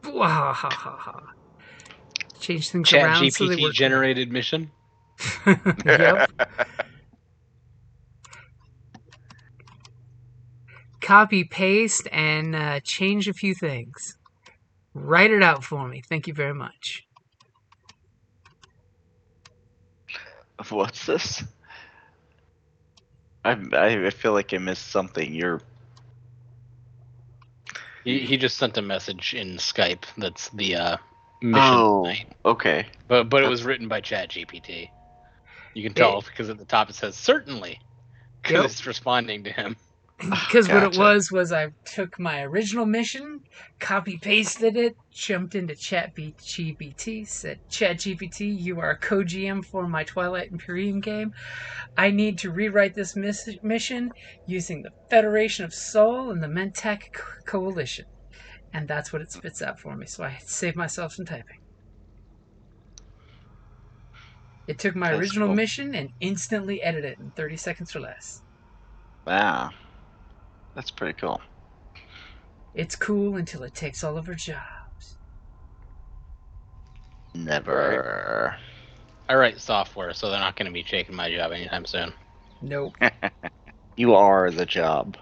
Wahahaha. Change things Chat around so they GPT work. generated mission. Yep. Copy, paste, and change a few things. Write it out for me. Thank you very much. What's this? I feel like I missed something. He just sent a message in Skype. That's the mission. Oh, okay. But it was written by Chat GPT. You can tell because at the top it says certainly, because it's responding to him. Because what it was I took my original mission, copy-pasted it, jumped into ChatGPT, said, ChatGPT, you are a co-GM for my Twilight Imperium game. I need to rewrite this mission using the Federation of Sol and the Mentec Coalition. And that's what it spits out for me, so I saved myself some typing. It took my original mission and instantly edited it in 30 seconds or less. Wow. That's pretty cool. It's cool until it takes all of our jobs. Never. I write software, so they're not going to be taking my job anytime soon. Nope. You are the job.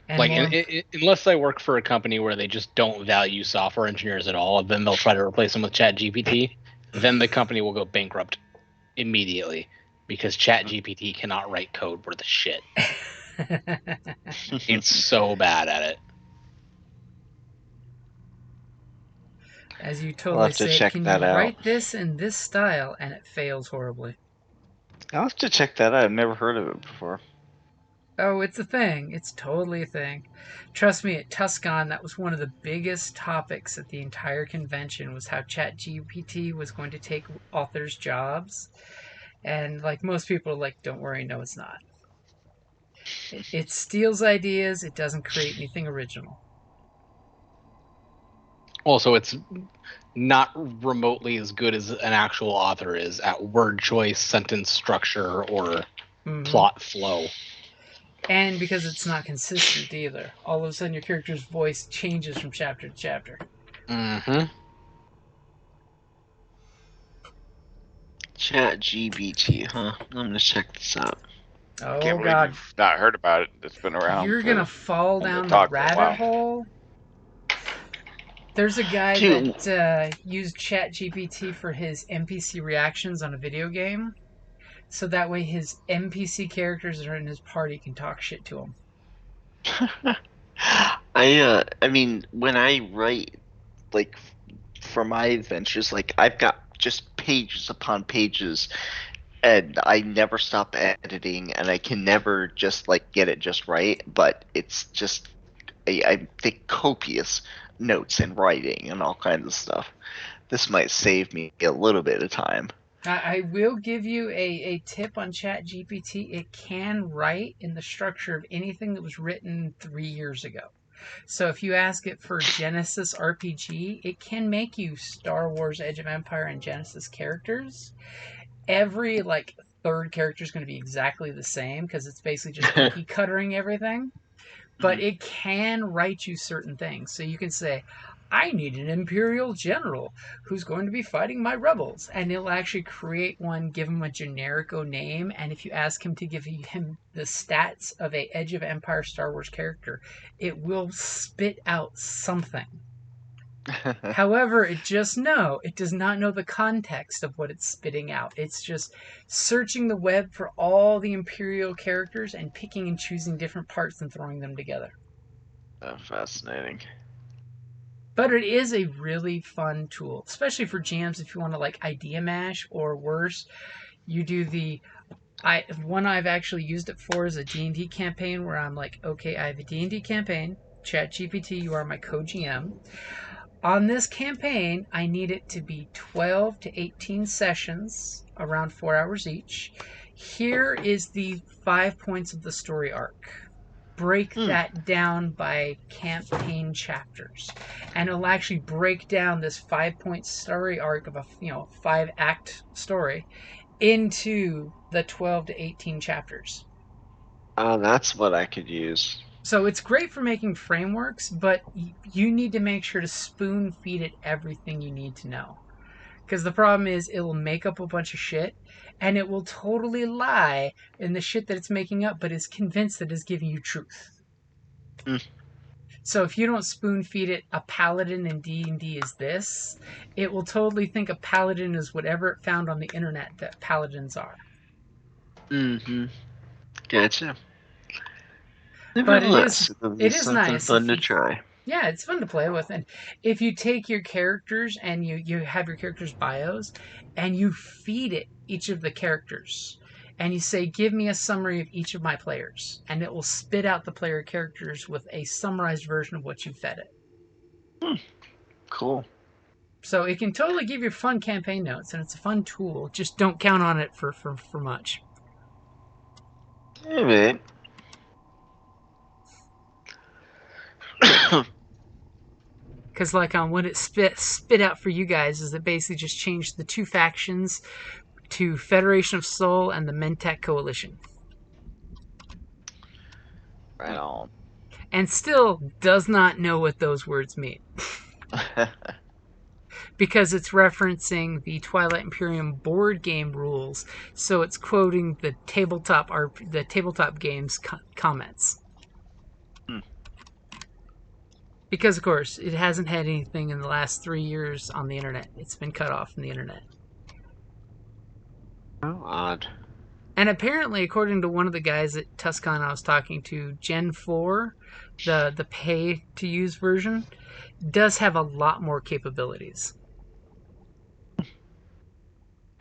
And like, unless I work for a company where they just don't value software engineers at all, then they'll try to replace them with ChatGPT. Then the company will go bankrupt immediately because ChatGPT cannot write code worth a shit. It's so bad at it. As you totally say, can you write this in this style? And it fails horribly. I'll have to check that out. I've never heard of it before. Oh, it's a thing. It's totally a thing. Trust me, at Tucson, that was one of the biggest topics at the entire convention was how ChatGPT was going to take authors' jobs. And like most people are like, don't worry, no, it's not. It steals ideas. It doesn't create anything original. Also, it's not remotely as good as an actual author is at word choice, sentence structure, or plot flow. And because it's not consistent either. All of a sudden your character's voice changes from chapter to chapter. Mm-hmm. ChatGPT, huh? I'm gonna check this out. Oh, can't believe you've not heard about it. It's been around. You're gonna fall down the rabbit hole. There's a guy that used ChatGPT for his NPC reactions on a video game. So that way his NPC characters that are in his party can talk shit to him. I mean, when I write, like, for my adventures, like, I've got just pages upon pages, and I never stop editing, and I can never just, like, get it just right, but it's just, I think, copious notes and writing and all kinds of stuff. This might save me a little bit of time. I will give you a tip on ChatGPT. It can write in the structure of anything that was written 3 years ago. So if you ask it for Genesis RPG, it can make you Star Wars, Age of Empire, and Genesis characters. Every third character is going to be exactly the same because it's basically just cookie cuttering everything. But it can write you certain things. So you can say, I need an Imperial General who's going to be fighting my rebels. And it'll actually create one, give him a generico name, and if you ask him to give him the stats of a Edge of Empire Star Wars character, it will spit out something. However, it does not know the context of what it's spitting out. It's just searching the web for all the Imperial characters and picking and choosing different parts and throwing them together. Fascinating. But it is a really fun tool, especially for GMs if you want to idea mash, or worse, you do one I've actually used it for is a D&D campaign where I'm like, okay, I have a D&D campaign, ChatGPT, you are my co-GM. On this campaign, I need it to be 12 to 18 sessions, around 4 hours each. Here is the 5 points of the story arc. Break that down by campaign chapters. And it'll actually break down this 5-point story arc of a 5-act story into the 12 to 18 chapters. Oh, that's what I could use. So it's great for making frameworks, but you need to make sure to spoon feed it everything you need to know. Because the problem is it will make up a bunch of shit, and it will totally lie in the shit that it's making up, but is convinced that it's giving you truth. So if you don't spoon feed it a paladin in D&D is this, it will totally think a paladin is whatever it found on the internet that paladins are. Mm-hmm. Gotcha. But it Nevertheless, is something nice fun to try. Yeah, it's fun to play with. And if you take your characters and you have your characters' bios and you feed it each of the characters and you say, give me a summary of each of my players, and it will spit out the player characters with a summarized version of what you fed it. Cool. So it can totally give you fun campaign notes, and it's a fun tool. Just don't count on it for much. Yeah, man. Because what it spit out for you guys is it basically just changed the two factions to Federation of Soul and the Mentec Coalition. Right on. And still does not know what those words mean. Because it's referencing the Twilight Imperium board game rules, so it's quoting the tabletop games comments. Because of course it hasn't had anything in the last 3 years on the internet. It's been cut off from the internet. Oh, odd. And apparently, according to one of the guys at Tuscon I was talking to, Gen 4, the pay-to-use version, does have a lot more capabilities.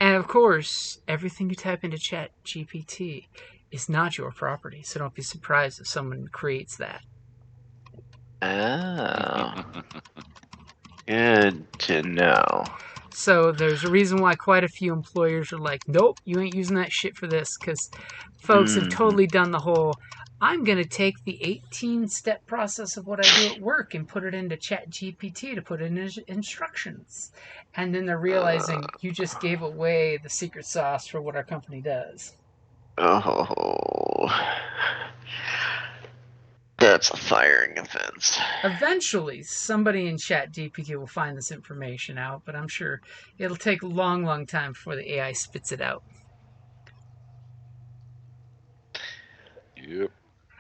And of course, everything you type into Chat GPT is not your property, so don't be surprised if someone creates that. Oh. Good to know. So there's a reason why quite a few employers are like, nope, you ain't using that shit for this, because folks have totally done the whole, I'm going to take the 18-step process of what I do at work and put it into Chat GPT to put in instructions. And then they're realizing you just gave away the secret sauce for what our company does. Oh. That's a firing offense. Eventually, somebody in Chat GPT will find this information out, but I'm sure it'll take a long, long time before the AI spits it out. Yep.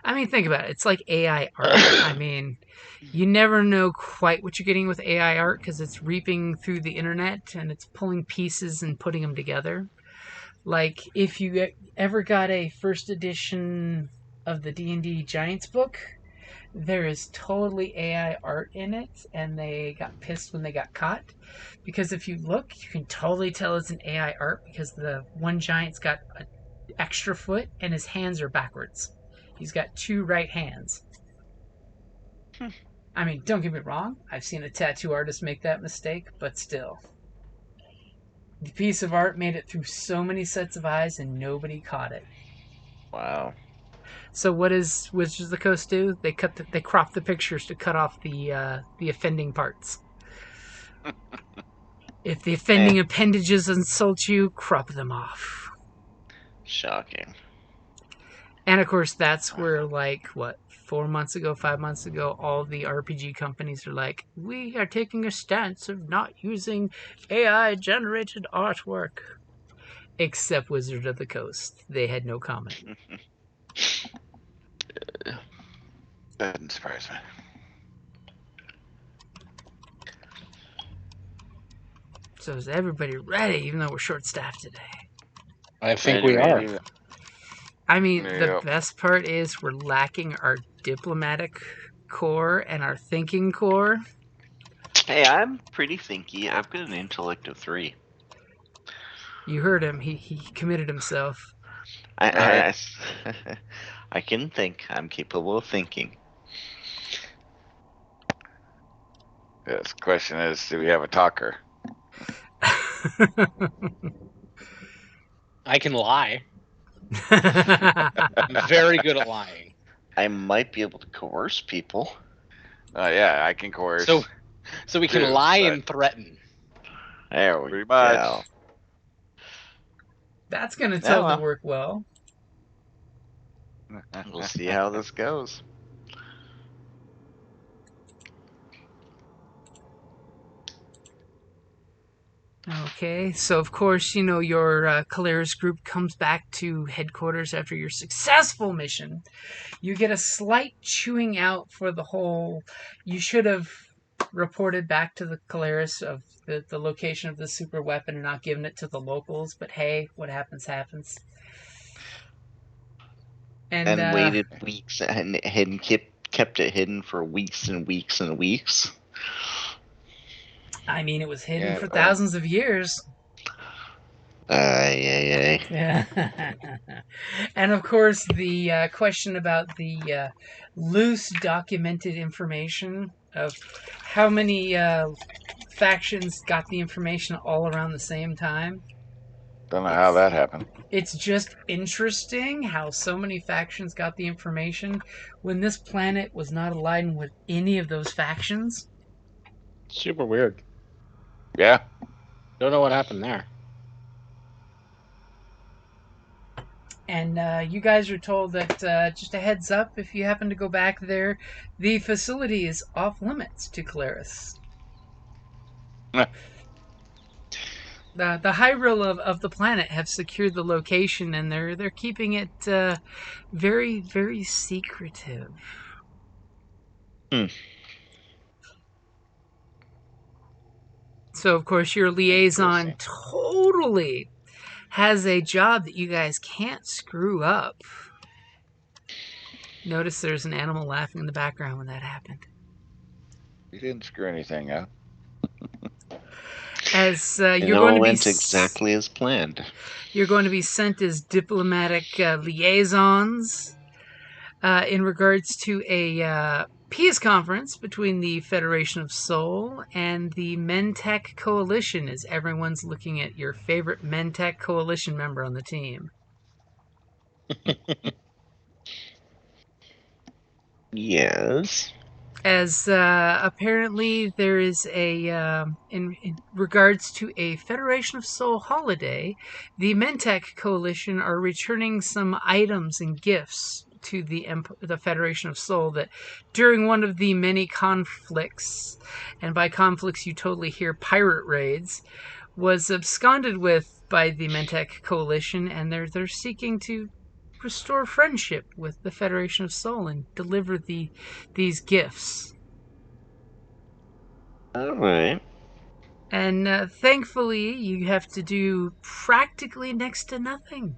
I mean, think about it. It's like AI art. I mean, you never know quite what you're getting with AI art because it's reaping through the internet and it's pulling pieces and putting them together. Like, if you ever got a first edition of the D&D Giants book, there is totally AI art in it, and they got pissed when they got caught. Because if you look, you can totally tell it's an AI art because the one giant's got an extra foot and his hands are backwards. He's got 2 right hands. I mean, don't get me wrong, I've seen a tattoo artist make that mistake, but still. The piece of art made it through so many sets of eyes and nobody caught it. Wow. So what does Wizards of the Coast do? They crop the pictures to cut off the offending parts. If the offending appendages insult you, crop them off. Shocking. And of course, that's where 4 months ago, 5 months ago, all the RPG companies are like, we are taking a stance of not using AI-generated artwork. Except Wizard of the Coast. They had no comment. That didn't surprise me. So is everybody ready, even though we're short-staffed today? I think we are. I mean, the best part is we're lacking our diplomatic core and our thinking core. Hey, I'm pretty thinky. I've got an intellect of 3. You heard him. He committed himself. I can think. I'm capable of thinking. Yes, the question is, do we have a talker? I can lie. I'm very good at lying. I might be able to coerce people. Yeah, I can coerce. So we can lie and threaten. There we Pretty much. go. That's going to totally work well. We'll see how this goes. Okay, so of course, your Keleres group comes back to headquarters after your successful mission. You get a slight chewing out for the whole. You should have reported back to the Keleres of the location of the super weapon and not given it to the locals, but hey, what happens, happens. And waited weeks and kept it hidden for weeks and weeks and weeks. I mean, it was hidden for thousands of years. Yeah. And of course, the question about the loose documented information of how many factions got the information all around the same time. Don't know how that happened. It's just interesting how so many factions got the information when this planet was not aligned with any of those factions. Super weird. Yeah. Don't know what happened there. And you guys are told that, just a heads up, if you happen to go back there, the facility is off limits to Keleres. The Hyrule of the planet have secured the location, and they're keeping it very, very secretive. So, of course, your liaison totally has a job that you guys can't screw up. Notice there's an animal laughing in the background when that happened. You didn't screw anything up. As you're going to be exactly as planned. You're going to be sent as diplomatic liaisons in regards to a peace conference between the Federation of Sol and the Mentech Coalition, as everyone's looking at your favorite Mentech Coalition member on the team. Yes. As apparently there is in regards to a Federation of Sol holiday, the Mentech Coalition are returning some items and gifts to the Federation of Sol that during one of the many conflicts, and by conflicts you totally hear pirate raids, was absconded with by the Mentech Coalition, and they're seeking to restore friendship with the Federation of Sol and deliver these gifts. All right. And thankfully, you have to do practically next to nothing.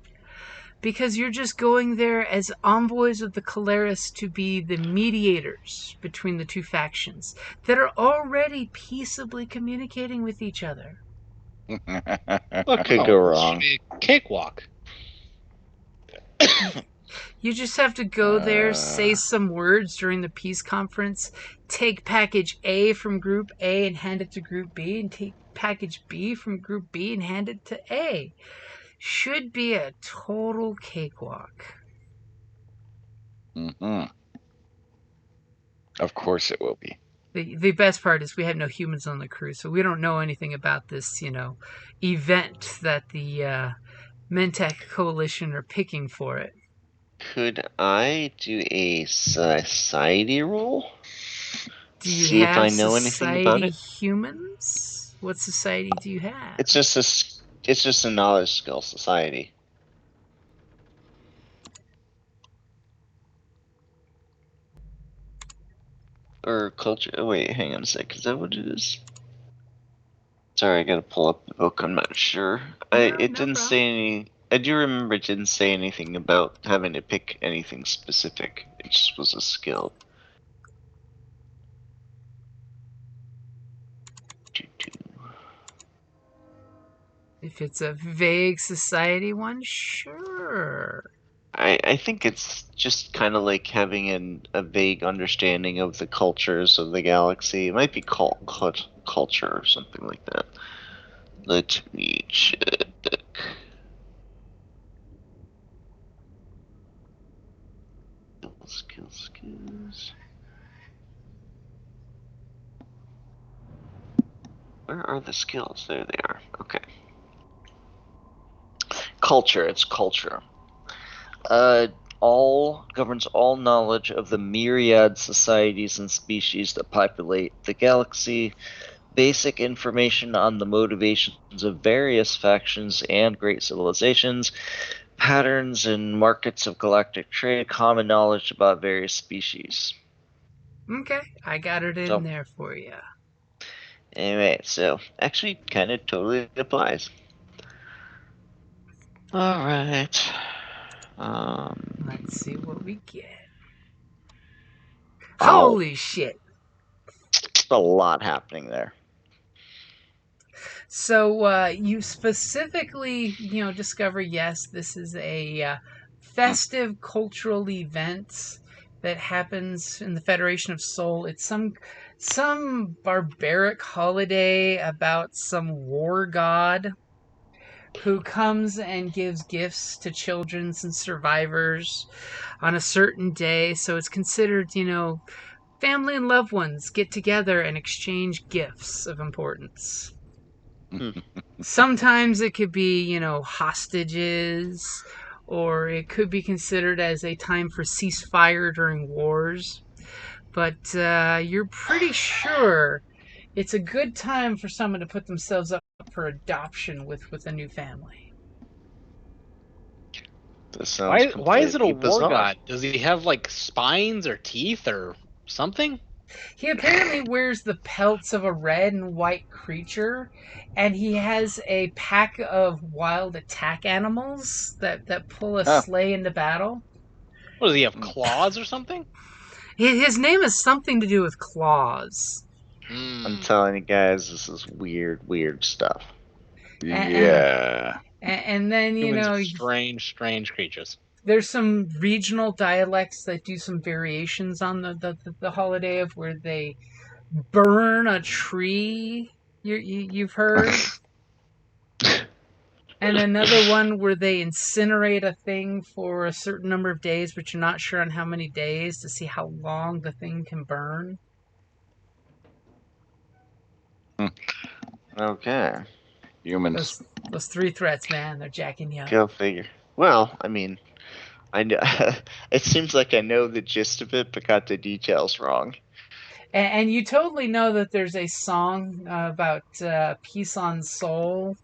Because you're just going there as envoys of the Keleres to be the mediators between the two factions that are already peaceably communicating with each other. What could go wrong? Cakewalk. You just have to go there, say some words during the peace conference, take package A from group A and hand it to group B, and take package B from group B and hand it to A. Should be a total cakewalk. Mm-hmm. Of course it will be. The best part is we have no humans on the crew, so we don't know anything about this, event that the Mentech Coalition are picking for it. Could I do a society roll? Do you See have if I know anything about it? Humans? What society do you have? It's just a knowledge skill society. Or culture. Oh, wait, hang on a sec. Is that what it is? Sorry, I gotta pull up the book. I'm not sure. It didn't say any. I do remember it didn't say anything about having to pick anything specific. It just was a skill. If it's a vague society one, sure. I think it's just kind of like having a vague understanding of the cultures of the galaxy. It might be called culture or something like that. Let me check. Skills. Where are the skills? There they are. Okay. Culture. It's culture. Governs all knowledge of the myriad societies and species that populate the galaxy. basic information on the motivations of various factions and great civilizations, patterns and markets of galactic trade, common knowledge about various species. Okay, I got it in there for you. Anyway, so actually kind of totally applies. All right. Let's see what we get. Wow. Holy shit. There's a lot happening there. So you specifically, discover, yes, this is a festive cultural event that happens in the Federation of Sol. It's some barbaric holiday about some war god who comes and gives gifts to children and survivors on a certain day. So it's considered, family and loved ones get together and exchange gifts of importance. Sometimes it could be, hostages, or it could be considered as a time for ceasefire during wars. But you're pretty sure it's a good time for someone to put themselves up for adoption with a new family. This sounds why is it a war bizarre. god? Does he have like spines or teeth or something? He apparently wears the pelts of a red and white creature, and he has a pack of wild attack animals that pull a sleigh into battle. What, does he have claws or something? His name has something to do with claws. I'm telling you guys, this is weird stuff. Yeah. And then, Humans are strange creatures. There's some regional dialects that do some variations on the holiday of where they burn a tree. You've heard. And another one where they incinerate a thing for a certain number of days, but you're not sure on how many days, to see how long the thing can burn. Okay. Humans. Those three threats, man, they're jacking you up. Go figure. Well, I mean, I know, it seems like I know the gist of it, but got the details wrong. And you totally know that there's a song about peace on Sol.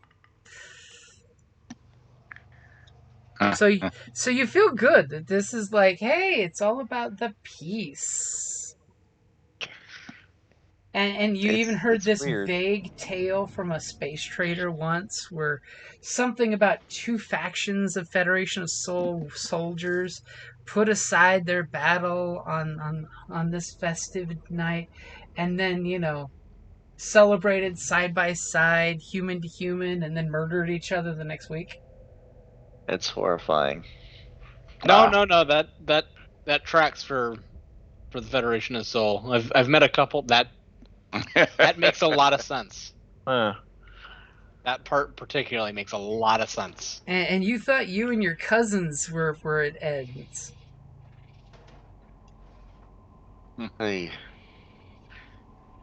So you feel good that this is like, hey, it's all about the peace. And you even heard this weird. vague tale from a space trader once, where something about two factions of Federation of Sol soldiers put aside their battle on this festive night, and then, celebrated side by side, human to human, and then murdered each other the next week. It's horrifying. No, that tracks for the Federation of Sol. I've met a couple that makes a lot of sense. That part particularly makes a lot of sense. And you thought you and your cousins were at ends. Hey.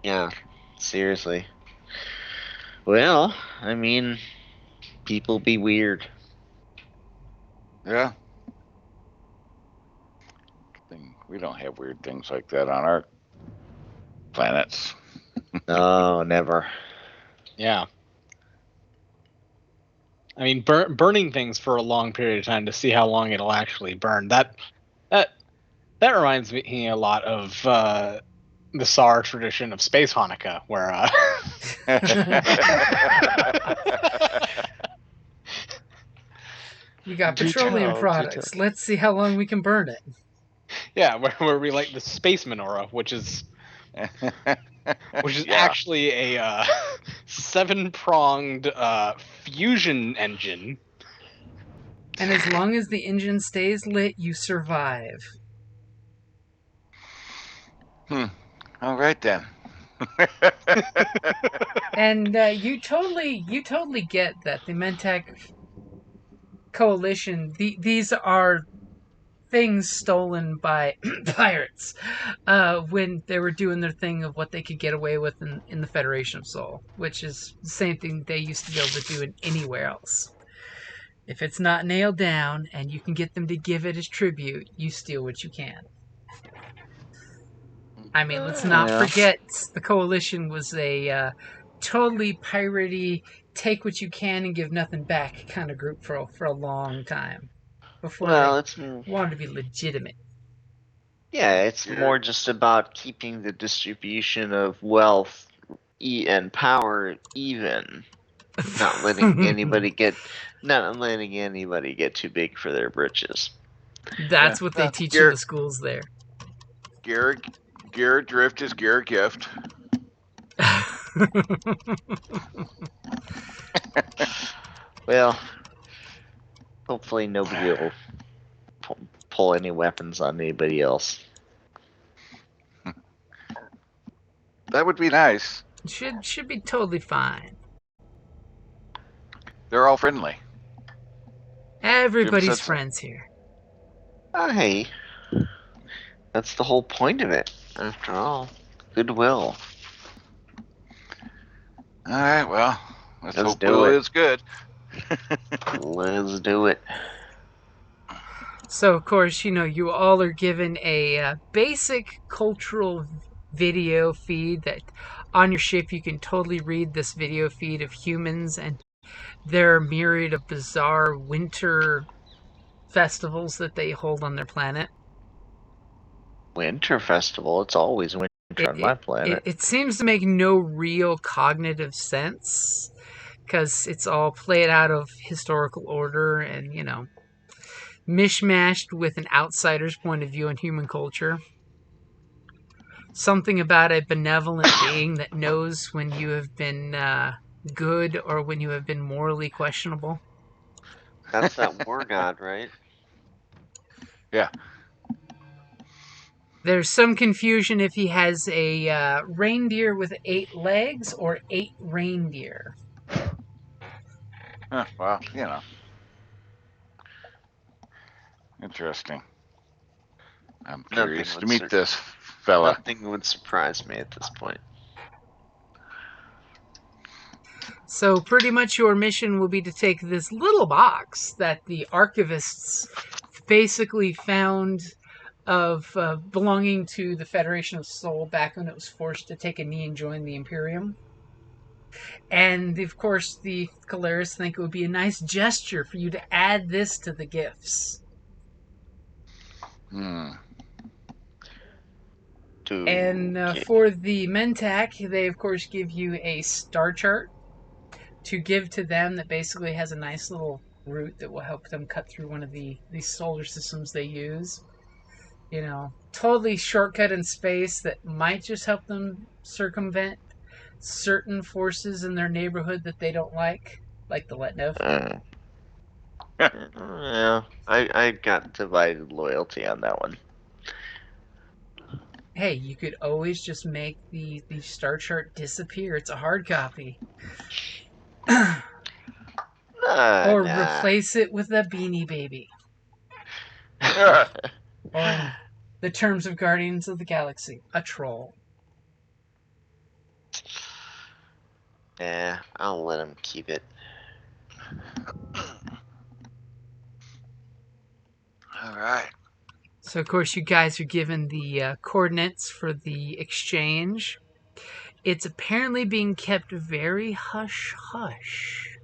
Yeah, seriously. Well, I mean, people be weird. Yeah. We don't have weird things like that on our planets. No, never. Yeah. I mean, burning things for a long period of time to see how long it'll actually burn. That reminds me a lot of the SAR tradition of Space Hanukkah, where we got petroleum products. Let's see how long we can burn it. Yeah, where we light the space menorah, which is actually a 7-pronged fusion engine. And as long as the engine stays lit, you survive. All right then. And you totally get that the Mentec coalition, these are things stolen by pirates when they were doing their thing of what they could get away with in the Federation of Sol, which is the same thing they used to be able to do anywhere else. If it's not nailed down and you can get them to give it as tribute, you steal what you can. I mean, let's not forget the coalition was a totally piratey, take what you can and give nothing back kind of group for a long time before Well, they it's wanted to be legitimate. yeah, it's more just about keeping the distribution of wealth and power even, not letting anybody get too big for their britches. That's Yeah. what they Well, teach in the schools there. Garrett drift is Garrett gift. Well, hopefully nobody will pull any weapons on anybody else. That would be nice. should be totally fine. They're all friendly. Everybody's said so. friends here. Oh, hey, that's the whole point of it, after all. Goodwill. All right, well, let's hope do Will it. is good. Let's do it. So, of course, you all are given a basic cultural video feed that on your ship you can totally read this video feed of humans and their myriad of bizarre winter festivals that they hold on their planet. Winter festival. It's always winter on my planet. It seems to make no real cognitive sense because it's all played out of historical order and, mishmashed with an outsider's point of view on human culture. Something about a benevolent being that knows when you have been good or when you have been morally questionable. That's that war god, right? Yeah. There's some confusion if he has a reindeer with 8 legs or 8 reindeer. Well, interesting. I'm curious to meet this fella. Nothing would surprise me at this point. So pretty much your mission will be to take this little box that the archivists basically found of belonging to the Federation of Sol back when it was forced to take a knee and join the Imperium. And, of course, the Keleres think it would be a nice gesture for you to add this to the gifts. And for the Mentak, they, of course, give you a star chart to give to them that basically has a nice little route that will help them cut through one of these solar systems they use. Totally shortcut in space that might just help them circumvent certain forces in their neighborhood that they don't like the Letnev. Yeah, I got divided loyalty on that one. Hey, you could always just make the star chart disappear. It's a hard copy. Or replace it with a Beanie Baby. Or in the terms of Guardians of the Galaxy, a troll. Yeah, I'll let him keep it. All right. So, of course, you guys are given the coordinates for the exchange. It's apparently being kept very hush-hush.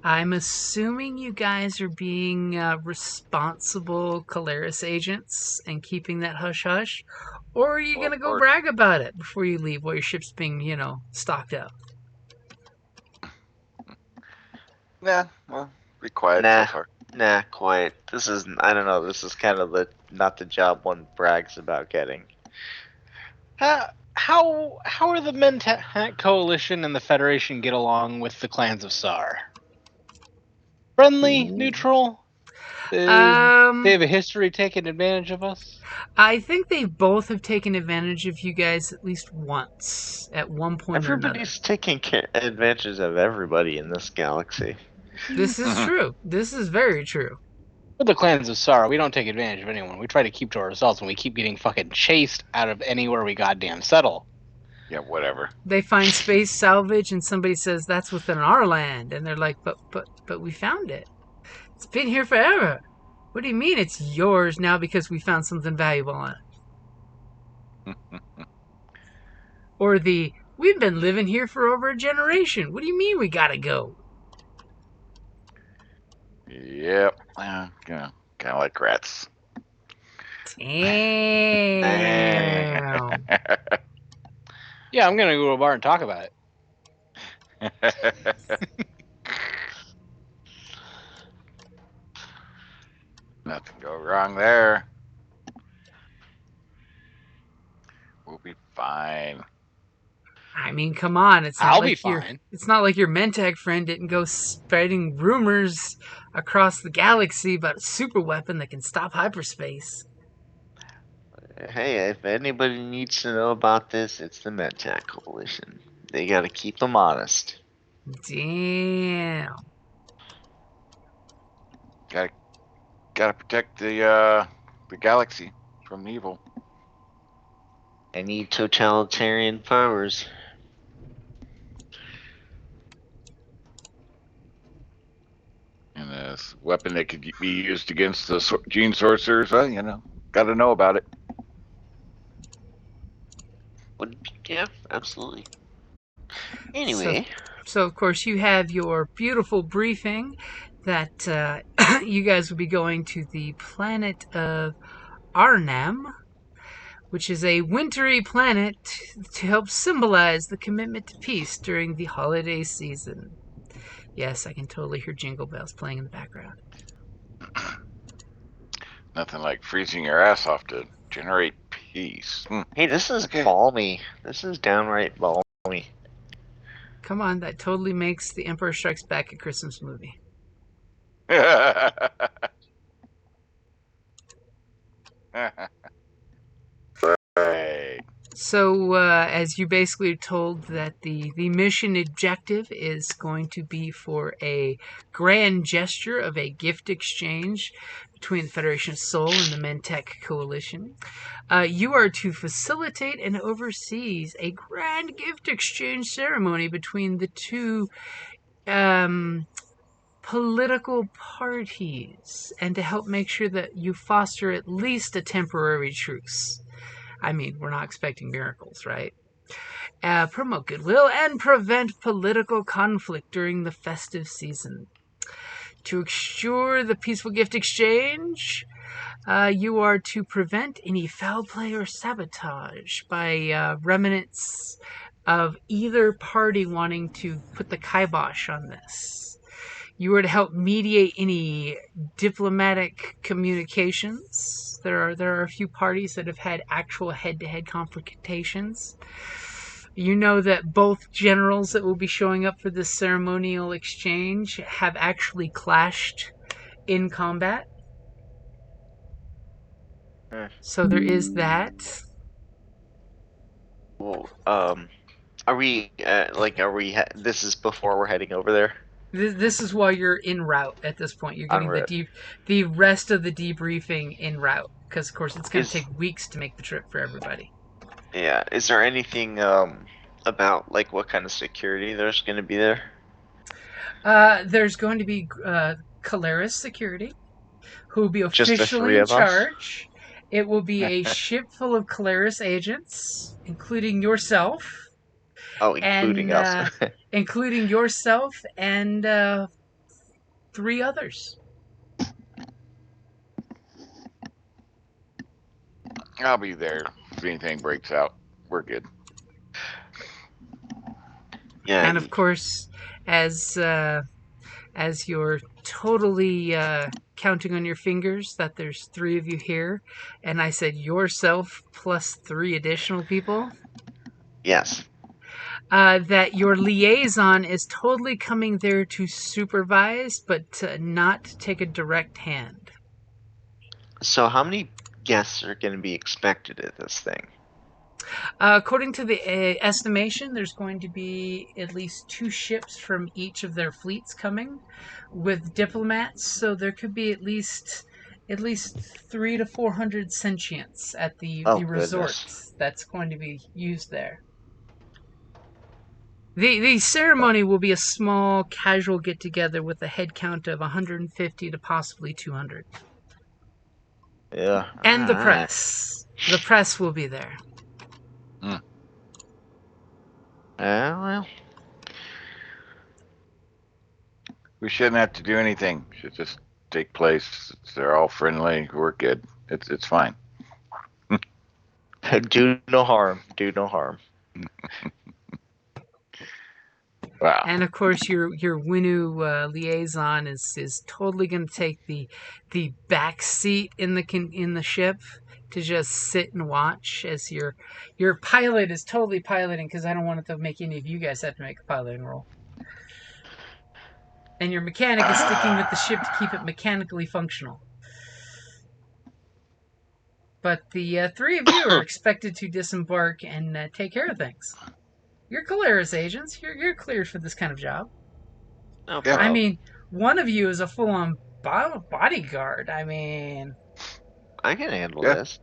I'm assuming you guys are being responsible Keleres agents and keeping that hush-hush? Or are you going to go brag about it before you leave while your ship's being, stocked up? Nah, well, be quiet so far. Nah, quiet. I don't know, this is kind of not the job one brags about getting. How are the Mentak Coalition and the Federation get along with the clans of Sar? Friendly? Neutral? They have a history taking advantage of us? I think they both have taken advantage of you guys at least once, at one point Everybody's taking advantage of everybody in this galaxy. This is true. This is very true. With the clans of Sar, we don't take advantage of anyone. We try to keep to ourselves, and we keep getting fucking chased out of anywhere we goddamn settle. Yeah, whatever. They find space salvage, and somebody says that's within our land, and they're like, but we found it. It's been here forever. What do you mean it's yours now because we found something valuable on it? Or We've been living here for over a generation. What do you mean we gotta go? Yep. Kind of like rats. Damn. Yeah, I'm gonna go to a bar and talk about it. Nothing go wrong there. We'll be fine. I mean, come on. I'll be fine. It's not like your Mentag friend didn't go spreading rumors across the galaxy about a super weapon that can stop hyperspace. Hey, if anybody needs to know about this, it's the MedTech Coalition. They gotta keep them honest. Damn. Gotta protect the galaxy from evil. Any totalitarian powers. And this weapon that could be used against the gene sorcerers, gotta know about it. Yeah, absolutely. Anyway. So of course, you have your beautiful briefing that you guys will be going to the planet of Arnhem, which is a wintry planet to help symbolize the commitment to peace during the holiday season. Yes, I can totally hear jingle bells playing in the background. Nothing like freezing your ass off to generate peace. Hey, this is balmy. This is downright balmy. Come on, that totally makes The Empire Strikes Back a Christmas movie. Right. So, as you basically told that the mission objective is going to be for a grand gesture of a gift exchange between the Federation of Sol and the Mentech Coalition. You are to facilitate and oversee a grand gift exchange ceremony between the two political parties, and to help make sure that you foster at least a temporary truce. I mean, we're not expecting miracles, right? Promote goodwill and prevent political conflict during the festive season. To ensure the peaceful gift exchange, you are to prevent any foul play or sabotage by remnants of either party wanting to put the kibosh on this. You are to help mediate any diplomatic communications. There are a few parties that have had actual head-to-head confrontations. You know that both generals that will be showing up for this ceremonial exchange have actually clashed in combat. So there is that. Well, are we, this is before we're heading over there? This is while you're en route at this point. You're getting the rest of the debriefing en route. Because, of course, it's going to take weeks to make the trip for everybody. Yeah. Is there anything about, like, what kind of security there's going to be there? There's going to be Keleres security, who will be Just the officially three in of us? charge. It will be a ship full of Keleres agents, including yourself. Oh, including us. Including yourself and 3 others. I'll be there if anything breaks out. We're good. Yeah. And of course, as you're totally counting on your fingers that there's 3 of you here, and I said yourself plus 3 additional people. Yes. That your liaison is totally coming there to supervise, but not take a direct hand. So how many guests are going to be expected at this thing? According to the estimation, there's going to be at least 2 ships from each of their fleets coming with diplomats, so there could be at least 300 to 400 sentients at the resort that's going to be used there. The ceremony will be a small, casual get-together with a head count of 150 to possibly 200. Yeah. And the press. The press will be there. Well. We shouldn't have to do anything. It should just take place. They're all friendly. We're good. It's fine. Do no harm. Do no harm. Wow. And of course, your Winu liaison is totally going to take the back seat in the ship to just sit and watch as your pilot is totally piloting, because I don't want it to make any of you guys have to make a piloting roll. And your mechanic is sticking with the ship to keep it mechanically functional. But the three of you are expected to disembark and take care of things. You're Keleres agents. You're cleared for this kind of job. No Yeah. problem. I mean, one of you is a full-on bodyguard. I mean, I can handle Yeah. this.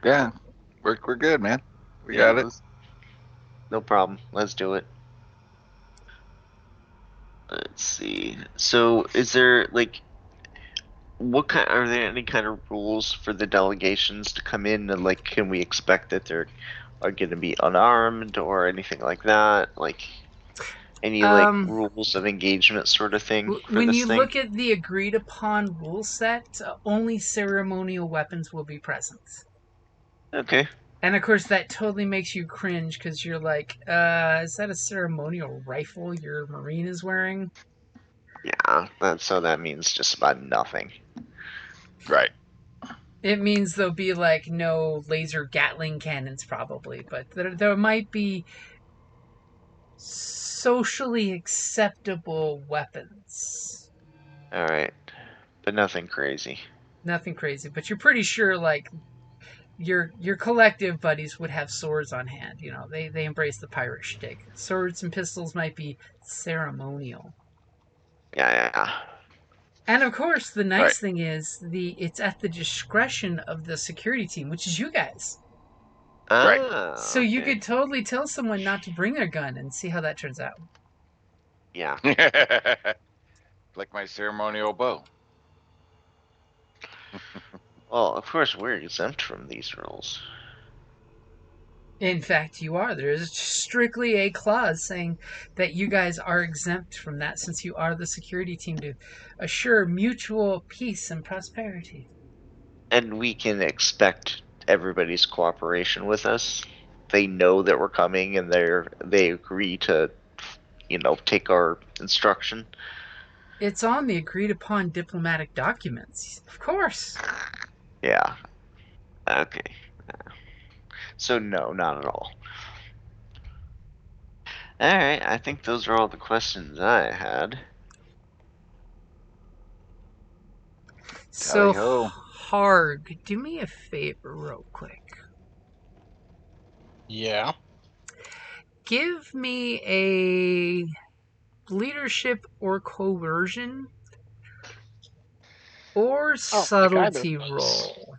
Yeah. We're good, man. We got it. No problem. Let's do it. Let's see. So, is there like what kind? Are there any kind of rules for the delegations to come in, and like, can we expect that they're are going to be unarmed or anything like that? Like, any like rules of engagement sort of thing for when this you thing? look at the agreed upon rule set, only ceremonial weapons will be present. Okay. And of course, that totally makes you cringe, because you're like, is that a ceremonial rifle your Marine is wearing? Yeah. So that means just about nothing. Right. It means there'll be like no laser Gatling cannons, probably, but there might be socially acceptable weapons. All right, but nothing crazy. Nothing crazy, but you're pretty sure like your collective buddies would have swords on hand. You know, they embrace the pirate shtick. Swords and pistols might be ceremonial. Yeah. And of course, the nice Right. thing is it's at the discretion of the security team, which is you guys. Right. So you Okay. could totally tell someone not to bring their gun and see how that turns out. Yeah. Like my ceremonial bow. Well, of course we're exempt from these rules. In fact, you are. There is strictly a clause saying that you guys are exempt from that, since you are the security team to assure mutual peace and prosperity. And we can expect everybody's cooperation with us. They know that we're coming, and they agree to, take our instruction. It's on the agreed upon diplomatic documents. Of course. Yeah. Okay. So no, not at all. All right. I think those are all the questions I had. So, Tally-ho. Harg, do me a favor real quick. Yeah. Give me a leadership or coercion or subtlety roll.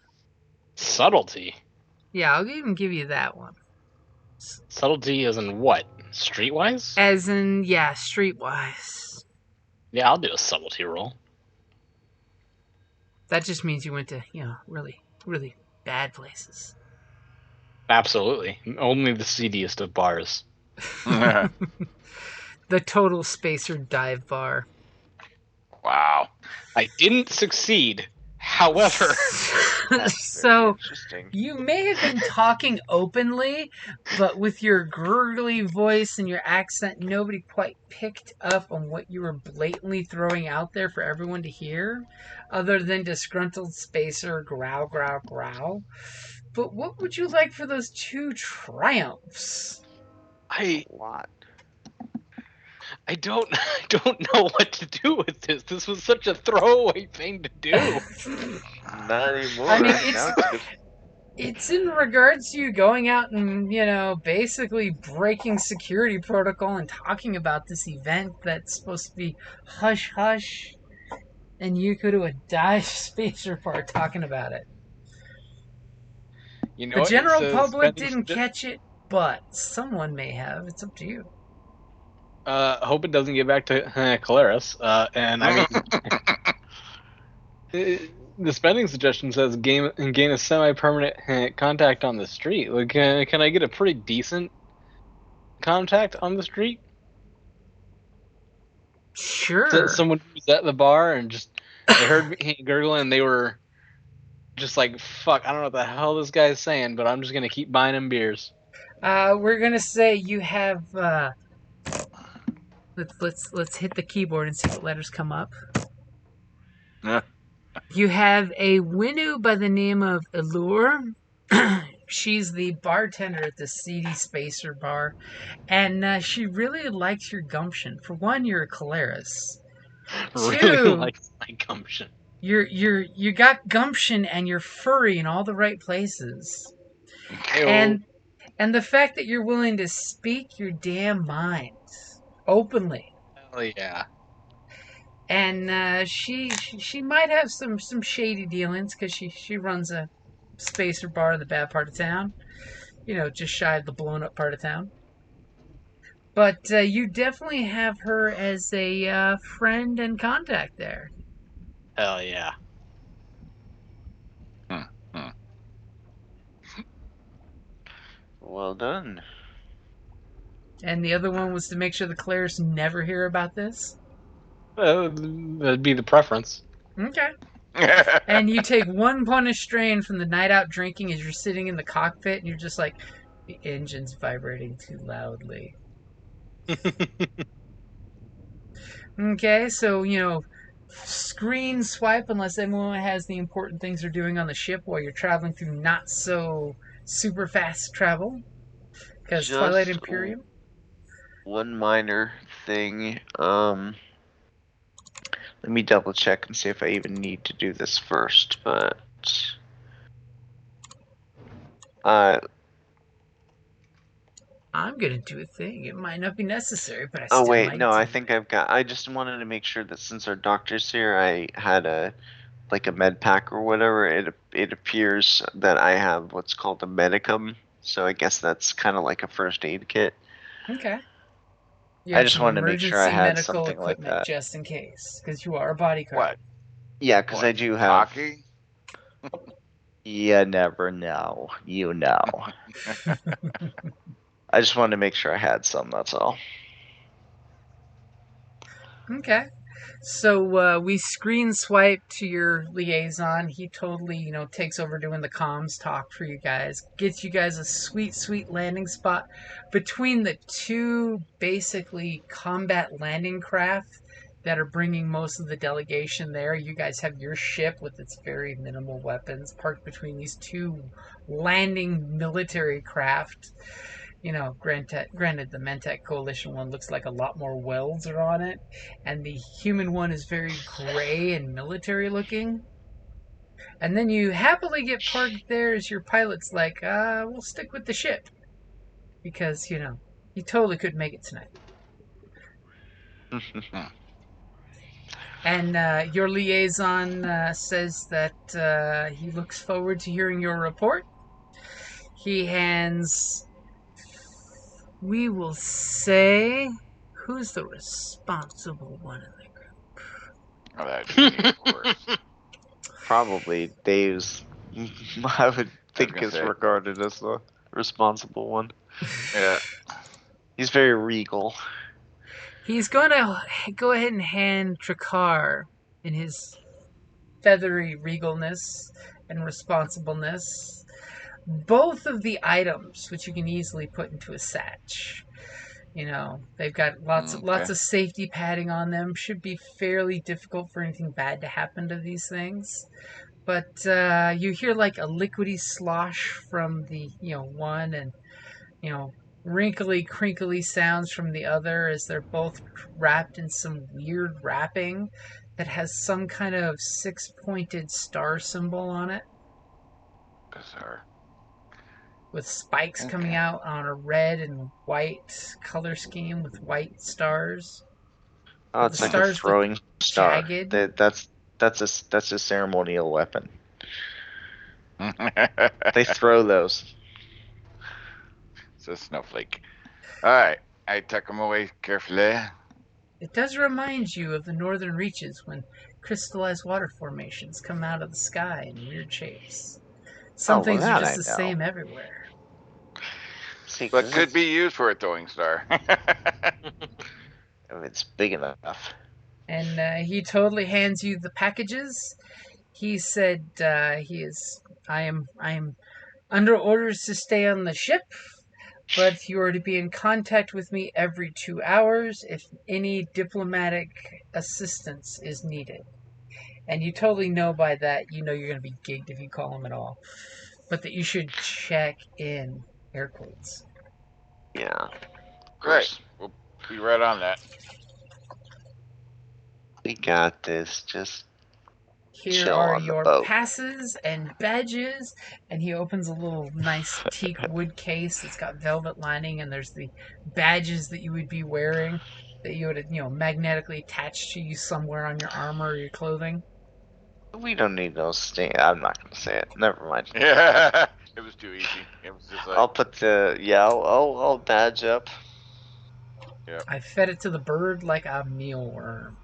Subtlety. Yeah, I'll even give you that one. Subtlety as in what? Streetwise? As in, yeah, streetwise. Yeah, I'll do a subtlety roll. That just means you went to, really, really bad places. Absolutely. Only the seediest of bars. The total spacer dive bar. Wow. I didn't succeed. However, So interesting. you may have been talking openly, but with your gurgly voice and your accent, nobody quite picked up on what you were blatantly throwing out there for everyone to hear, other than disgruntled spacer, growl, growl, growl. But what would you like for those 2 triumphs? What? I don't know what to do with this. This was such a throwaway thing to do. Not anymore. I mean, Now it's in regards to you going out and, basically breaking security protocol and talking about this event that's supposed to be hush hush, and you go to a dive spacer part talking about it. You know The what? general It says public spending didn't catch it, but someone may have. It's up to you. Hope it doesn't get back to Keleres. And I mean, the spending suggestion says gain a semi-permanent contact on the street. Like, can I get a pretty decent contact on the street? Sure. Someone who was at the bar and just they heard me gurgling and they were just like, "Fuck, I don't know what the hell this guy's saying, but I'm just gonna keep buying him beers." We're gonna say you have. Let's hit the keyboard and see what letters come up. You have a Winnu by the name of Allure. She's the bartender at the Seedy Spacer bar, and she really likes your gumption. For one, you're a Keleres. Really Two, likes my gumption. you got gumption and you're furry in all the right places. Ew. And the fact that you're willing to speak your damn mind openly. Hell yeah. And she might have some shady dealings because she runs a spacer bar in the bad part of town, just shy of the blown up part of town. But you definitely have her as a friend and contact there. Hell yeah. Well done. And the other one was to make sure the Claires never hear about this. That'd be the preference. Okay. And you take one punish strain from the night out drinking as you're sitting in the cockpit and you're just like, the engine's vibrating too loudly. Okay, so, screen swipe unless everyone has the important things they're doing on the ship while you're traveling through not so super fast travel. Because Twilight Imperium. One minor thing. Let me double check and see if I even need to do this first, but I'm gonna do a thing. It might not be necessary, but I oh still wait, might no, do I it. think I just wanted to make sure that since our doctor's here, I had a med pack or whatever. It appears that I have what's called a medicum, so I guess that's kind of like a first aid kit. Okay. You I have just some wanted to make sure I emergency had medical something like equipment that. just in case, because you are a bodyguard. What? Yeah, because I do have. Cocky? You never know. You know. I just wanted to make sure I had some, that's all. Okay. So we screen swipe to your liaison. He totally, takes over doing the comms talk for you guys. Gets you guys a sweet, sweet landing spot between the two basically combat landing craft that are bringing most of the delegation there. You guys have your ship with its very minimal weapons parked between these two landing military craft. Granted, the Mentec Coalition one looks like a lot more welds are on it, and the human one is very gray and military looking. And then you happily get parked there as your pilot's like, we'll stick with the ship. Because, he totally couldn't make it tonight. And your liaison says that he looks forward to hearing your report. He hands, we will say, who's the responsible one in the group? Oh, that'd be me, of course. Probably Dave's, I would think, is say. regarded as the responsible one. Yeah. He's very regal. He's going to go ahead and hand Trakar, in his feathery regalness and responsibleness, both of the items, which you can easily put into a satch. They've got lots of safety padding on them. Should be fairly difficult for anything bad to happen to these things. But you hear like a liquidy slosh from the one, and wrinkly, crinkly sounds from the other as they're both wrapped in some weird wrapping that has some kind of six-pointed star symbol on it. Bizarre. With spikes coming out on a red and white color scheme with white stars. Oh, it's like a throwing star. Jagged. That's a ceremonial weapon. They throw those. It's a snowflake. Alright, I tuck him away carefully. It does remind you of the northern reaches when crystallized water formations come out of the sky in weird shapes. Some things are that just I the know. same everywhere. See, But 'cause could be used for a throwing star. if it's big enough. And he totally hands you the packages. He said I am under orders to stay on the ship, but you are to be in contact with me every 2 hours if any diplomatic assistance is needed. And you totally know by that, you know you're going to be gigged if you call him at all. But that you should check in, air quotes. Yeah. Of Right. course. We'll be right on that. We got this. Just Here chill are on the your boat. passes and badges. And he opens a little nice teak wood case that's got velvet lining, and there's the badges that you would be wearing that you would, magnetically attach to you somewhere on your armor or your clothing. We don't need those sting. I'm not gonna say it. Never mind. Yeah, it was too easy. It was just like, I'll put the I'll badge up. I fed it to the bird like a mealworm.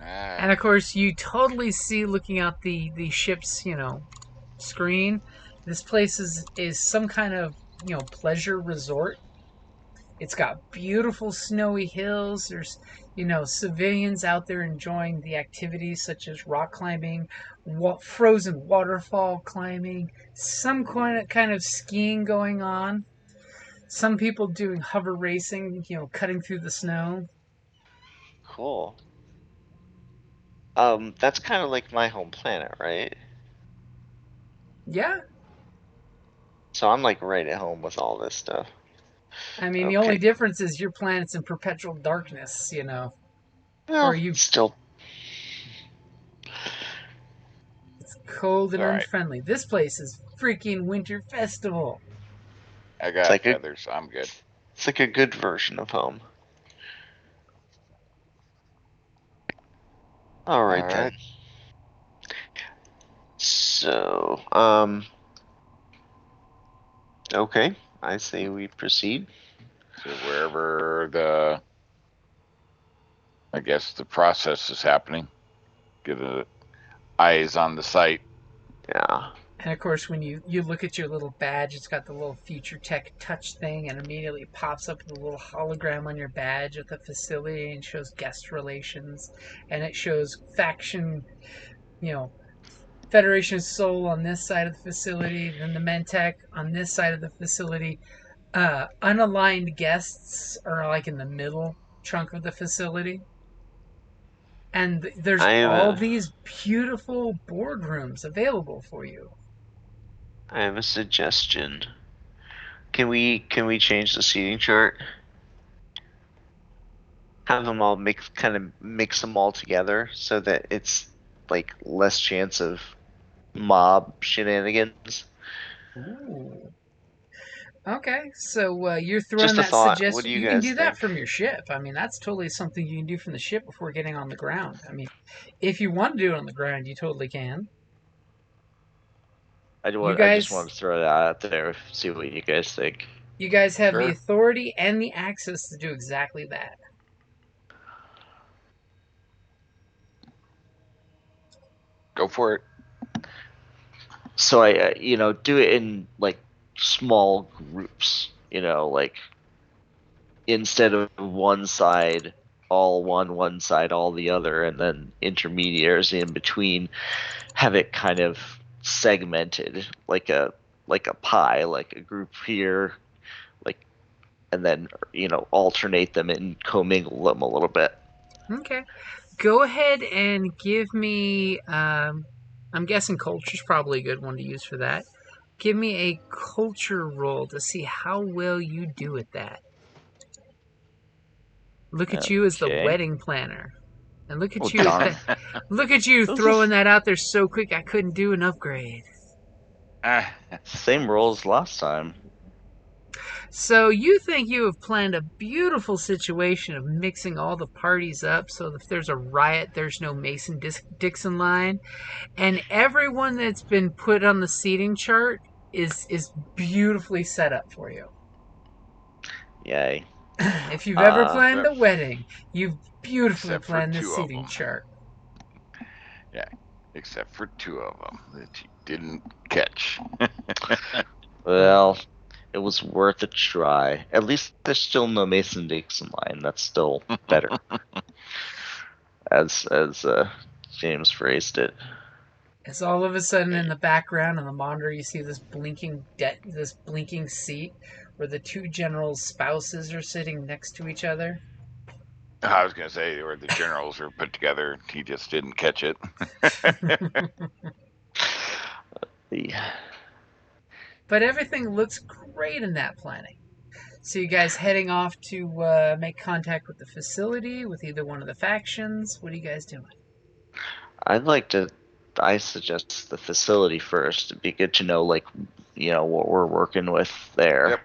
And of course, you totally see, looking out the ship's, screen, this place is some kind of, pleasure resort. It's got beautiful snowy hills. There's, civilians out there enjoying the activities such as rock climbing, frozen waterfall climbing, some kind of skiing going on. Some people doing hover racing, cutting through the snow. Cool. That's kind of like my home planet, right? Yeah. So I'm like right at home with all this stuff. I mean, the Okay. only difference is your planet's in perpetual darkness, Well, or you still. it's cold and All right. unfriendly. This place is freaking winter festival. I got like feathers. I'm good. It's like a good version of home. All right then. Alright. So, okay. I say we proceed. So wherever I guess the process is happening, get eyes on the site. Yeah. And of course, when you look at your little badge, it's got the little future tech touch thing, and immediately pops up the little hologram on your badge of the facility, and shows guest relations, and it shows faction, Federation Soul on this side of the facility, then the Mentech on this side of the facility. Unaligned guests are like in the middle chunk of the facility. And there's all these beautiful boardrooms available for you. I have a suggestion. Can we change the seating chart? Have them all mix them all together so that it's like less chance of mob shenanigans. Ooh. Okay, so you're throwing Just a that thought. suggestion. What do you You can guys do that think? from your ship. I mean, that's totally something you can do from the ship before getting on the ground. I mean, if you want to do it on the ground, you totally can. I just want to throw that out there. See what you guys think. You guys have the Sure. authority and the access to do exactly that. Go for it. So I do it in like small groups. Like instead of one side all one side all the other, and then intermediaries in between. Have it kind of segmented like a pie, like a group here, like, and then alternate them and commingle them a little bit. Okay. Go ahead and give me. I'm guessing culture's probably a good one to use for that. Give me a culture roll to see how well you do at that. Look at you as the Okay. wedding planner. And look at Oh, you darn. look at you Those throwing that out there so quick I couldn't do an upgrade. Same roll as last time. So you think you have planned a beautiful situation of mixing all the parties up so if there's a riot, there's no Mason-Dixon line. And everyone that's been put on the seating chart is beautifully set up for you. Yay. If you've ever Uh, planned a wedding, you've beautifully except for planned the 2 of seating them. chart. Except for 2 of them that you didn't catch. well, it was worth a try. At least there's still no Mason-Dixon line. That's still better. as James phrased it. As all of a sudden in the background on the monitor you see this blinking seat where the two generals' spouses are sitting next to each other. I was going to say where the generals are put together. He just didn't catch it. But everything looks great in that planning. So you guys heading off to make contact with the facility, with either one of the factions? What are you guys doing? I suggest the facility first. It'd be good to know, like, what we're working with there. Yep.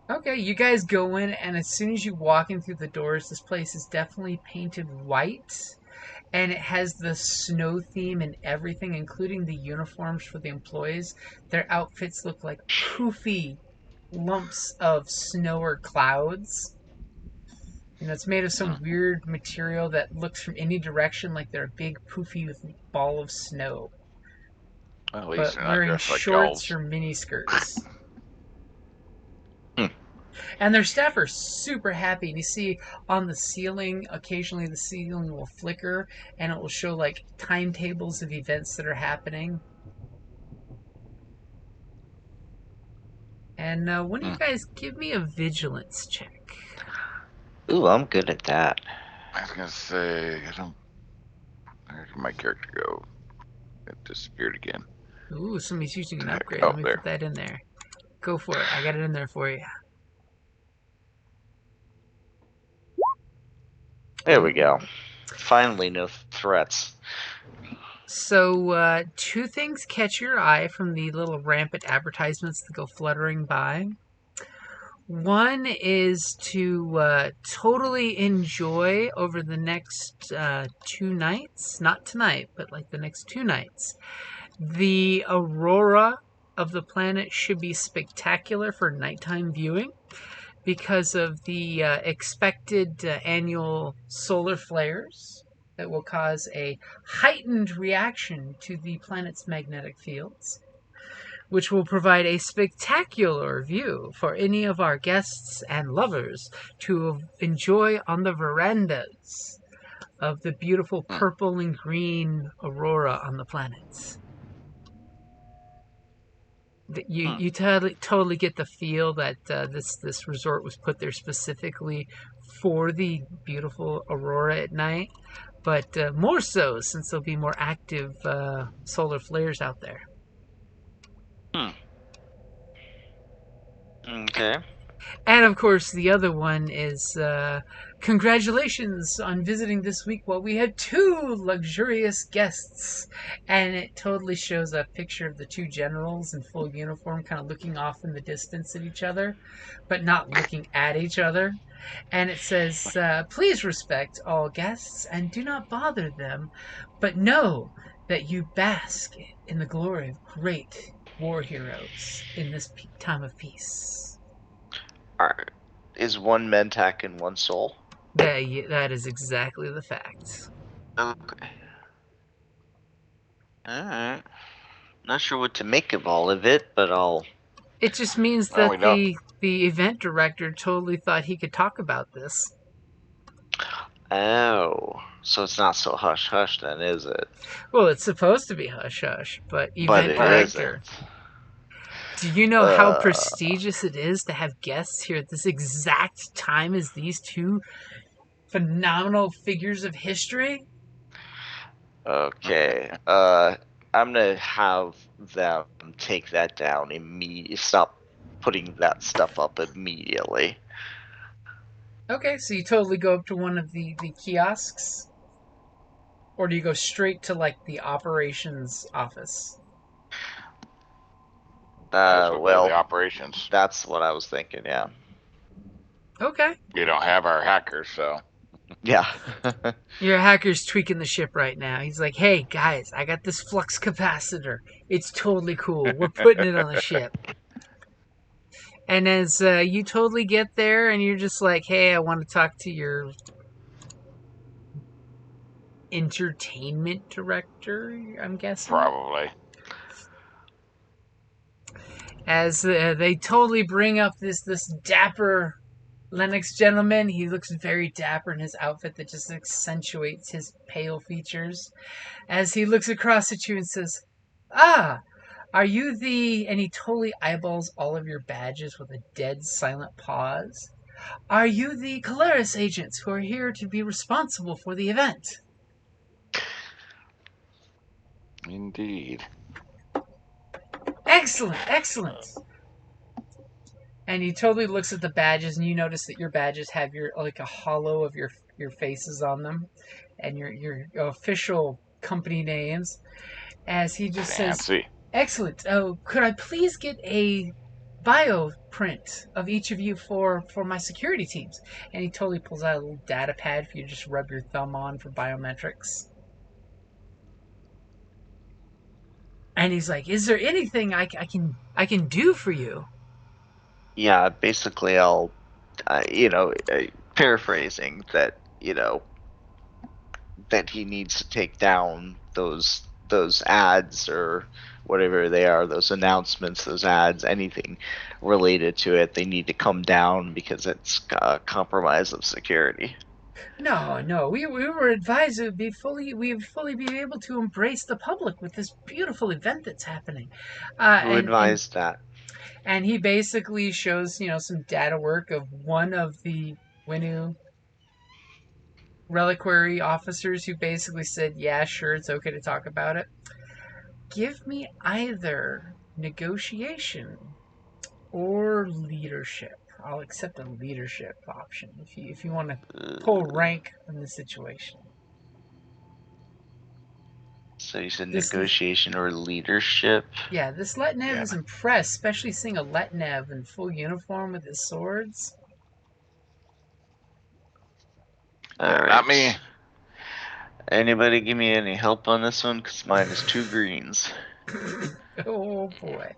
Okay, you guys go in, and as soon as you walk in through the doors, this place is definitely painted white. And it has the snow theme and everything, including the uniforms for the employees. Their outfits look like poofy lumps of snow or clouds. It's made of some weird material that looks from any direction like they're a big poofy ball of snow. Well, at least But they're not wearing dressed like shorts elves. or mini skirts. And their staff are super happy. And you see on the ceiling, occasionally the ceiling will flicker and it will show like timetables of events that are happening. And when do you guys give me a vigilance check? Ooh, I'm good at that. I was going to say, where did my character go? It disappeared again. Ooh, somebody's using an upgrade. Oh, Let me there. put that in there. Go for it. I got it in there for you. There we go. Finally, no threats. So, two things catch your eye from the little rampant advertisements that go fluttering by. One is to totally enjoy over the next 2 nights, not tonight, but like the next 2 nights. The aurora of the planet should be spectacular for nighttime viewing because of the expected annual solar flares that will cause a heightened reaction to the planet's magnetic fields, which will provide a spectacular view for any of our guests and lovers to enjoy on the verandas of the beautiful purple and green aurora on the planets. You totally get the feel that this resort was put there specifically for the beautiful aurora at night, but more so since there'll be more active solar flares out there. Okay. And of course, the other one is congratulations on visiting this week. Well, we had 2 luxurious guests, and it totally shows a picture of the 2 generals in full uniform, kind of looking off in the distance at each other, but not looking at each other. And it says, please respect all guests and do not bother them, but know that you bask in the glory of great war heroes in this time of peace. Is one Mentak and one soul? That is exactly the fact. Okay. Alright. Not sure what to make of all of it, but I'll... It just means that the event director totally thought he could talk about this. Oh. So it's not so hush-hush then, is it? Well, it's supposed to be hush-hush, but event director... Isn't. Do you know how prestigious it is to have guests here at this exact time as these 2 phenomenal figures of history? Okay. I'm gonna have them take that down immediately. Stop putting that stuff up immediately. Okay, so you totally go up to one of the kiosks? Or do you go straight to, like, the operations office? Well, the operations. That's what I was thinking, yeah. Okay. You don't have our hackers, so... Yeah. Your hacker's tweaking the ship right now. He's like, hey, guys, I got this flux capacitor. It's totally cool. We're putting it on the ship. And as you totally get there, and you're just like, hey, I want to talk to your entertainment director, I'm guessing. Probably. As they totally bring up this dapper Lennox gentleman. He looks very dapper in his outfit that just accentuates his pale features. As he looks across at you and says, "Ah, are you the..." And he totally eyeballs all of your badges with a dead silent pause. "Are you the Keleres agents who are here to be responsible for the event?" Indeed. Excellent, excellent. And he totally looks at the badges, and you notice that your badges have your like a hollow of your faces on them, and your official company names. As he just says, Fancy. "Excellent. Oh, could I please get a bio print of each of you for my security teams?" And he totally pulls out a little data pad for you to just rub your thumb on for biometrics. And he's like, "Is there anything I can do for you?" Yeah, basically, I'll, paraphrasing that, that he needs to take down those ads or whatever they are, those announcements, those ads, anything related to it. They need to come down because it's a compromise of security. No. We were advised it would be we would fully be able to embrace the public with this beautiful event that's happening. Who advised that? And he basically shows, some data work of one of the Winu reliquary officers who basically said, "Yeah, sure, it's okay to talk about it." Give me either negotiation or leadership. I'll accept a leadership option if you want to pull rank from the situation. So you said This negotiation or leadership? Yeah, this Letnev Yeah. is impressed, especially seeing a Letnev in full uniform with his swords. All right. Not me. Anybody give me any help on this one? Because mine is 2 greens. Oh boy.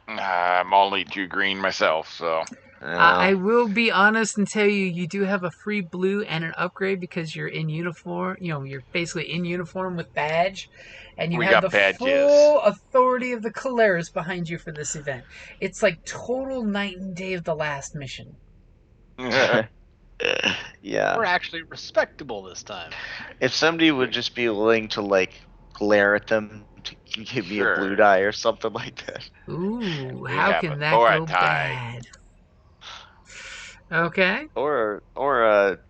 I'm only 2 green myself, so. I will be honest and tell you, you do have a free blue and an upgrade because you're in uniform. You're basically in uniform with badge, and you We have got the badges. full authority of the Keleres behind you for this event. It's like total night and day of the last mission. Yeah. We're actually respectable this time. If somebody would just be willing to glare at them to give me a Sure. blue die or something like that. Ooh, We how have can that go authority. bad? Okay. Or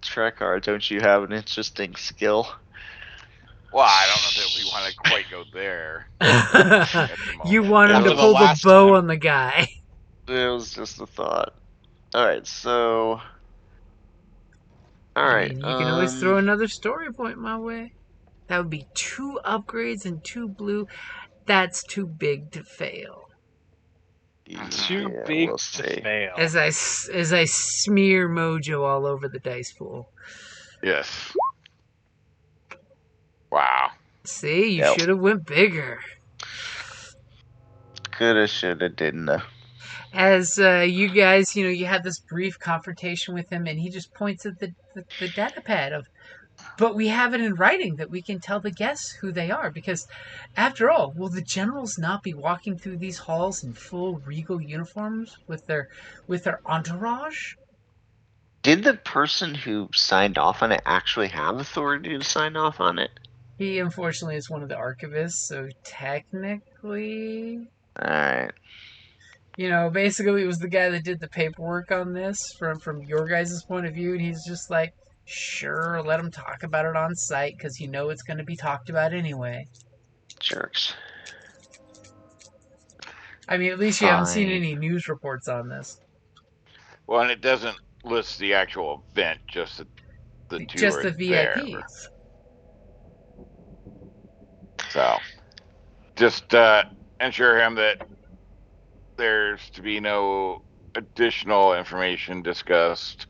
Trekar, don't you have an interesting skill? Well, I don't know that we want to quite go there. You want him After to the pull the last bow time. on the guy. It was just a thought. Alright, so... I Alright, mean, you can always throw another story point my way. That would be 2 upgrades and 2 blue. That's too big to fail. Too yeah, big we'll to see. fail. As I smear mojo all over the dice pool. Yes. Wow. See, you Yep. should have went bigger. Coulda, shoulda, didn't. As you guys, you had this brief confrontation with him, and he just points at the data pad of, "But we have it in writing that we can tell the guests who they are, because, after all, will the generals not be walking through these halls in full regal uniforms with their entourage?" Did the person who signed off on it actually have authority to sign off on it? He, unfortunately, is one of the archivists, so technically... Alright. Basically, it was the guy that did the paperwork on this from your guys' point of view, and he's just like, "Sure, let him talk about it on site, because it's going to be talked about anyway." Jerks. I mean, at least you haven't seen Fine. any news reports on this. Well, and it doesn't list the actual event, just the 2 Just are the there. VIPs. So, just ensure him that there's to be no additional information discussed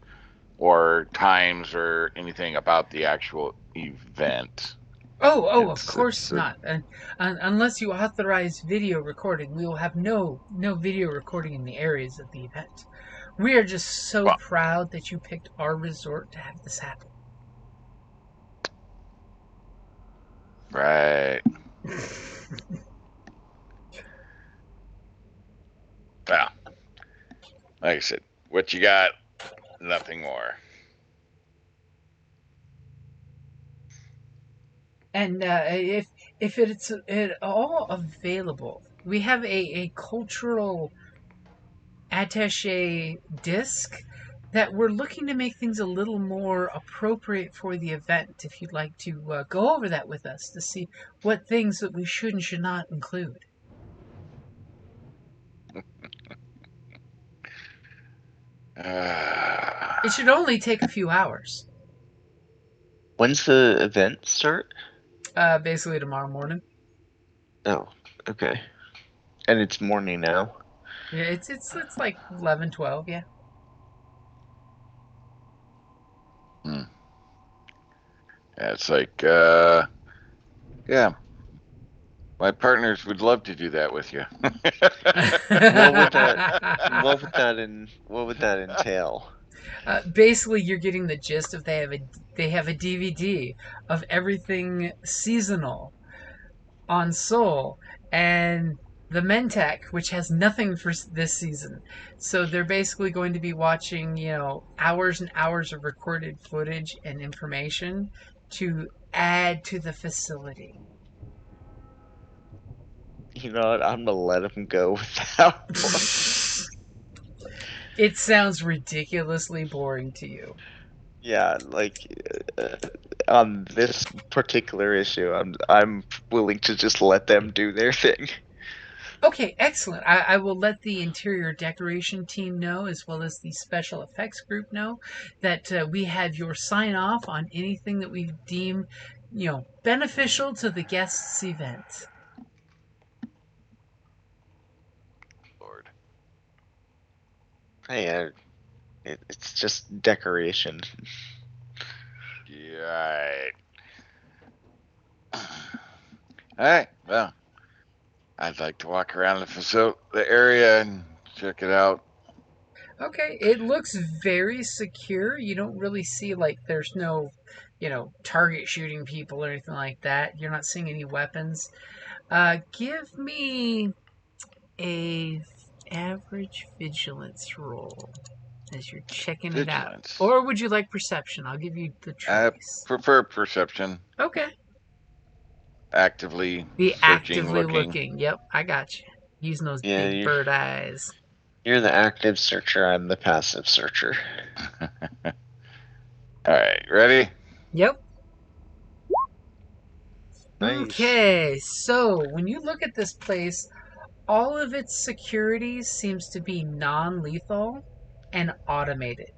or times or anything about the actual event. Of course not. Unless you authorize video recording, we will have no video recording in the areas of the event. We are just so Well- proud that you picked our resort to have this happen. Right. Well, like I said, what you got? Nothing more. And if it's at all available, we have a cultural attaché disc that we're looking to make things a little more appropriate for the event. If you'd like to go over that with us to see what things that we should and should not include. It should only take a few hours. When's the event start? Basically tomorrow morning. Oh, okay. And it's morning now. Yeah, it's like 11, 12, yeah. Yeah, it's like, yeah. My partners would love to do that with you. What would that entail? Basically, you're getting the gist of they have a DVD of everything seasonal on Soul and the Mentec, which has nothing for this season. So they're basically going to be watching, hours and hours of recorded footage and information to add to the facility. You know what? I'm gonna let him go with that one. It sounds ridiculously boring to you. Yeah, like on this particular issue, I'm willing to just let them do their thing. Okay, excellent. I will let the interior decoration team know, as well as the special effects group know, that we have your sign off on anything that we deem, beneficial to the guests' event. Lord. Hey, it's just decoration. Right. All right. Well, I'd like to walk around the area and check it out. Okay, it looks very secure. You don't really see, there's no, target shooting people or anything like that. You're not seeing any weapons. Give me a average vigilance roll as you're checking it out. Vigilance. Or would you like perception? I'll give you the choice. Prefer perception. Okay. Actively Be searching, actively looking. Yep, I got you. Using those big bird eyes. You're the active searcher. I'm the passive searcher. All right, ready? Yep. Nice. Okay, so when you look at this place, all of its security seems to be non-lethal and automated.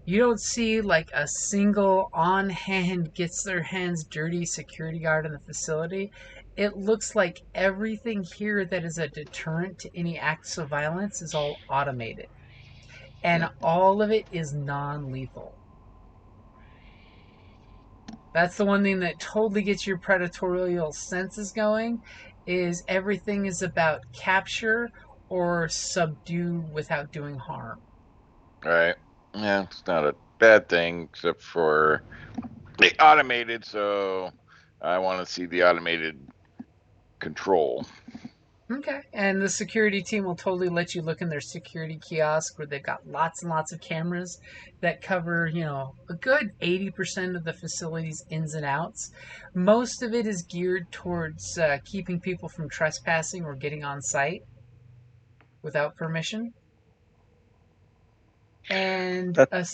You don't see like a single on-hand gets their hands dirty security guard in the facility. It looks like everything here that is a deterrent to any acts of violence is all automated. And all of it is non-lethal. That's the one thing that totally gets your predatorial senses going, is everything is about capture or subdue without doing harm. Right. Yeah, it's not a bad thing, except for the automated, so I want to see the automated control. Okay, and the security team will totally let you look in their security kiosk where they've got lots and lots of cameras that cover, a good 80% of the facility's ins and outs. Most of it is geared towards keeping people from trespassing or getting on site without permission. And a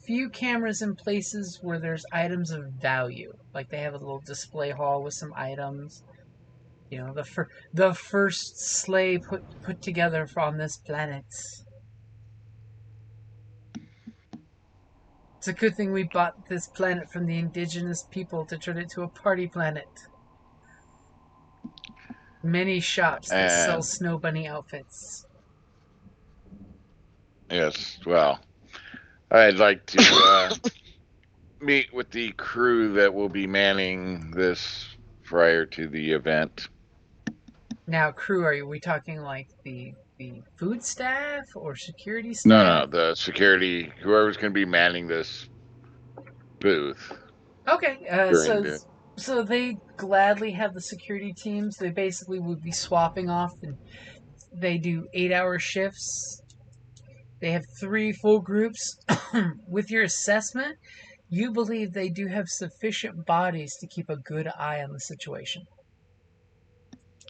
few cameras in places where there's items of value. Like they have a little display hall with some items. The first sleigh put together on this planet. It's a good thing we bought this planet from the indigenous people to turn it into a party planet. Many shops that sell snow bunny outfits. Yes, well, I'd like to meet with the crew that will be manning this prior to the event. Now, crew, are we talking like the food staff or security No, staff? the security, whoever's going to be manning this booth Okay, during the. so they gladly have the security teams. They basically would be swapping off, and they do 8-hour shifts. They have 3 full groups. With your assessment, you believe they do have sufficient bodies to keep a good eye on the situation.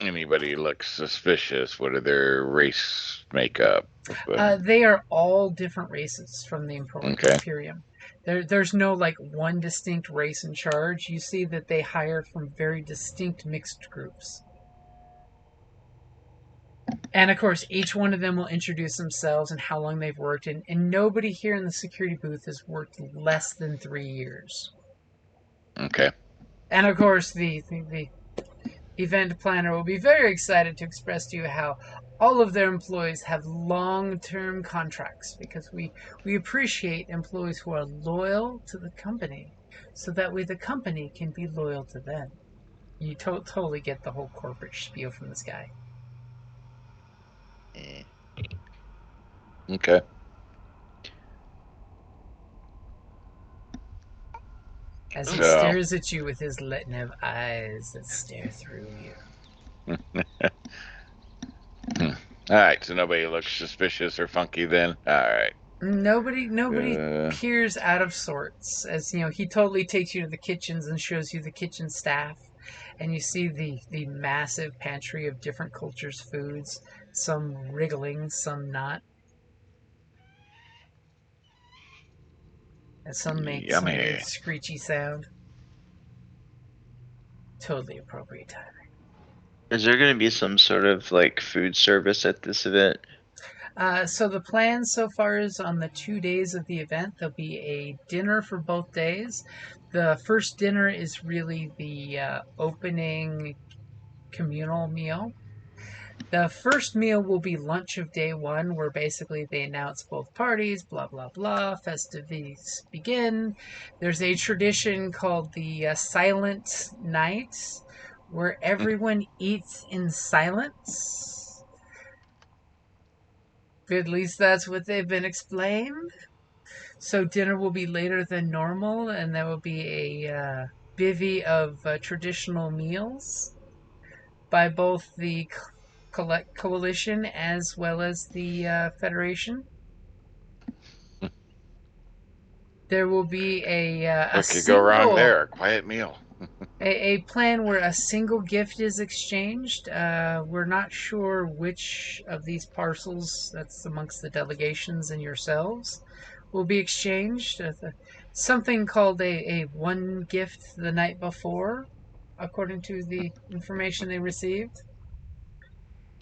Anybody looks suspicious? What are their race makeup? They are all different races from the Okay. Imperium. There's no like one distinct race in charge. You see that they hire from very distinct mixed groups. And of course, each one of them will introduce themselves and how long they've worked. And nobody here in the security booth has worked less than 3 years. Okay. And of course, the event planner will be very excited to express to you how all of their employees have long-term contracts, because we appreciate employees who are loyal to the company, so that way the company can be loyal to them. You totally get the whole corporate spiel from this guy. Okay. As he So- stares at you with his Letnev eyes that stare through you. All right, so nobody looks suspicious or funky then. All right. Nobody appears out of sorts. As you know, he totally takes you to the kitchens and shows you the kitchen staff, and you see the massive pantry of different cultures' foods, some wriggling, some not, and some make some Yummy. weird screechy sound. Totally appropriate timing. Is there going to be some sort of like food service at this event? So the plan so far is on the 2 days of the event, there'll be a dinner for both days. The first dinner is really the opening communal meal. The first meal will be lunch of day 1, where basically they announce both parties, blah, blah, blah, festivities begin. There's a tradition called the Silent Night, where everyone eats in silence. At least that's what they've been explained. So dinner will be later than normal, and there will be a bivvy of traditional meals by both the coalition as well as the Federation. There will be a What could go wrong there? A quiet meal. A plan where a single gift is exchanged. We're not sure which of these parcels, that's amongst the delegations and yourselves, will be exchanged. Something called a one gift the night before, according to the information they received.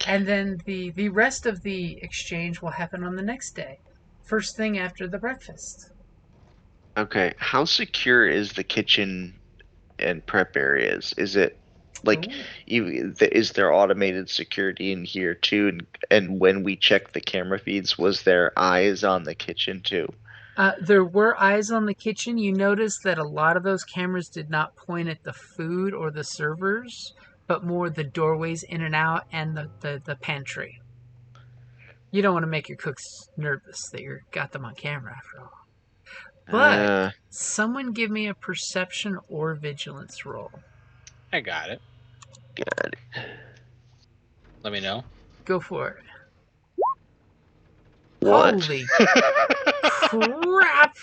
And then the rest of the exchange will happen on the next day, first thing after the breakfast. Okay, how secure is the kitchen and prep areas? Is it like is there automated security in here too? And when we checked the camera feeds, was there eyes on the kitchen too? There were eyes on the kitchen. You noticed that a lot of those cameras did not point at the food or the servers, but more the doorways in and out and the pantry. You don't want to make your cooks nervous that you got them on camera after all. But someone give me a perception or vigilance roll. I got it. Got it. Let me know. Go for it. What? Holy crap!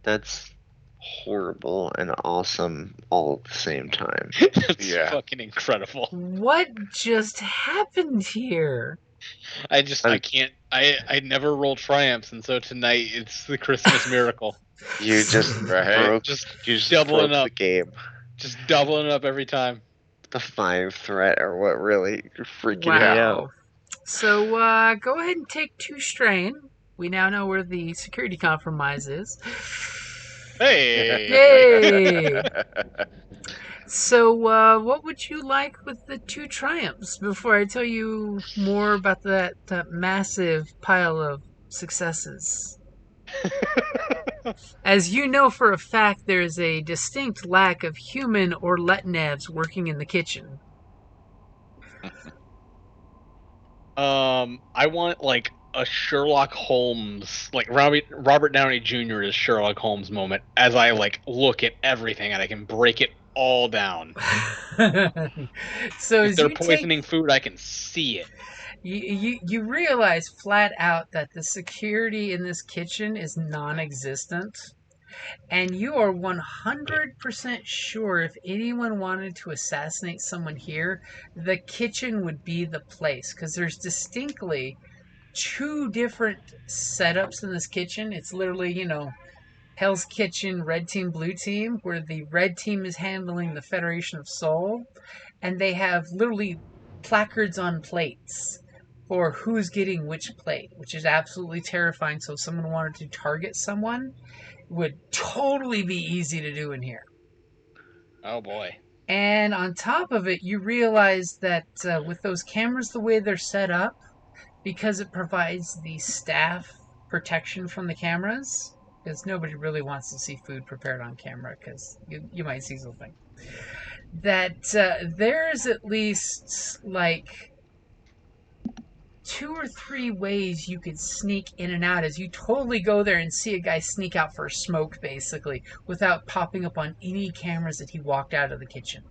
That's horrible and awesome all at the same time. That's fucking incredible. What just happened here? I can't. I never roll triumphs, and so tonight it's the Christmas miracle. You just broke. You just doubling broke up the game. Just doubling up every time. The 5 threat or what really freaking me out. So go ahead and take 2 strain. We now know where the security compromise is. Hey! Yay! So what would you like with the 2 triumphs before I tell you more about that massive pile of successes? As you know for a fact, there is a distinct lack of human or Letnevs working in the kitchen. I want like a Sherlock Holmes, like Robert Downey Jr. is Sherlock Holmes moment as I like look at everything and I can break it all down. So If as they're you take, poisoning food, I can see it. you realize flat out that the security in this kitchen is non-existent. And you are 100% sure if anyone wanted to assassinate someone here, the kitchen would be the place. Because there's distinctly two different setups in this kitchen. It's literally, Hell's Kitchen, red team, blue team, where the red team is handling the Federation of Soul. And they have literally placards on plates for who's getting which plate, which is absolutely terrifying. So if someone wanted to target someone, would totally be easy to do in here. Oh boy. And on top of it, you realize that with those cameras the way they're set up, because it provides the staff protection from the cameras, because nobody really wants to see food prepared on camera because you might see something, that there's at least like 2 or 3 ways you could sneak in and out as you totally go there and see a guy sneak out for a smoke, basically, without popping up on any cameras that he walked out of the kitchen.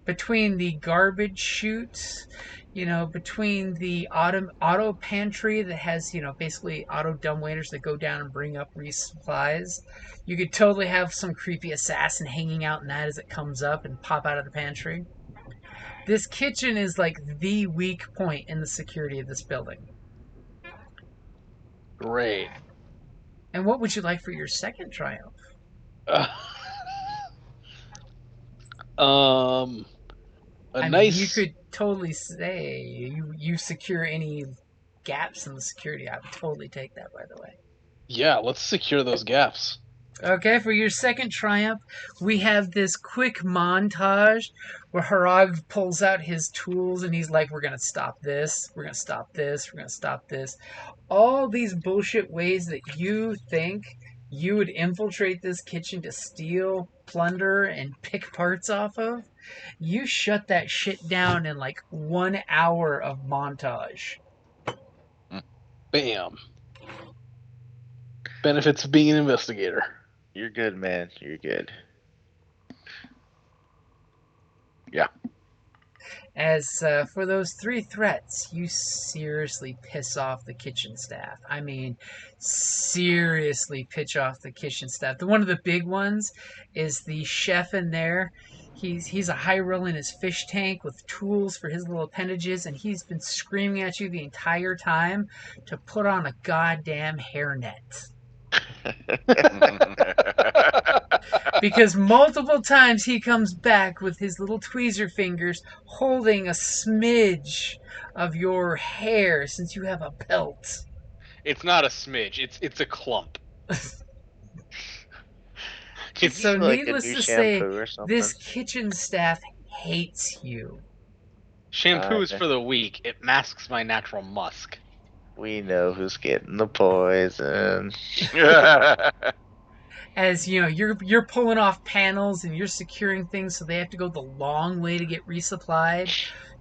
Between the garbage chute, between the auto pantry that has, basically auto dumbwaiters that go down and bring up resupplies, you could totally have some creepy assassin hanging out in that as it comes up and pop out of the pantry. This kitchen is like the weak point in the security of this building. Great. And what would you like for your second triumph? You could totally say you secure any gaps in the security. I would totally take that, by the way. Yeah, let's secure those gaps. Okay, for your second triumph, we have this quick montage where Harag pulls out his tools and he's like, we're going to stop this, we're going to stop this, we're going to stop this. All these bullshit ways that you think you would infiltrate this kitchen to steal, plunder, and pick parts off of, you shut that shit down in like 1 hour of montage. Bam. Benefits of being an investigator. You're good, man. You're good. Yeah. As for those 3 threats, you seriously piss off the kitchen staff. I mean, seriously pitch off the kitchen staff. One of the big ones is the chef in there. He's a Hyrule in his fish tank with tools for his little appendages, and he's been screaming at you the entire time to put on a goddamn hairnet. Because multiple times he comes back with his little tweezer fingers holding a smidge of your hair since you have a pelt. It's not a smidge, it's a clump. So like needless to say, this kitchen staff hates you. Shampoo is for the weak. It masks my natural musk. We know who's getting the poison. As you're pulling off panels and you're securing things, so they have to go the long way to get resupplied.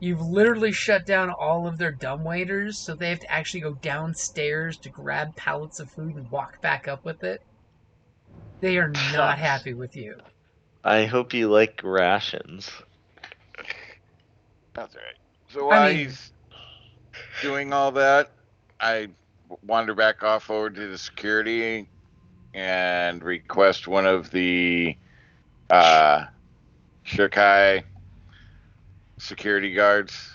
You've literally shut down all of their dumbwaiters, so they have to actually go downstairs to grab pallets of food and walk back up with it. They are not happy with you. I hope you like rations. That's all right. So while he's doing all that, I wander back off over to the security and request one of the Shikai security guards.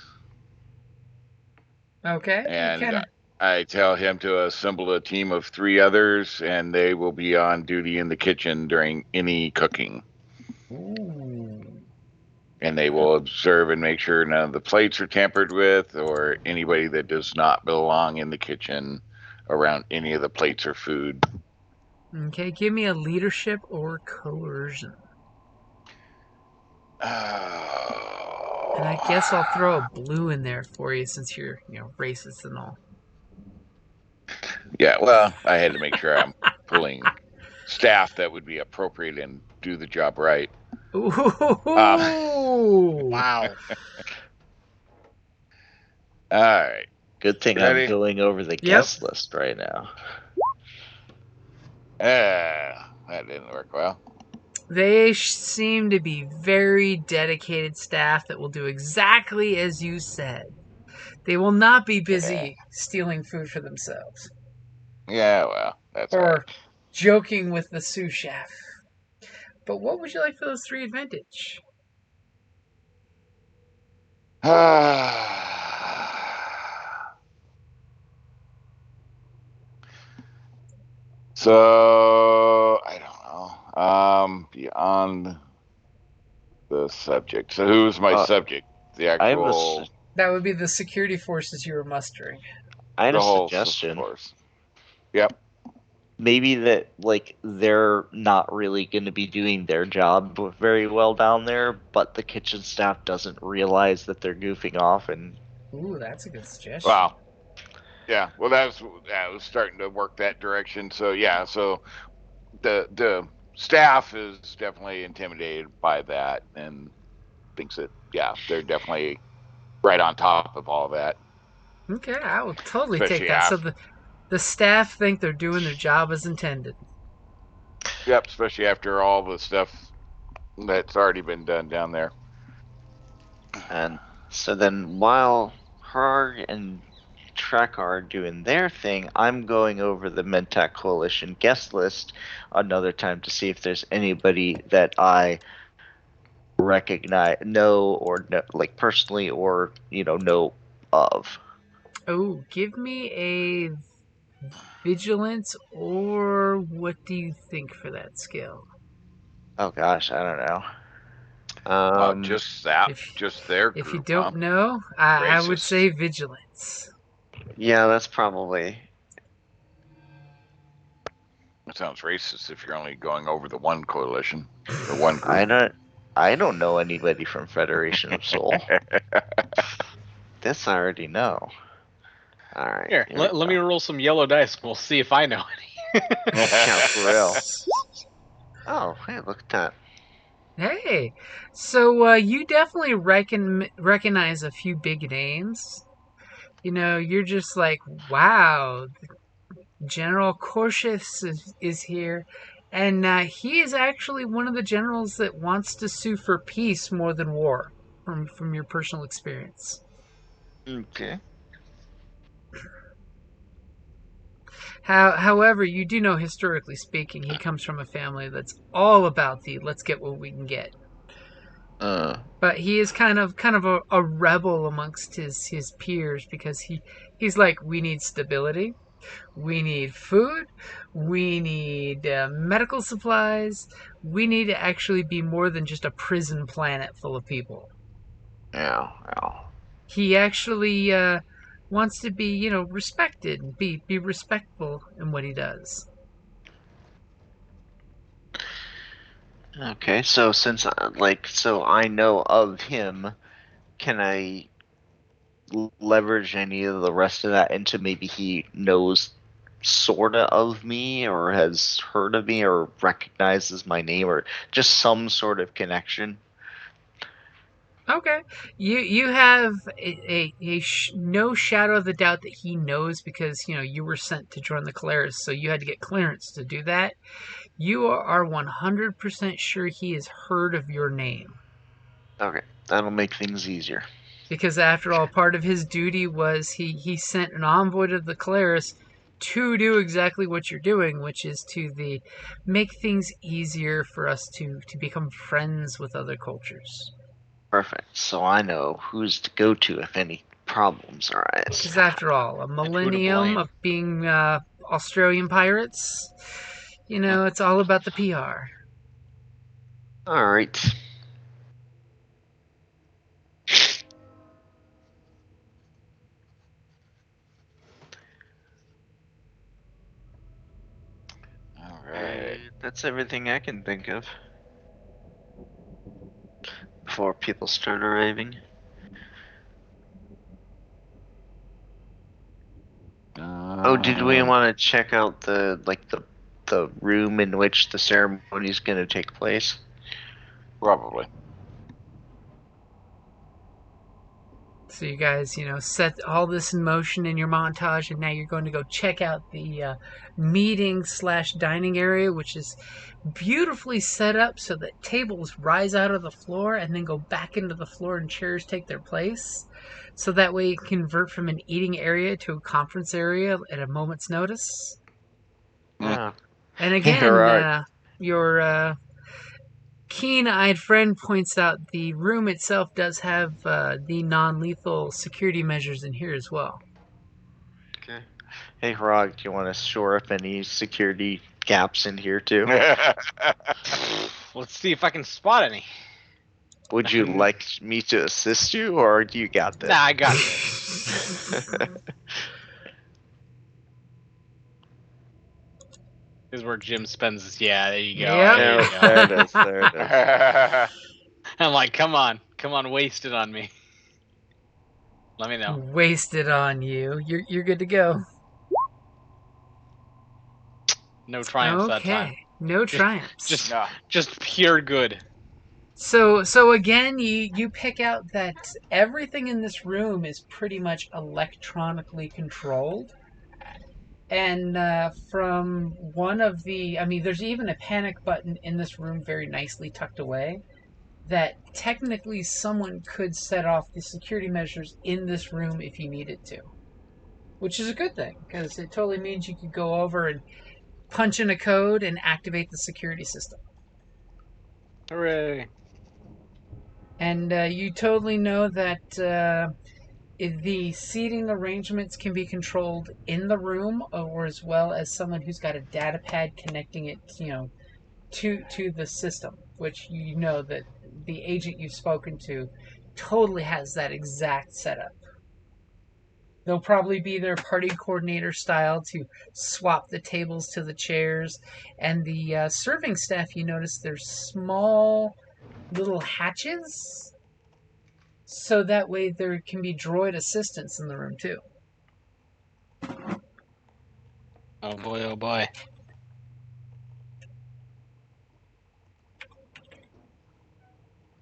Okay. And I tell him to assemble a team of 3 others, and they will be on duty in the kitchen during any cooking. Ooh. And they will observe and make sure none of the plates are tampered with, or anybody that does not belong in the kitchen around any of the plates or food. Okay, give me a leadership or coercion. And I guess I'll throw a blue in there for you since you're, racist and all. Yeah, well, I had to make sure I'm pulling staff that would be appropriate and do the job right. Ooh. Wow. All right. Good thing Ready? I'm going over the guest list right now. That didn't work well. They seem to be very dedicated staff that will do exactly as you said. They will not be busy stealing food for themselves. Yeah, well, that's all Or joking with the sous chef. But what would you like for those 3 advantage? right. So I don't know. Beyond the subject. So who's my subject? The actual. That would be the security forces you were mustering. I had the a whole suggestion. force. Yep. Maybe that they're not really going to be doing their job very well down there, but the kitchen staff doesn't realize that they're goofing off. And Ooh, that's a good suggestion. Wow. Yeah. Well, I was starting to work that direction. So yeah. So the staff is definitely intimidated by that and thinks that they're definitely right on top of all that. Okay, I will totally Especially take that. So the staff think they're doing their job as intended. Yep, especially after all the stuff that's already been done down there. And so then while Harg and Trek are doing their thing, I'm going over the Mentak Coalition guest list another time to see if there's anybody that I know personally, or know of. Oh, give me a vigilance, or what do you think for that skill? Oh gosh, I don't know. Just that, just their group. If you don't know, I would Racist. say vigilance. Yeah, that's probably. It sounds racist if you're only going over the one coalition or one group. I don't know anybody from Federation of Soul. This I already know. All right. Here, let me roll some yellow dice. We'll see if I know any. Yeah, for real. Oh, hey, look at that. Hey, so you definitely recognize a few big names. You know, you're just like, wow, General Corsius is here. And he is actually one of the generals that wants to sue for peace more than war, from your personal experience. Okay. However, you do know, historically speaking, he comes from a family that's all about the let's get what we can get. But he is kind of a rebel amongst his peers because he's like, we need stability, we need food, we need medical supplies, we need to actually be more than just a prison planet full of people. Yeah. He actually wants to be, respected, be respectful in what he does. Okay, so since I know of him, can I leverage any of the rest of that into maybe he knows sorta of me, or has heard of me, or recognizes my name, or just some sort of connection? Okay, you have no shadow of the doubt that he knows, because you were sent to join the Keleres, so you had to get clearance to do that. You are 100% sure he has heard of your name. Okay, that'll make things easier. Because after all, part of his duty was he sent an envoy to the Keleres to do exactly what you're doing, which is to make things easier for us to become friends with other cultures. Perfect. So I know who's to go to if any problems arise. Because after all, a millennium of being Australian pirates, it's all about the PR. All right. All right. That's everything I can think of before people start arriving. Oh, did we want to check out the the room in which the ceremony is going to take place? Probably. So you guys, set all this in motion in your montage, and now you're going to go check out the meeting/dining area, which is beautifully set up so that tables rise out of the floor and then go back into the floor and chairs take their place. So that way you can convert from an eating area to a conference area at a moment's notice. Yeah. And again, Gerard. your keen-eyed friend points out the room itself does have the non-lethal security measures in here as well. Okay. Hey, Hrog, do you want to shore up any security gaps in here too? Let's see if I can spot any. Would you like me to assist you, or do you got this? Nah, I got this. This is where Jim spends his. Yeah, there you go. Yep. There you go. There it is. There it is. I'm like, come on, waste it on me. Let me know. Wasted on you. You're good to go. No triumphs that time. Okay. No triumphs. Just pure good. So again, you pick out that everything in this room is pretty much electronically controlled. And from one of there's even a panic button in this room very nicely tucked away that technically someone could set off the security measures in this room if you needed to. Which is a good thing, because it totally means you could go over and punch in a code and activate the security system. Hooray. And you totally know that if the seating arrangements can be controlled in the room, or as well as someone who's got a data pad connecting it, to the system, which you know that the agent you've spoken to totally has that exact setup. They'll probably be their party coordinator style to swap the tables to the chairs, and the serving staff, you notice there's small little hatches, so that way there can be droid assistants in the room too. Oh boy, oh boy.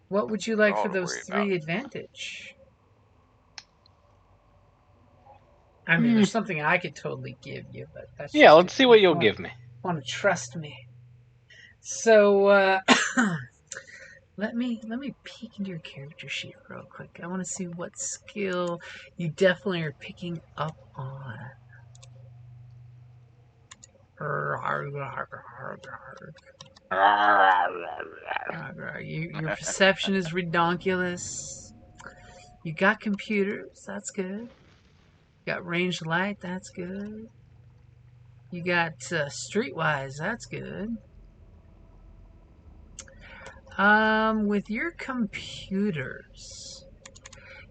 What would you like All for to those worry 3 advantage? I mean, there's something I could totally give you, but that's Yeah, just let's see what you'll give me. Want to trust me? So let me peek into your character sheet real quick. I want to see what skill you definitely are picking up on. Your perception is redonkulous. You got computers, that's good. You got ranged light, that's good. You got streetwise, that's good. With your computers,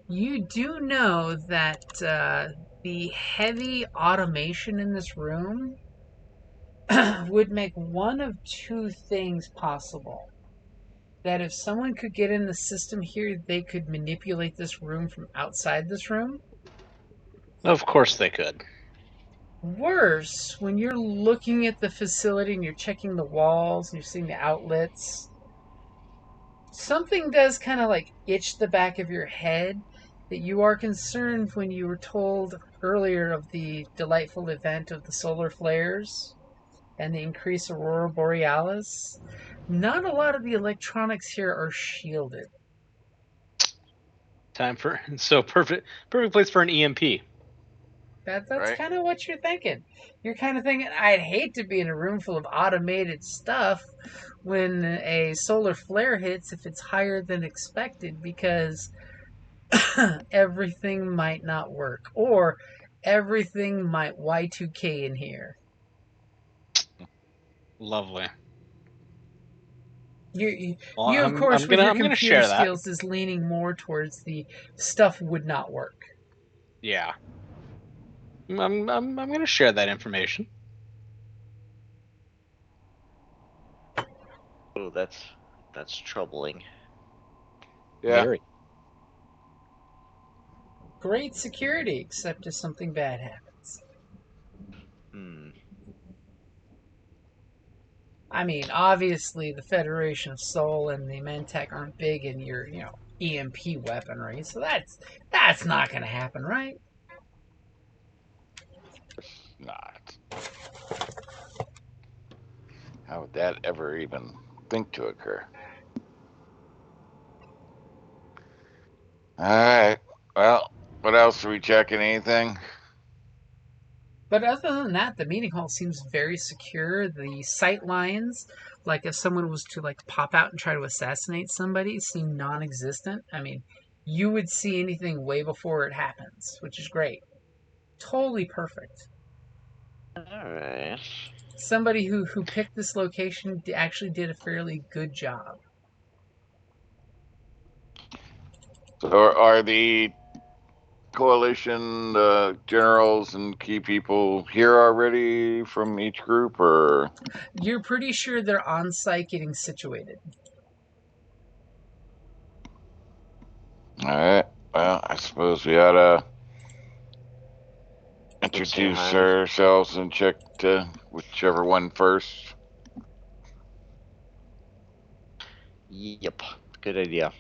you do know that the heavy automation in this room would make one of 2 things possible. That if someone could get in the system here, they could manipulate this room from outside this room. Of course they could. Worse, when you're looking at the facility and you're checking the walls and you're seeing the outlets, something does kind of like itch the back of your head that you are concerned when you were told earlier of the delightful event of the solar flares and the increased aurora borealis. Not a lot of the electronics here are shielded. Perfect place for an EMP. That's Right. kind of what you're thinking. You're kind of thinking, I'd hate to be in a room full of automated stuff when a solar flare hits if it's higher than expected, because everything might not work, or everything might Y2K in here. Lovely. You Well, of course, with your I'm gonna computer share that. skills, is leaning more towards the stuff would not work. Yeah. I'm gonna share that information. Oh, that's troubling. Yeah. Very. Great security, except if something bad happens. I mean, obviously, the Federation of Soul and the Mentec aren't big in your, EMP weaponry, so that's not going to happen, right? Not. How would that ever even think to occur? All right. Well, what else are we checking? Anything? But other than that, the meeting hall seems very secure. The sight lines, like if someone was to like pop out and try to assassinate somebody, seem non-existent. I mean, you would see anything way before it happens, which is great. Totally perfect. Alright. Somebody who picked this location actually did a fairly good job. So are the coalition generals and key people here already from each group, or You're pretty sure they're on site getting situated. all right? Well, I suppose we ought to Let's say introduce hi. ourselves and check to whichever one first. Yep. Good idea.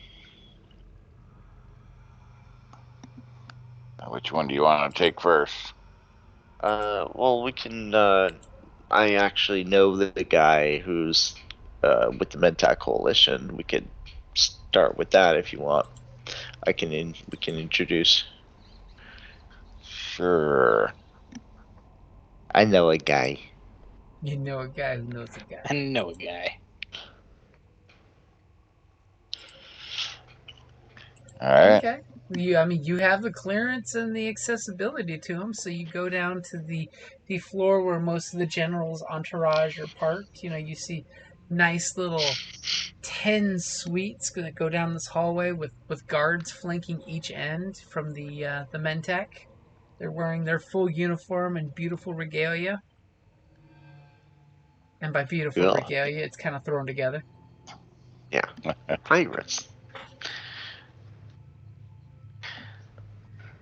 Which one do you want to take first? Well, we can, I actually know the guy who's, with the MedTech Coalition. We could start with that if you want. We can introduce. Sure. I know a guy. You know a guy who knows a guy. I know a guy. All right. Okay. You have the clearance and the accessibility to them, so you go down to the floor where most of the general's entourage are parked. You see nice little 10 suites that go down this hallway with guards flanking each end from the Mentec. They're wearing their full uniform and beautiful regalia. And by beautiful Yeah. regalia, it's kind of thrown together. Yeah. Pirates.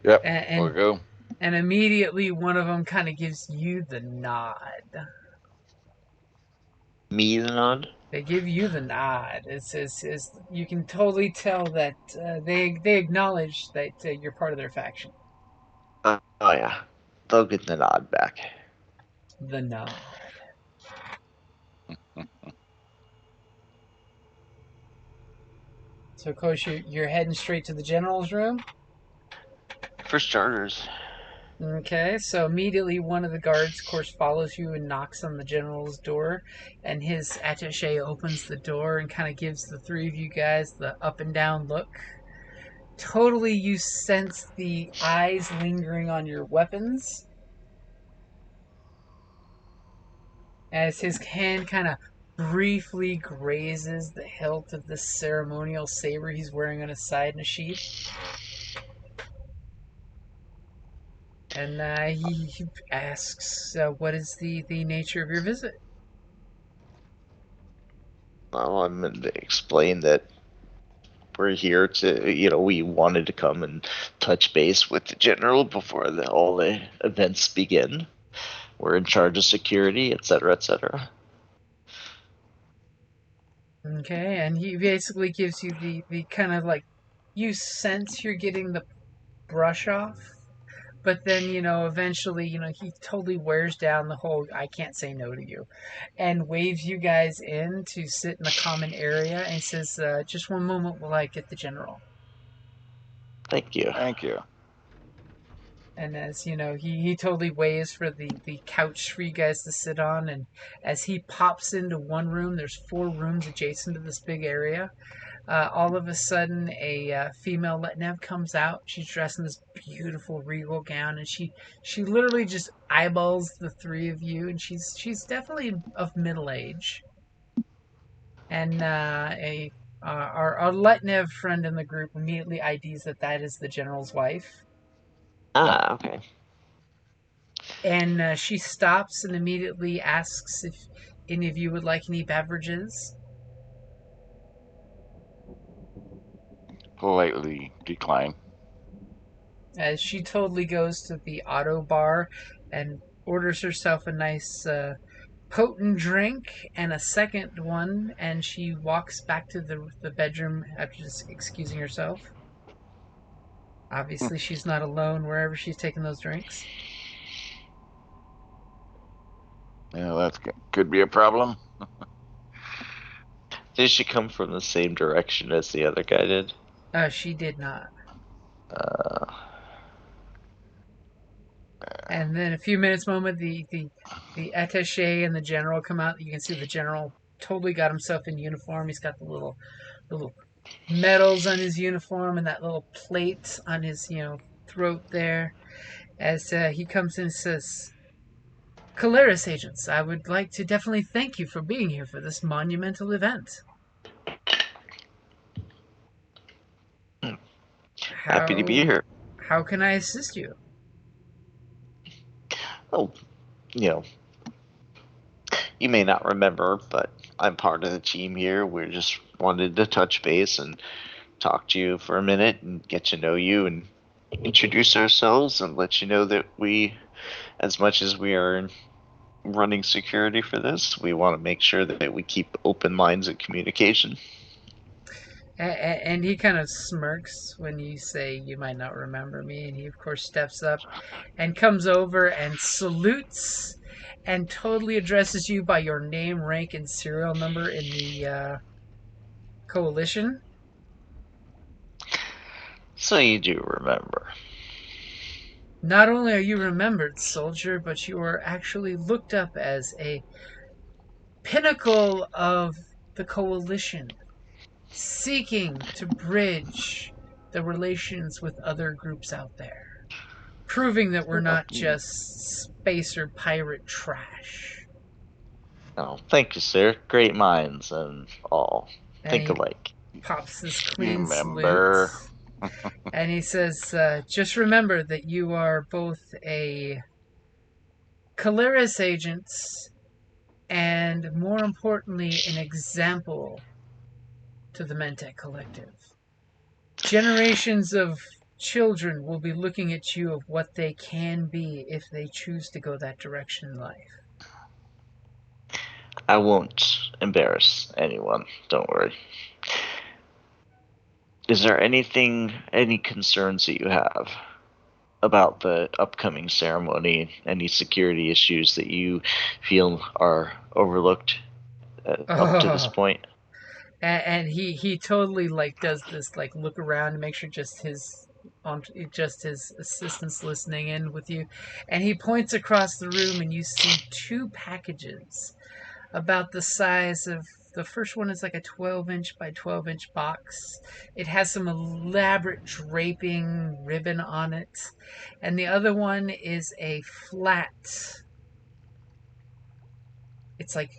Yep. And, We'll go. and immediately one of them kind of gives you the nod. Me the nod? They give you the nod. It's you can totally tell that they acknowledge that you're part of their faction. Oh, yeah. They'll get the nod back. The nod. So, Coach, you're heading straight to the general's room? For starters. Okay, so immediately one of the guards, of course, follows you and knocks on the general's door, and his attaché opens the door and kind of gives the three of you guys the up and down look. Totally, you sense the eyes lingering on your weapons as his hand kind of briefly grazes the hilt of the ceremonial saber he's wearing on his side in a sheath. And he asks, what is the nature of your visit? Well, I'm going to explain that we're here to, we wanted to come and touch base with the general before all the events begin. We're in charge of security, etc., etc. Okay, and he basically gives you the kind of like, you sense you're getting the brush off, but then, eventually, he totally wears down the whole I can't say no to you and waves you guys in to sit in the common area and says, just one moment while I get the general. Thank you. Thank you. And as he totally waves for the couch for you guys to sit on. And as he pops into one room, there's 4 rooms adjacent to this big area. All of a sudden, a female Letnev comes out. She's dressed in this beautiful regal gown, and she literally just eyeballs the 3 of you. And she's definitely of middle age. And our Letnev friend in the group immediately IDs that is the general's wife. Ah, okay. And she stops and immediately asks if any of you would like any beverages. Politely decline. As she totally goes to the auto bar and orders herself a nice potent drink and a second one, and she walks back to the bedroom after just excusing herself. Obviously, she's not alone wherever she's taking those drinks. Yeah, that could be a problem. Did she come from the same direction as the other guy did? She did not. Uh, And then a few minutes moment, the attaché and the general come out. You can see the general totally got himself in uniform. He's got the little medals on his uniform and that little plate on his throat there. As he comes in and says, "Keleres agents, I would like to definitely thank you for being here for this monumental event. Happy to be here. How can I assist you?" Oh, you know, you may not remember, but I'm part of the team here. We just wanted to touch base and talk to you for a minute and get to know you and introduce ourselves and let you know that we, as much as we are running security for this, we want to make sure that we keep open lines of communication. And he kind of smirks when you say you might not remember me, and he of course steps up and comes over and salutes and totally addresses you by your name, rank, and serial number in the coalition. So you do remember. Not only are you remembered, soldier, but you are actually looked up as a pinnacle of the coalition, seeking to bridge the relations with other groups out there, proving that we're not just spacer pirate trash. Oh, thank you, sir. Great minds and all And think he alike. pops this clean Remember. salute. And he says, just remember that you are both a Keleres agent and, more importantly, an example to the Mentec Collective. Generations of children will be looking at you of what they can be if they choose to go that direction in life. I won't embarrass anyone. Don't worry. Is there any concerns that you have about the upcoming ceremony? Any security issues that you feel are overlooked up to this point? And he totally does this look around to make sure just his assistants listening in with you, and he points across the room and you see two packages about the size of, the first one is like a 12-inch by 12-inch box. It has some elaborate draping ribbon on it. And the other one is a flat, it's like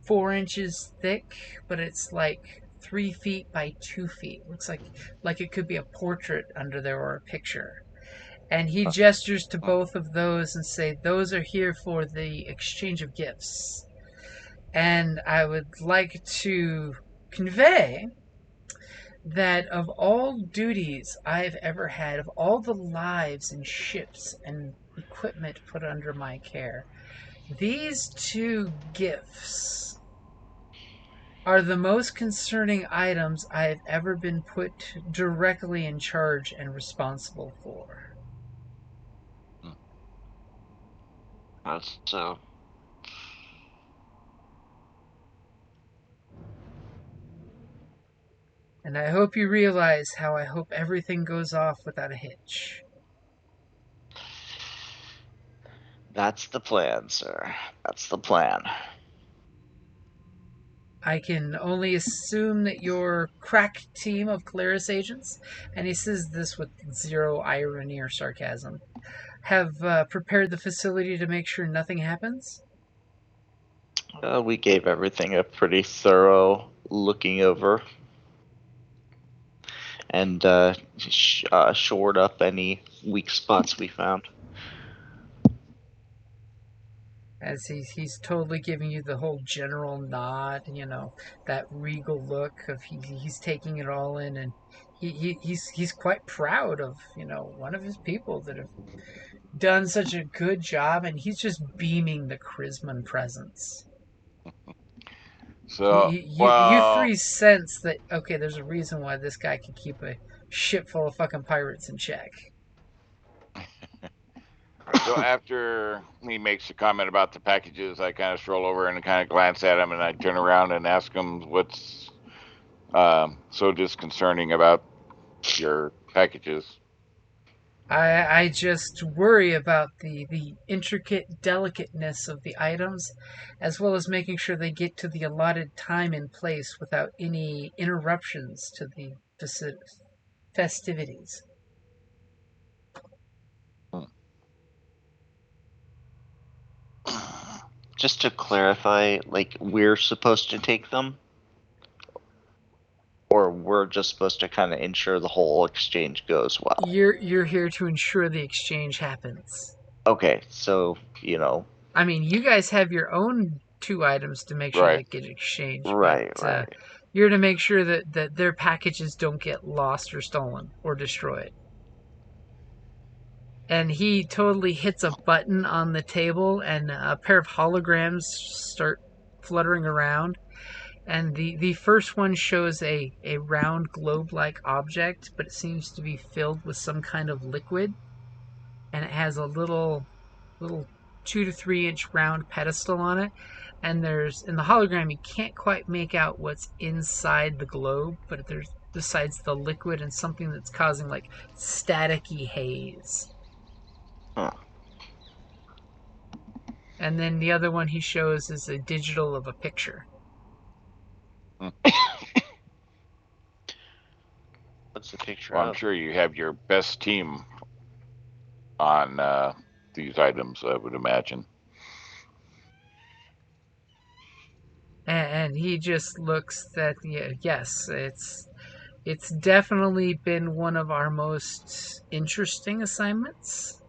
4 inches thick, but it's like 3 feet by 2 feet. Looks like it could be a portrait under there or a picture. And he gestures to both of those and say, those are here for the exchange of gifts. And I would like to convey that of all duties I've ever had, of all the lives and ships and equipment put under my care, these two gifts are the most concerning items I have ever been put directly in charge and responsible for. That's so. And I hope you realize how I hope everything goes off without a hitch. That's the plan, sir. That's the plan. I can only assume that your crack team of Keleres agents, and he says this with zero irony or sarcasm, have prepared the facility to make sure nothing happens? We gave everything a pretty thorough looking over and shored up any weak spots we found. As he's totally giving you the whole general nod, that regal look of he's taking it all in, and he's quite proud of one of his people that have done such a good job, and he's just beaming the charisma and presence. So, You three sense that okay, there's a reason why this guy can keep a ship full of fucking pirates in check. So after he makes a comment about the packages, I kind of stroll over and kind of glance at him, and I turn around and ask him what's so disconcerting about your packages. I just worry about the intricate delicateness of the items, as well as making sure they get to the allotted time and place without any interruptions to the festivities. Just to clarify, like, we're supposed to take them? Or we're just supposed to kind of ensure the whole exchange goes well? You're here to ensure the exchange happens. Okay, so, I mean, you guys have your own 2 items to make sure Right. they get exchanged, Right, but right. you're to make sure that their packages don't get lost or stolen or destroyed. And he totally hits a button on the table, and a pair of holograms start fluttering around. And the first one shows a round globe-like object, but it seems to be filled with some kind of liquid. And it has a little 2 to 3 inch round pedestal on it. And there's in the hologram you can't quite make out what's inside the globe, but there's besides the liquid and something that's causing like staticky haze. Huh. And then the other one he shows is a digital of a picture. What's the picture Well, of? I'm sure you have your best team on these items, I would imagine. And he just looks that yes, it's definitely been one of our most interesting assignments.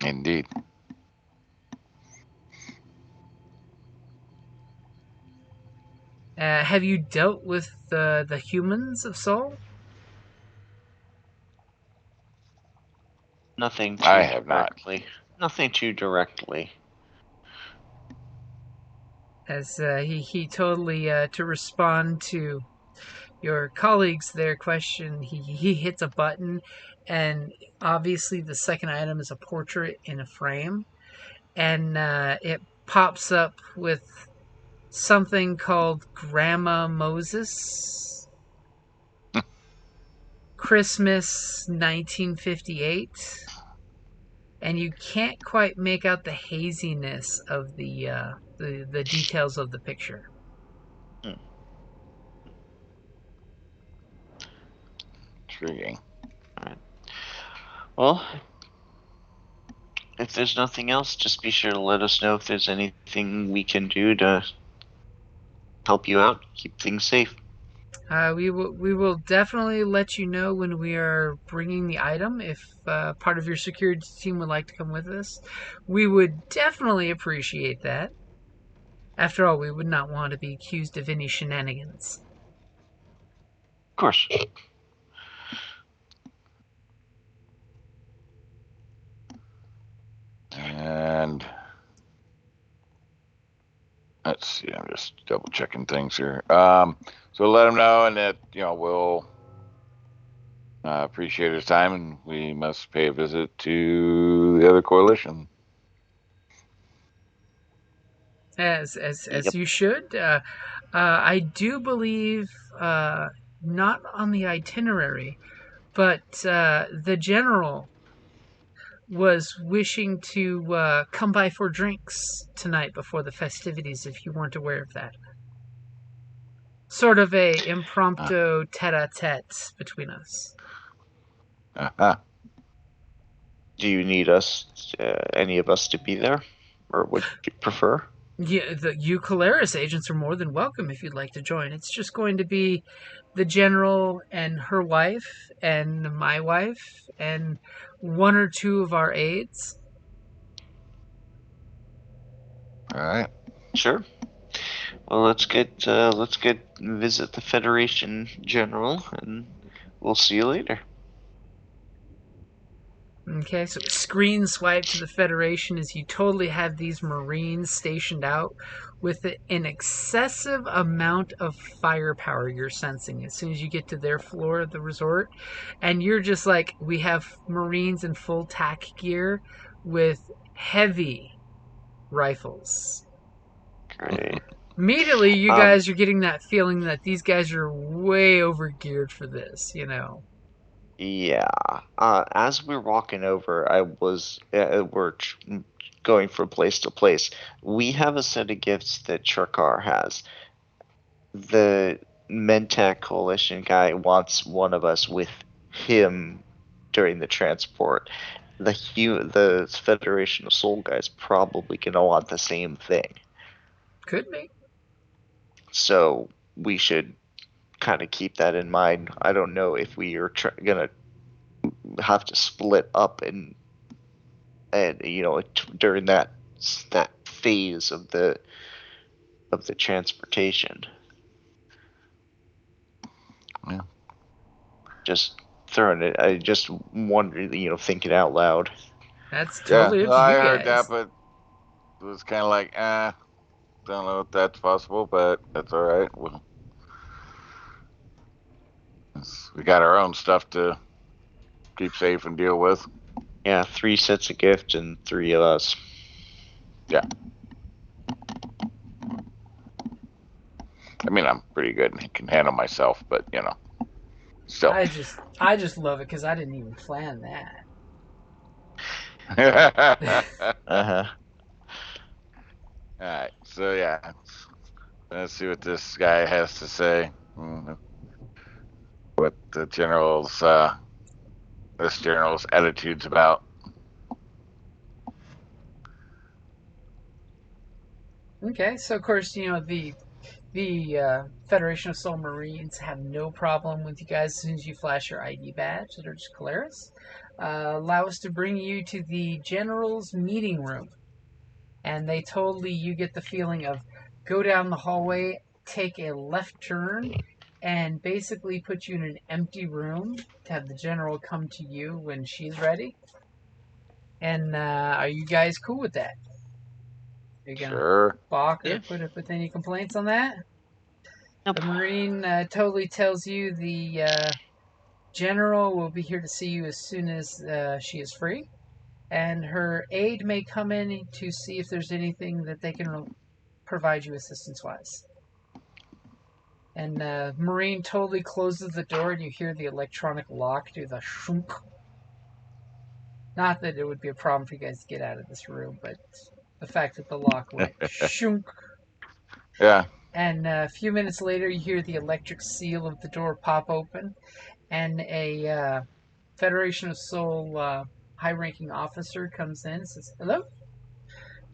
Indeed. Have you dealt with the humans of Sol? Nothing too I have not. directly. Nothing too directly. As he totally to respond to your colleagues their question, he hits a button, and obviously the second item is a portrait in a frame, and it pops up with something called Grandma Moses, Christmas 1958, and you can't quite make out the haziness of the details of the picture. Intriguing. Well, if there's nothing else, just be sure to let us know if there's anything we can do to help you out, keep things safe. We will definitely let you know when we are bringing the item. If part of your security team would like to come with us, we would definitely appreciate that. After all, we would not want to be accused of any shenanigans. Of course. And let's see, I'm just double checking things here. So let him know, and that we'll appreciate his time, and we must pay a visit to the other coalition. As Yep. you should. I do believe not on the itinerary, but the general was wishing to come by for drinks tonight before the festivities. If you weren't aware of that, sort of a impromptu tete-a-tete between us. Uh-huh. Do you need us, any of us, to be there, or would you prefer? Yeah, the Keleres agents are more than welcome if you'd like to join. It's just going to be the general and her wife and my wife and 1 or 2 of our aides. All right. Sure. Well, let's get visit the Federation General, and we'll see you later. Okay, so screen swipe to the Federation as you totally have these Marines stationed out with an excessive amount of firepower you're sensing as soon as you get to their floor of the resort. And you're just like, we have Marines in full tack gear with heavy rifles. Great. Immediately, you guys are getting that feeling that these guys are way over geared for this, you know. Yeah. As we're walking over, we're going from place to place. We have a set of gifts that Churkar has. The Mentak Coalition guy wants one of us with him during the transport. The Federation of Soul guys probably gonna want the same thing. Could be. So we should kind of keep that in mind. I don't know if we are gonna have to split up and during that phase of the transportation. Yeah. Just throwing it. I just wonder, thinking out loud. That's totally up to I you heard guys. that, but it was kind of like, don't know if that's possible, but that's all right. We got our own stuff to keep safe and deal with. Yeah, 3 sets of gifts and 3 of us. Yeah. I mean, I'm pretty good and can handle myself, but still. I just love it because I didn't even plan that. Uh-huh. All right, so yeah, let's see what this guy has to say. What the this general's attitude's about. Okay, so of course the Federation of Soul Marines have no problem with you guys as soon as you flash your ID badge. They're just Keleres. Allow us to bring you to the general's meeting room, and you get the feeling of go down the hallway, take a left turn, and basically put you in an empty room to have the general come to you when she's ready. And are you guys cool with that? Are you gonna Sure. balk or Yeah. put up with any complaints on that? Nope. The Marine totally tells you the general will be here to see you as soon as she is free, and her aide may come in to see if there's anything that they can provide you assistance-wise. And Marine totally closes the door, and you hear the electronic lock do the shunk. Not that it would be a problem for you guys to get out of this room, but the fact that the lock went shunk. Yeah. And a few minutes later, you hear the electric seal of the door pop open, and a Federation of Soul high-ranking officer comes in and says, "Hello,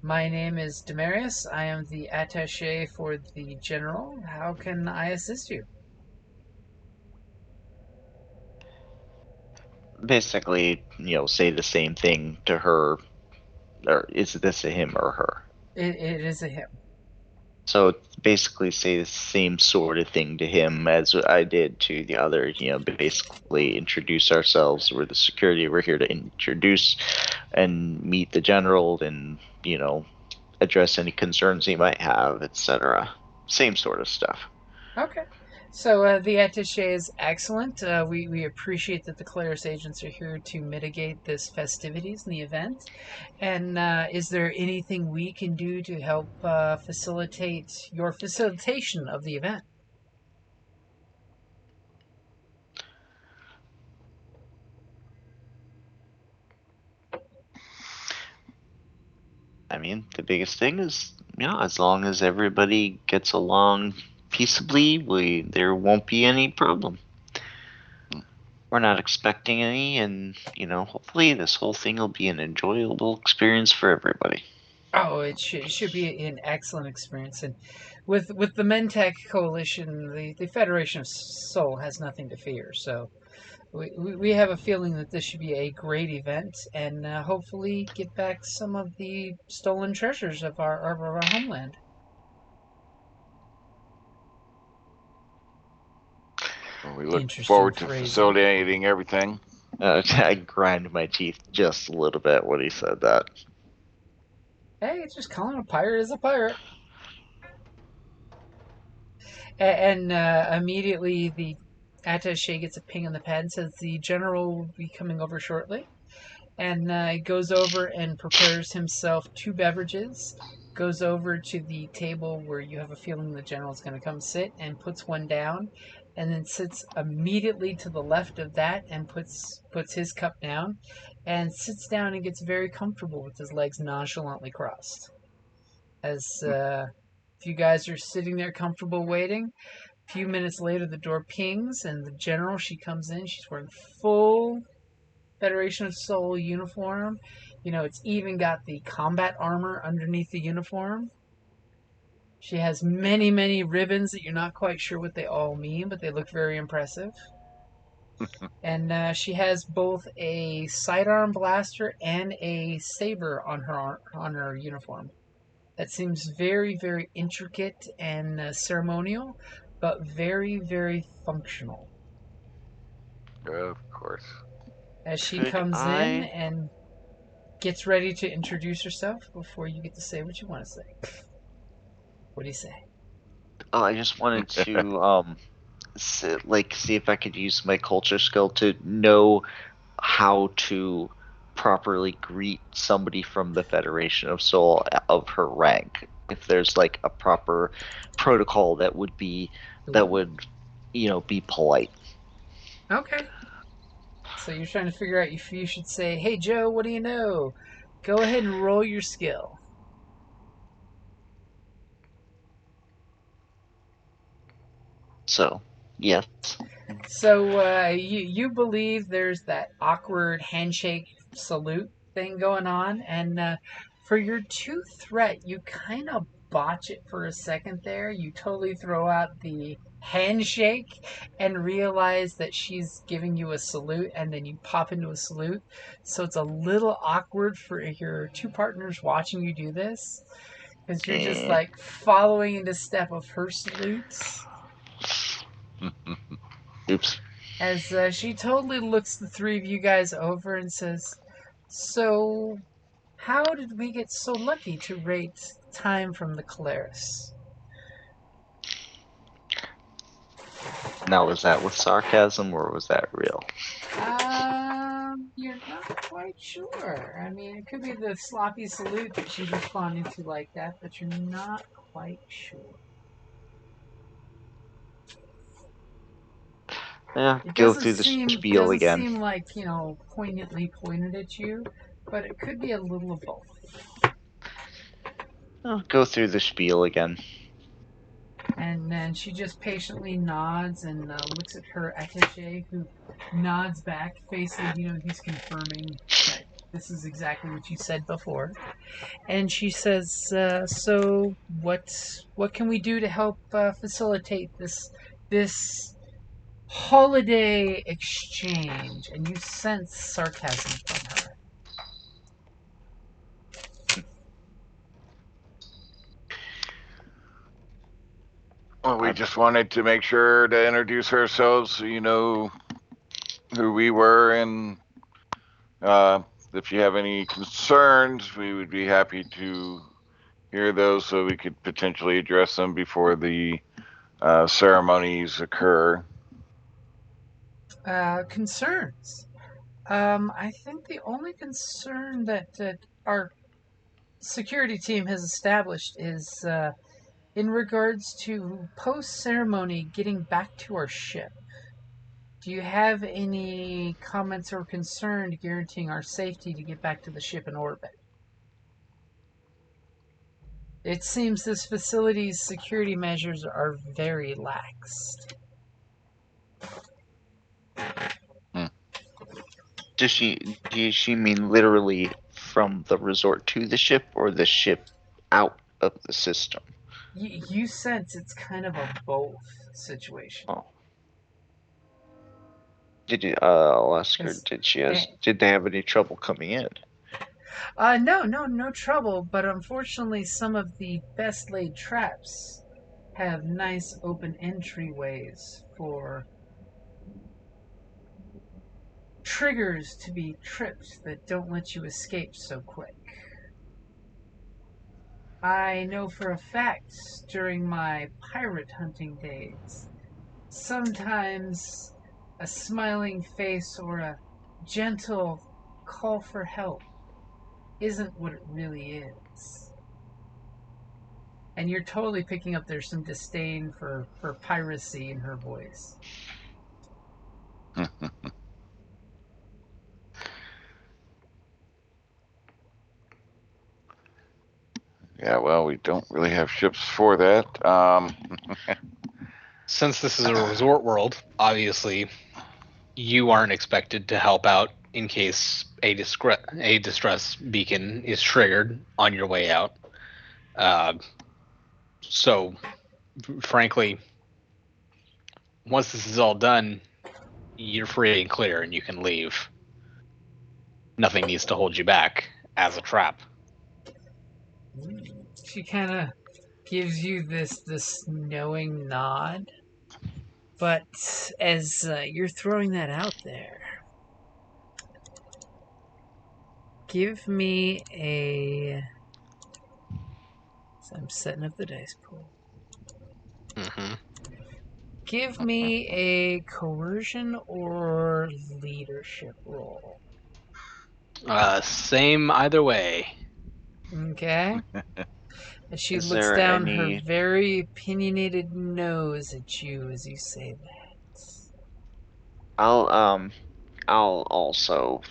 my name is Demarius. I am the attaché for the general. How can I assist you?" Basically, say the same thing to her, or is this a him or her? It is a him. So basically say the same sort of thing to him as I did to the other, basically introduce ourselves. We're the security. We're here to introduce and meet the general and, address any concerns he might have, etc. Same sort of stuff. Okay. So the attaché is excellent. We appreciate that the Keleres agents are here to mitigate this festivities in the event. And is there anything we can do to help facilitate your facilitation of the event? I mean, the biggest thing is, as long as everybody gets along peaceably, there won't be any problem. We're not expecting any, and hopefully this whole thing will be an enjoyable experience for everybody. Oh, it should be an excellent experience. And with the Mentec Coalition, the Federation of Soul has nothing to fear. So we have a feeling that this should be a great event, and hopefully get back some of the stolen treasures of our homeland. We look Interesting forward to phrasing. facilitating everything. I grind my teeth just a little bit when he said that. Hey, it's just calling a pirate is a pirate. And immediately the attaché gets a ping on the pad and says the general will be coming over shortly. And he goes over and prepares himself 2 beverages, goes over to the table where you have a feeling the general's going to come sit, and puts one down, and then sits immediately to the left of that and puts his cup down, and sits down and gets very comfortable with his legs nonchalantly crossed. As if you guys are sitting there comfortable waiting, a few minutes later the door pings, and the general, she comes in, she's wearing full Federation of Soul uniform. You know, it's even got the combat armor underneath the uniform. She has many, many ribbons that you're not quite sure what they all mean, but they look very impressive. And she has both a sidearm blaster and a saber on her uniform. That seems very, very intricate and ceremonial, but very, very functional. Of course. As she Could comes in I- and gets ready to introduce herself before you get to say what you want to say. What do you say? Oh, I just wanted to see if I could use my culture skill to know how to properly greet somebody from the Federation of Soul of her rank. If there's like a proper protocol that would be be polite. Okay. So you're trying to figure out if you should say, "Hey Joe, what do you know?" Go ahead and roll your skill. So, yes. So you believe there's that awkward handshake salute thing going on, and for your 2 threat, you kind of botch it for a second there. You totally throw out the handshake and realize that she's giving you a salute, and then you pop into a salute. So it's a little awkward for your 2 partners watching you do this, because you're just like following in the step of her salutes. Oops. As she totally looks the 3 of you guys over and says, "So, how did we get so lucky to rate time from the Keleres?" Now, was that with sarcasm or was that real? You're not quite sure. I mean, it could be the sloppy salute that she's responding to like that, but you're not quite sure. Yeah, It go doesn't through the seem spiel again. like, poignantly pointed at you, but it could be a little of both. Go through the spiel again. And then she just patiently nods and looks at her attaché, who nods back, basically, he's confirming that this is exactly what you said before. And she says, "So, what can we do to help facilitate this holiday exchange?" And you sense sarcasm from her. Well, we just wanted to make sure to introduce ourselves so you know who we were, and if you have any concerns, we would be happy to hear those so we could potentially address them before the ceremonies occur. Concerns. I think the only concern that our security team has established is in regards to post-ceremony getting back to our ship. Do you have any comments or concern guaranteeing our safety to get back to the ship in orbit? It seems this facility's security measures are very lax. Does she mean literally from the resort to the ship or the ship out of the system? You sense it's kind of a both situation. Oh. I'll ask her, did they have any trouble coming in? No trouble, but unfortunately some of the best laid traps have nice open entryways for triggers to be tripped that don't let you escape so quick. I know for a fact during my pirate hunting days, sometimes a smiling face or a gentle call for help isn't what it really is. And you're totally picking up there's some disdain for piracy in her voice. Yeah, well, we don't really have ships for that. Since this is a resort world, obviously, you aren't expected to help out in case a distress beacon is triggered on your way out. So, frankly, once this is all done, you're free and clear and you can leave. Nothing needs to hold you back as a trap. She kind of gives you this knowing nod, but as you're throwing that out there, give me a. So I'm setting up the dice pool. Mm-hmm. Give me a coercion or leadership roll. Same either way. Okay? And she Is looks there down any- her very opinionated nose at you as you say that. I'll also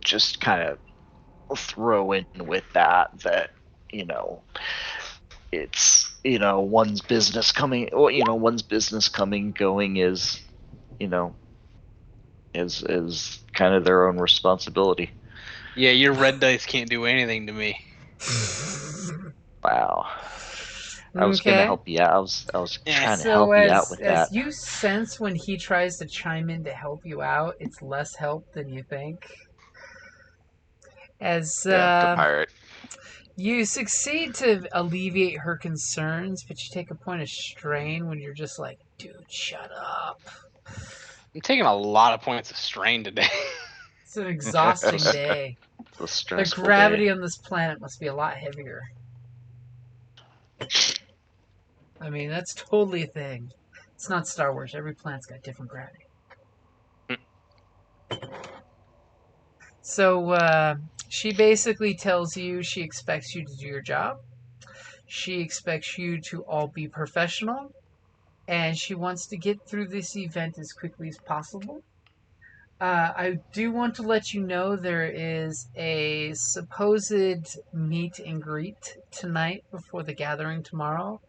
just kind of throw in with that you know it's one's business coming, or one's business coming going is is kind of their own responsibility. Yeah, your red dice can't do anything to me. Wow. I was gonna Okay. help you out. I was trying to So help you out with as that. you sense when he tries to chime in to help you out, it's less help than you think. As Yeah, the pirate. you succeed to alleviate her concerns, but you take a point of strain when you're just like, dude, shut up. I'm taking a lot of points of strain today. It's an exhausting day. It's a The stressful gravity day. on this planet must be a lot heavier. I mean, that's totally a thing. It's not Star Wars. Every planet's got different gravity. So she basically tells you she expects you to do your job. She expects you to all be professional. And she wants to get through this event as quickly as possible. I do want to let you know there is a supposed meet and greet tonight before the gathering tomorrow.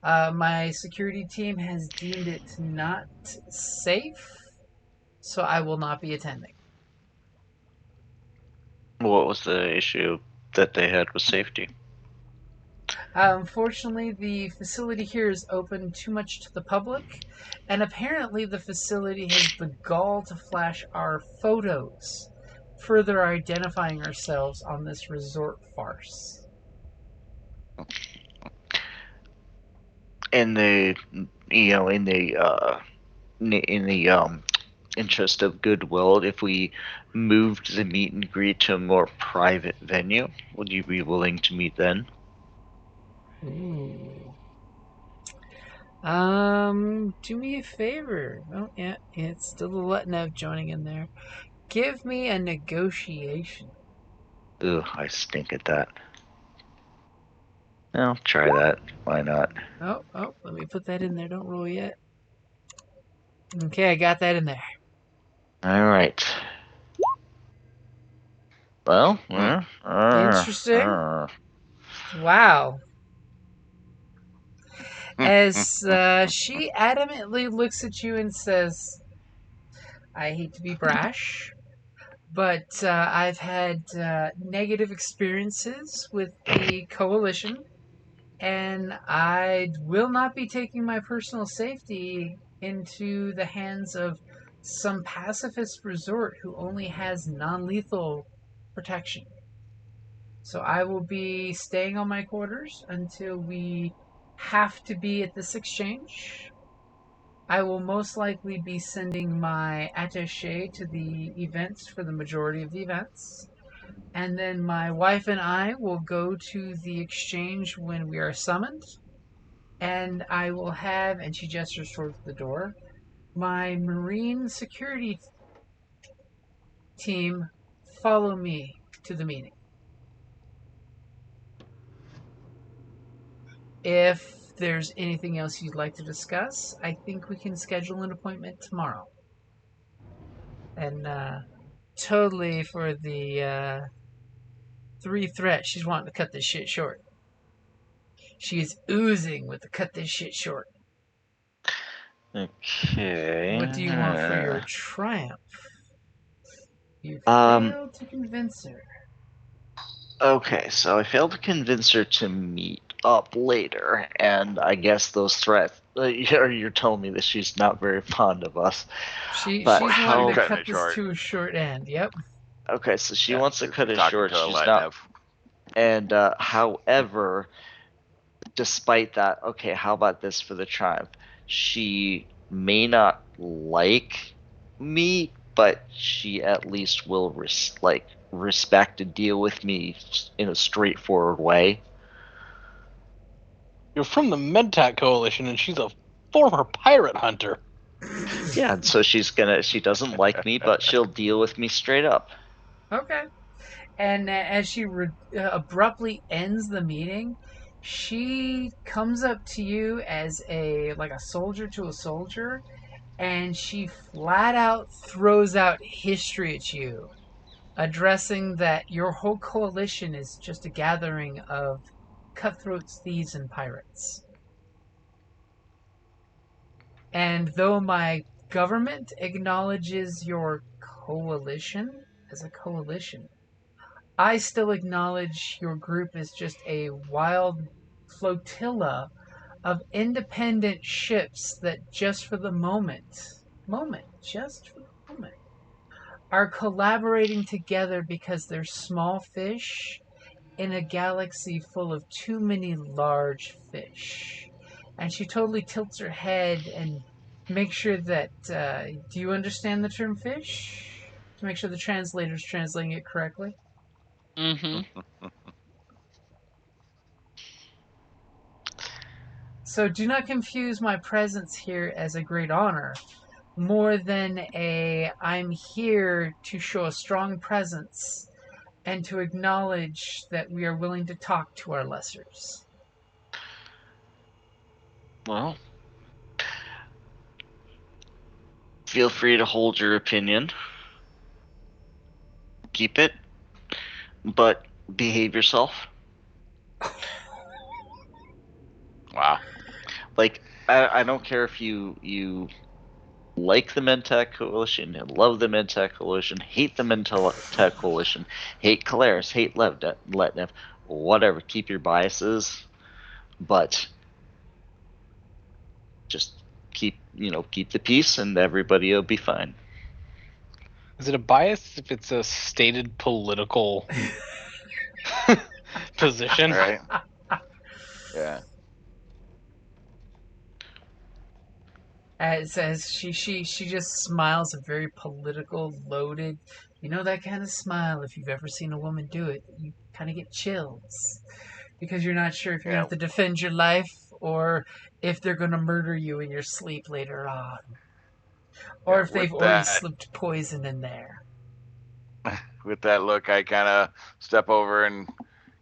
My security team has deemed it not safe, so I will not be attending. What was the issue that they had with safety? Unfortunately, the facility here is open too much to the public, and apparently the facility has the gall to flash our photos, further identifying ourselves on this resort farce. In the in the interest of goodwill, if we moved the meet and greet to a more private venue, would you be willing to meet then? Ooh. Do me a favor. Oh, yeah, it's still the Letnev joining in there. Give me a negotiation. Ugh, I stink at that. Well, try that. Why not? Oh, let me put that in there. Don't roll yet. Okay, I got that in there. All right. Well, Interesting. Wow. As she adamantly looks at you and says, I hate to be brash, but I've had negative experiences with the coalition, and I will not be taking my personal safety into the hands of some pacifist resort who only has non-lethal protection. So I will be staying on my quarters until we have to be at this exchange. I will most likely be sending my attaché to the events for the majority of the events. And then my wife and I will go to the exchange when we are summoned. And I will have, and she gestures towards the door, my marine security team follow me to the meeting. If there's anything else you'd like to discuss, I think we can schedule an appointment tomorrow. And totally for the 3 threats, she's wanting to cut this shit short. She is oozing with the cut this shit short. Okay. What do you want for your triumph? You Um, failed to convince her. Okay, so I failed to convince her to meet up later, and I guess those threats. You're telling me that she's not very fond of us. She's But wanting how- to Cutting cut it this short. to a short end. Yep. Okay, so she Yeah, wants to cut it talking short. to a She's Latin not. F. And however, despite that, okay, how about this for the triumph? She may not like me, but she at least will respect and deal with me in a straightforward way. You're from the Medtac Coalition, and she's a former pirate hunter. Yeah, and so she doesn't like me, but she'll deal with me straight up. Okay. And as she abruptly ends the meeting, she comes up to you as a soldier to a soldier, and she flat out throws out history at you, addressing that your whole coalition is just a gathering of cutthroats, thieves, and pirates. And though my government acknowledges your coalition as a coalition, I still acknowledge your group as just a wild flotilla of independent ships that just for the just for the moment, are collaborating together because they're small fish in a galaxy full of too many large fish. And she totally tilts her head and makes sure that. Do you understand the term fish? To make sure the translator's translating it correctly. Mm-hmm. So do not confuse my presence here as a great honor, more than I'm here to show a strong presence and to acknowledge that we are willing to talk to our lessers. Well, feel free to hold your opinion. Keep it, but behave yourself. Wow. Like I don't care if you like the Mentec Coalition, love the Mentec Coalition, hate the Mentec Coalition, hate Keleres, hate Letnev, whatever. Keep your biases, but just keep the peace, and everybody will be fine. Is it a bias if it's a stated political position? Right. Yeah. As she just smiles a very political, loaded, that kind of smile. If you've ever seen a woman do it, you kind of get chills because you're not sure if you're Yeah. going to have to defend your life or if they're going to murder you in your sleep later on, or Yeah, if they've already slipped poison in there. With that look, I kind of step over and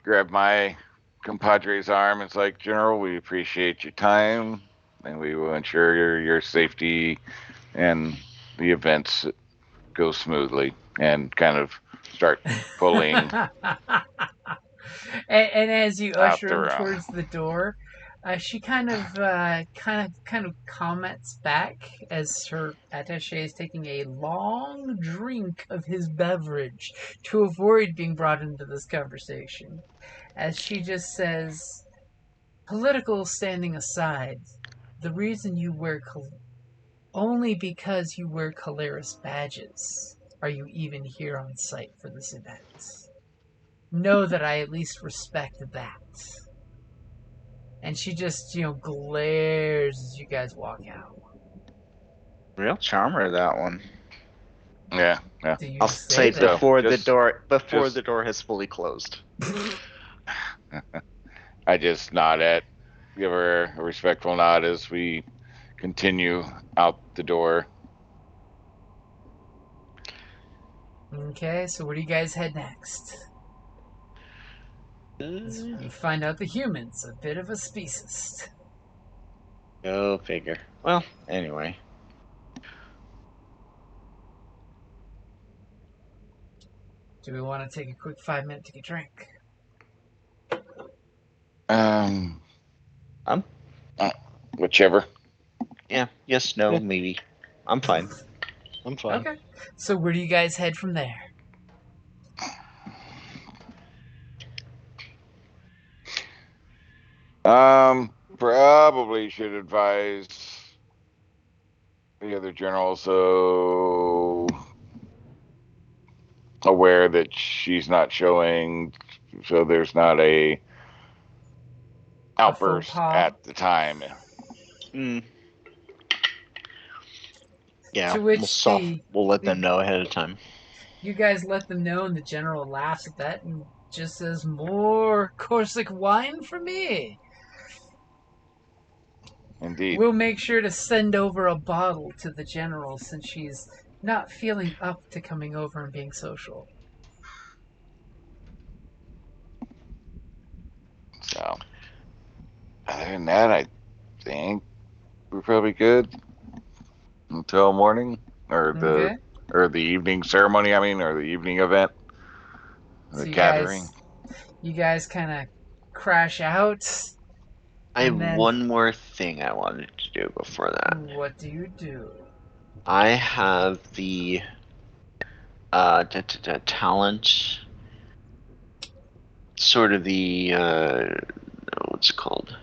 grab my compadre's arm. It's like, General, we appreciate your time, and we will ensure your safety and the events go smoothly. And kind of start pulling and as you out usher the him room. towards the door, she kind of comments back as her attaché is taking a long drink of his beverage to avoid being brought into this conversation. As she just says, "Political standing aside, the reason you wear only because you wear Keleres badges are you even here on site for this event. Know that I at least respect that." And she just, glares as you guys walk out. Real charmer, that one. Yeah, yeah. Do you I'll say say that? before just- the door has fully closed. I just nod at, give her a respectful nod as we continue out the door. Okay, so where do you guys head next? You find out the humans, a bit of a speciesist. Go figure. Well, anyway. Do we want to take a quick 5-minute to get drink? Um, Whichever. Yeah. Yes. No. Yeah. Maybe. I'm fine. I'm fine. Okay. So where do you guys head from there? Probably should advise the other general so aware that she's not showing, so there's not a outburst pas? at the time. Mm. Yeah. To which We'll let them know ahead of time. you guys let them know, and the general laughs at that and just says, "More Corsic wine for me." Indeed. We'll make sure to send over a bottle to the general since she's not feeling up to coming over and being social. So, other than that, I think we're probably good until morning or Okay. the evening ceremony. I mean, or the evening event, So the gathering. you guys kind of crash out. I have And then- one more thing I wanted to do before that. What do you do? I have the talent, sort of the what's it called?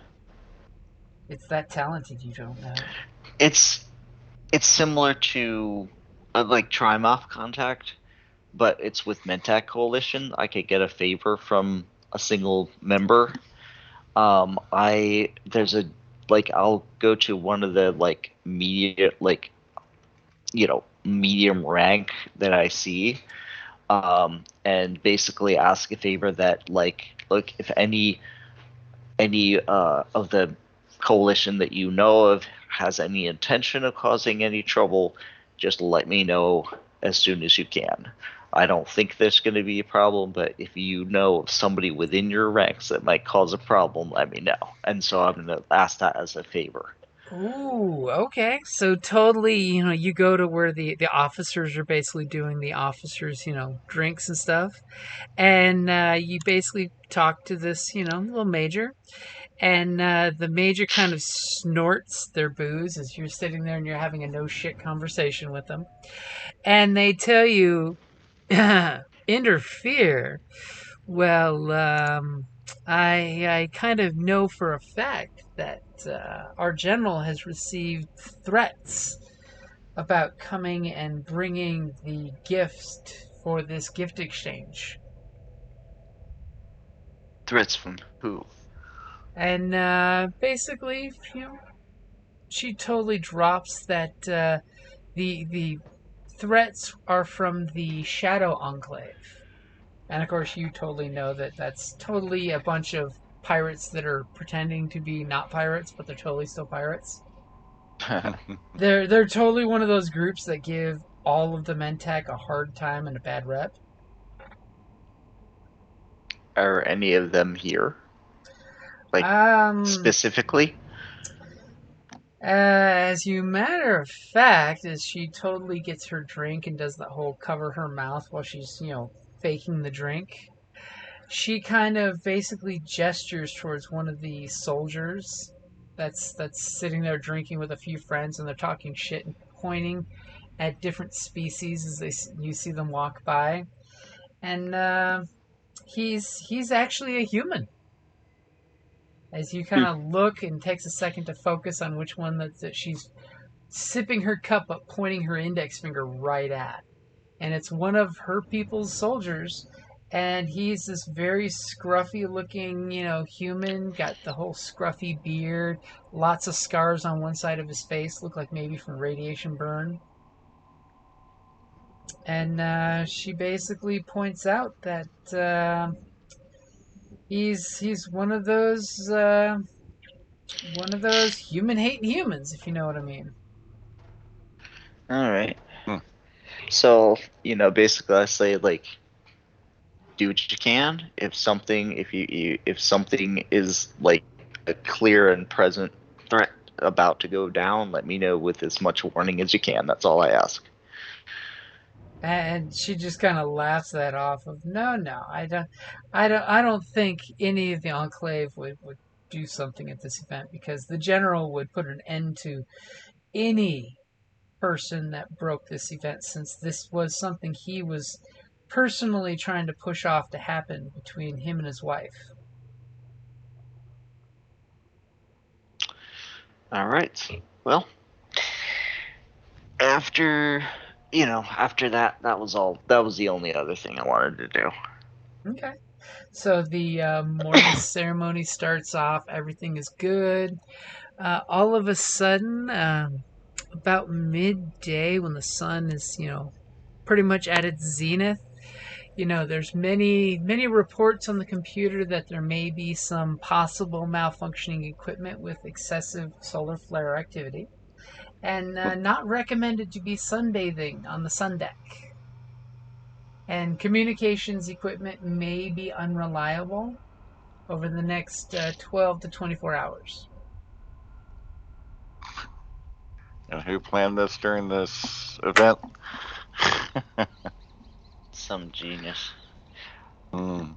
It's that talented you don't know. It's similar to like Trimouth Contact, but it's with Mentak Coalition. I could get a favor from a single member. There's a I'll go to one of the medium rank that I see, and basically ask a favor that look, if any of the coalition that you know of has any intention of causing any trouble, just let me know as soon as you can. I don't think there's going to be a problem, but if you know of somebody within your ranks that might cause a problem, let me know. And so I'm going to ask that as a favor. Ooh, okay. So totally, you go to where the officers are basically doing the officers, drinks and stuff. And you basically talk to this, little major. And the major kind of snorts their booze as you're sitting there and you're having a no shit conversation with them. And they tell you, interfere. Well, I kind of know for a fact that our general has received threats about coming and bringing the gift for this gift exchange. Threats from who? And basically, she totally drops that the threats are from the Shadow Enclave. And of course, you totally know that that's totally a bunch of pirates that are pretending to be not pirates, but they're totally still pirates. They're totally one of those groups that give all of the Mentak a hard time and a bad rep. Are any of them here? Specifically? As a matter of fact, as she totally gets her drink and does the whole cover her mouth while she's, faking the drink, she kind of basically gestures towards one of the soldiers that's sitting there drinking with a few friends, and they're talking shit and pointing at different species as you see them walk by, and he's actually a human. As you kind of look and takes a second to focus on which one that she's sipping her cup but pointing her index finger right at. And it's one of her people's soldiers, And he's this very scruffy looking, human, got the whole scruffy beard, lots of scars on one side of his face, look like maybe from radiation burn. And she basically points out that he's one of those human hating humans, if you know what I mean. All right. Hmm. So, basically I say, like, do what you can. If something is like a clear and present threat about to go down, let me know with as much warning as you can. That's all I ask. And she just kind of laughs that off of, no, I don't think any of the Enclave would do something at this event, because the General would put an end to any person that broke this event, since this was something he was personally trying to push off to happen between him and his wife. All right. Well, after after that was all. That was the only other thing I wanted to do. Okay. So the morning ceremony starts off, everything is good. All of a sudden, about midday, when the sun is, pretty much at its zenith, there's many reports on the computer that there may be some possible malfunctioning equipment with excessive solar flare activity, and not recommended to be sunbathing on the sun deck. And communications equipment may be unreliable over the next 12 to 24 hours. And who planned this during this event? Some genius. Mm.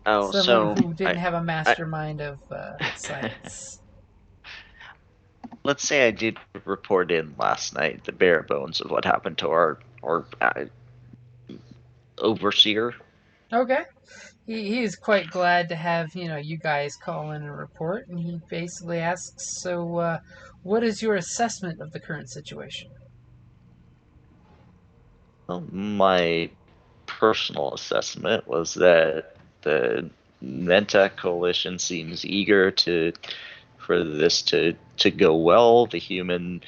Oh, Someone so who didn't have a I mastermind of science. let's say I did report in last night the bare bones of what happened to our overseer. Okay. He is quite glad to have, you guys call in and report, and he basically asks, so, what is your assessment of the current situation? Well, my personal assessment was that the Menta coalition seems eager for this to go well. The human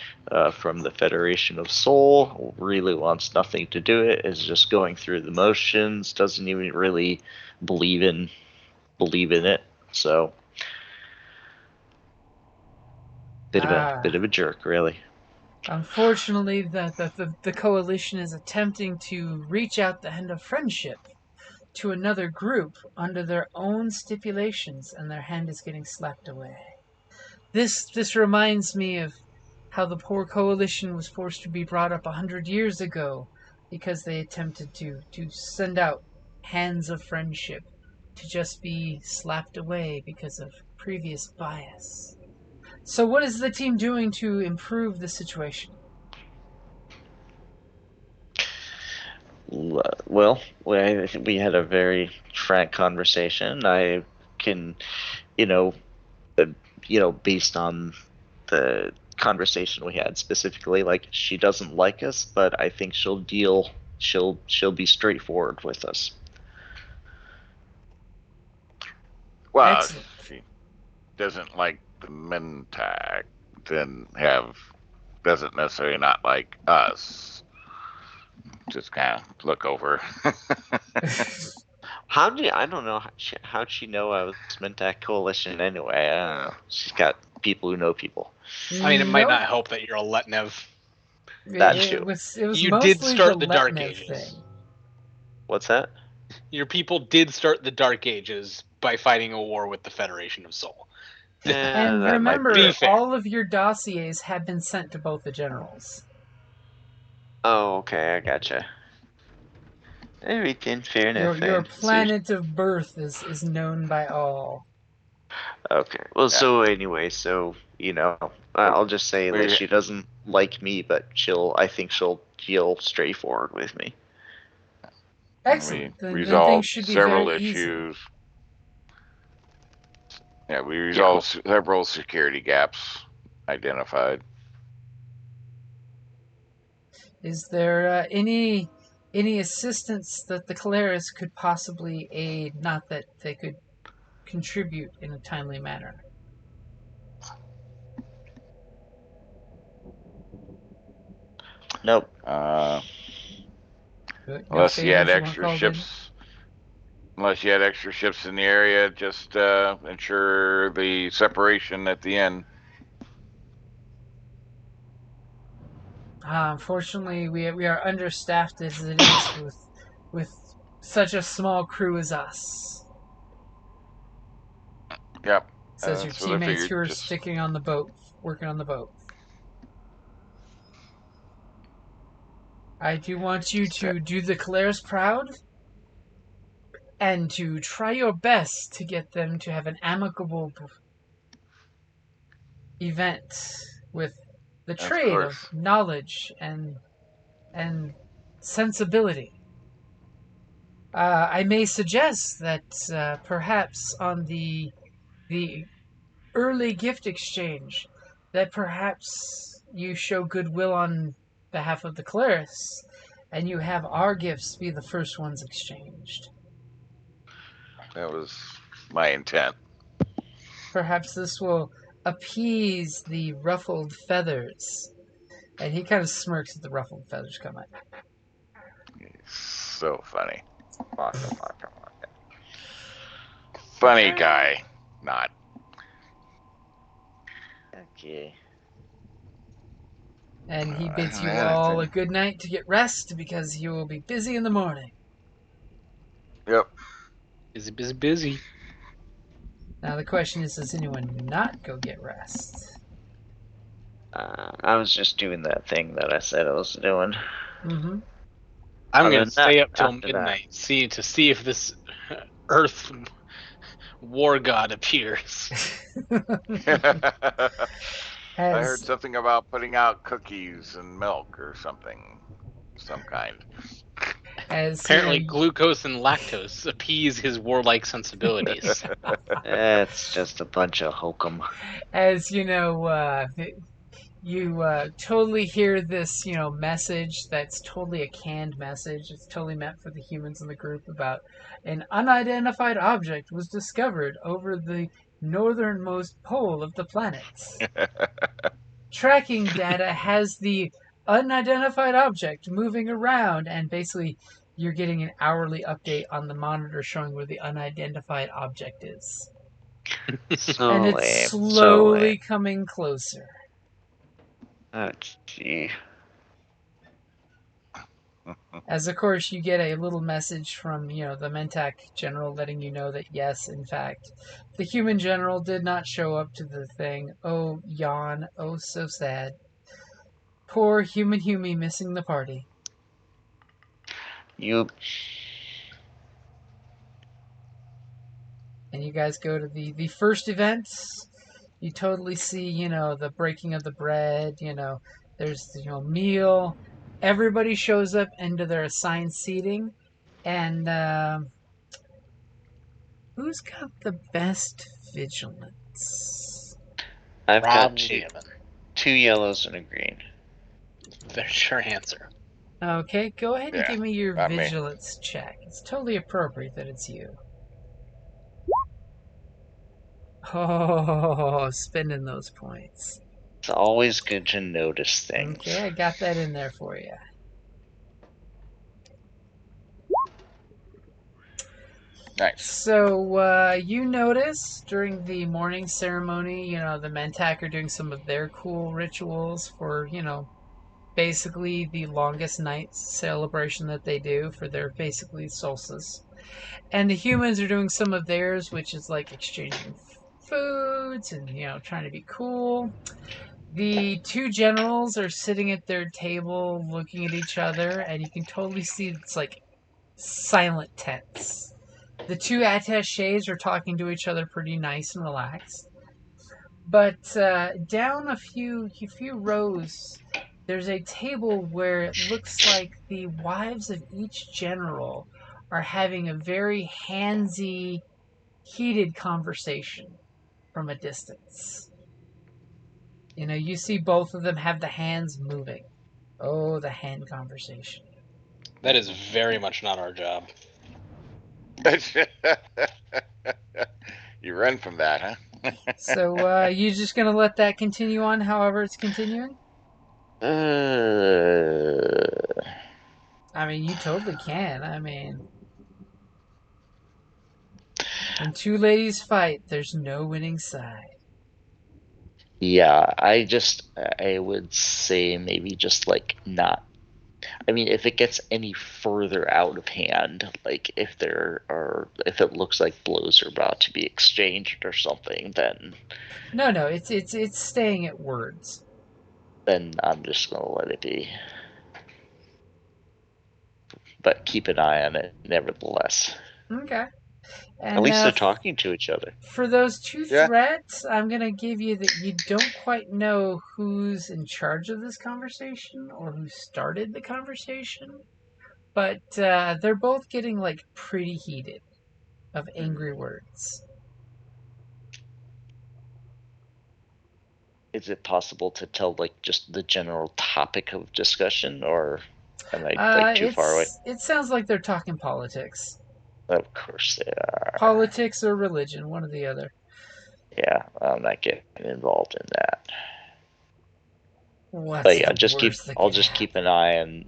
from the Federation of Soul really wants nothing to do it. Is just going through the motions. Doesn't even really believe in it. So Ah, bit of a jerk, really. unfortunately, the coalition is attempting to reach out the hand of friendship to another group under their own stipulations, and their hand is getting slapped away. This reminds me of how the poor coalition was forced to be brought up 100 years ago, because they attempted to send out hands of friendship to just be slapped away because of previous bias. So what is the team doing to improve the situation? Well, we had a very frank conversation. I can, you know, uh, based on the conversation we had specifically, like, she doesn't like us, but I think she'll be straightforward with us. Well, Excellent. if she doesn't like the Mentak, then doesn't necessarily not like us. Just kind of look over. I don't know how'd she know I was Mentak Coalition anyway. I don't know. She's got people who know people. I mean, it might Nope. not help that you're a Letnev. That It too. was You did mostly the start the Dark Letnev Ages. thing. What's that? Your people did start the Dark Ages by fighting a war with the Federation of Soul. And That might be remember, Be right. fair. all of your dossiers have been sent to both the generals. Oh, okay, I gotcha. Everything fair enough. Your So, planet of birth is known by all. okay. Well, Yeah. so anyway, I'll just say that we she doesn't like me, but I think she'll deal straightforward with me. Excellent. we Then things resolved should be several very easy. issues. Yeah, we Yeah. resolved several security gaps identified. Is there any any assistance that the Keleres could possibly aid, not that they could contribute in a timely manner. Nope. No Unless you had favors you want extra called in? ships. Unless you had extra ships in the area, just ensure the separation at the end. Unfortunately, we are understaffed as it is with such a small crew as us. Yep. Says your That's what I teammates figured. who are Just sticking on the boat, working on the boat. I do want you to do the Keleres proud and to try your best to get them to have an amicable event with the of trade of course. knowledge and sensibility. I may suggest that perhaps on the early gift exchange, that perhaps you show goodwill on behalf of the Keleres, and you have our gifts be the first ones exchanged. That was my intent. Perhaps this will appease the ruffled feathers. And he kind of smirks at the ruffled feathers come out. So funny. Waka, waka, waka. Funny guy. Not. Okay. And he I bids don't you have all a anything. good night to get rest because you will be busy in the morning. Yep. Busy, busy, busy. Now the question is, does anyone not go get rest? I was just doing that thing that I said I was doing. Mm-hmm. I'm Other gonna than that, stay up till after that. midnight, see if this Earth war god appears. I heard As something about putting out cookies and milk or something. Some kind. as you know, Apparently, glucose and lactose appease his warlike sensibilities. It's just a bunch of hokum. as you know, you totally hear this, message that's totally a canned message. It's totally meant for the humans in the group about an unidentified object was discovered over the northernmost pole of the planet. Tracking data has the unidentified object moving around, and basically you're getting an hourly update on the monitor showing where the unidentified object is. So And it's lame. So slowly lame. coming closer. Oh, gee. As of course you get a little message from, the Mentak general letting you know that yes, in fact, the human general did not show up to the thing. Oh, yawn. Oh, so sad. Poor human Humy missing the party. You. And you guys go to the first event. You totally see, the breaking of the bread, there's, meal. Everybody shows up into their assigned seating. And who's got the best vigilance? I've got Probably two yellows and a green. the sure answer. Okay, go ahead and Yeah, give me your not me. vigilance check. It's totally appropriate that it's you. Oh, spending those points. It's always good to notice things. Okay, I got that in there for you. Nice. So, you notice during the morning ceremony, the Mentak are doing some of their cool rituals for, basically the longest night celebration that they do for their basically solstice. And the humans are doing some of theirs, which is like exchanging foods and, trying to be cool. The two generals are sitting at their table looking at each other, and you can totally see it's like silent tense. The two attaches are talking to each other pretty nice and relaxed. But down a few rows, there's a table where it looks like the wives of each general are having a very handsy, heated conversation from a distance. You see both of them have the hands moving. Oh, the hand conversation. That is very much not our job. You run from that, huh? So you just gonna let that continue on however it's continuing? I mean, you totally can. I mean, when two ladies fight, there's no winning side. Yeah, I would say maybe just like not. I mean, if it gets any further out of hand, like if it looks like blows are about to be exchanged or something, No, it's staying at words. then I'm just gonna let it be. But keep an eye on it, nevertheless. Okay. At And least they're talking to each other. for those two Yeah. threats, I'm gonna give you that you don't quite know who's in charge of this conversation or who started the conversation, but they're both getting like pretty heated of angry words. Is it possible to tell like just the general topic of discussion, or am I like too far away? It sounds like they're talking politics, Of course they are. politics or religion, one or the other. Yeah, I'm not getting involved in that. What's But yeah, I'll just keep an eye on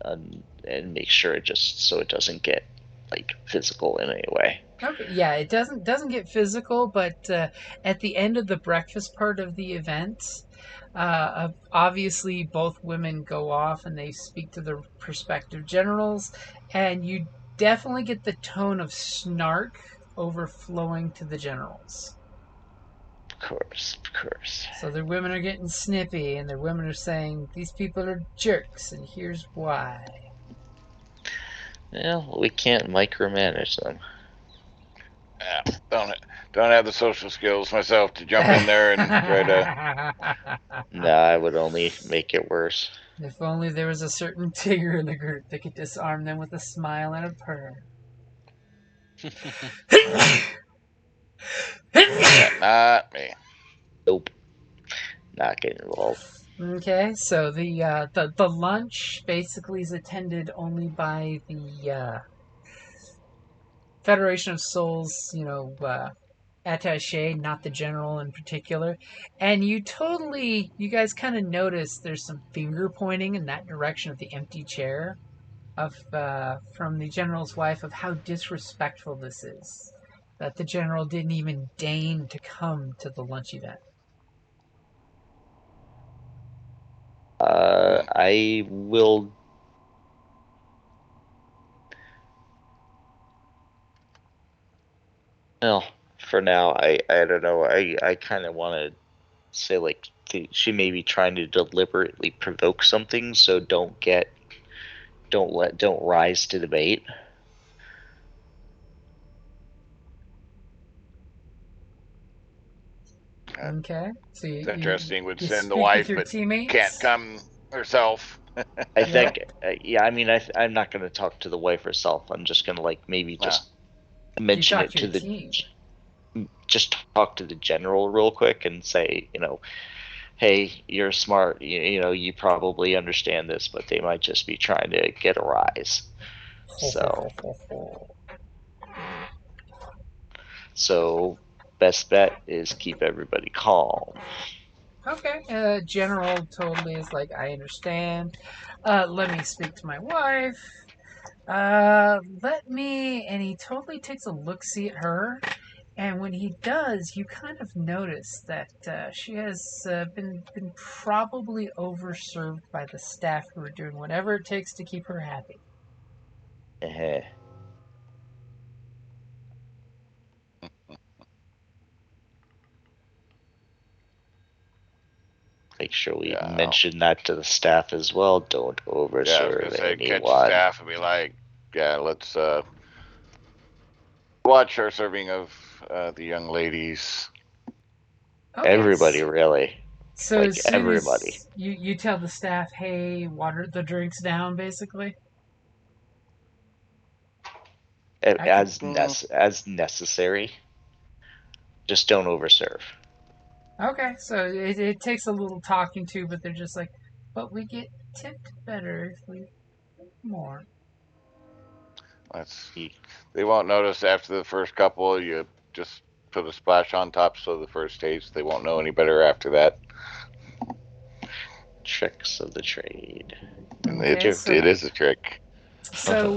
and make sure it just so it doesn't get like physical in any way. Okay, yeah, it doesn't get physical, but at the end of the breakfast part of the event, obviously both women go off and they speak to their prospective generals, and you definitely get the tone of snark overflowing to the generals. Of course. So their women are getting snippy, and their women are saying these people are jerks, and here's why. Well, we can't micromanage them. Yeah, don't have the social skills myself to jump in there and try to. No, I would only make it worse. If only there was a certain Tigger in the group that could disarm them with a smile and a purr. Not me. Nope, not getting involved. Okay, so the lunch basically is attended only by the Federation of Souls, attaché, not the general in particular. And you guys kind of notice there's some finger pointing in that direction of the empty chair of from the general's wife of how disrespectful this is. That the general didn't even deign to come to the lunch event. I will. Well, for now, I don't know. I kind of want to say like she may be trying to deliberately provoke something, so don't rise to the bait. Okay, so It's interesting. Would you send the speak with wife, your but teammates. can't come herself. I think, yeah. I mean, I'm not going to talk to the wife herself. I'm just going to like maybe just mention it to the team. just talk to the general real quick and say, hey, you're smart. You probably understand this, but they might just be trying to get a rise. So best bet is keep everybody calm. Okay, general totally is like, I understand. Let me speak to my wife. And he totally takes a look-see at her. And when he does, you kind of notice that she has been probably overserved by the staff who are doing whatever it takes to keep her happy. Make sure we mention that to the staff as well. Don't overserve I was gonna say, anyone. catch the staff and be like, let's watch our serving of the young ladies. Okay. Everybody, really. So like as soon everybody. As you tell the staff, hey, water the drinks down, basically. As necessary. Just don't overserve. Okay, so it takes a little talking to, but they're just like, but we get tipped better if we more. They won't notice after the first couple. You just put a splash on top, so the first taste, they won't know any better after that. Tricks of the trade. Okay, It is a trick. So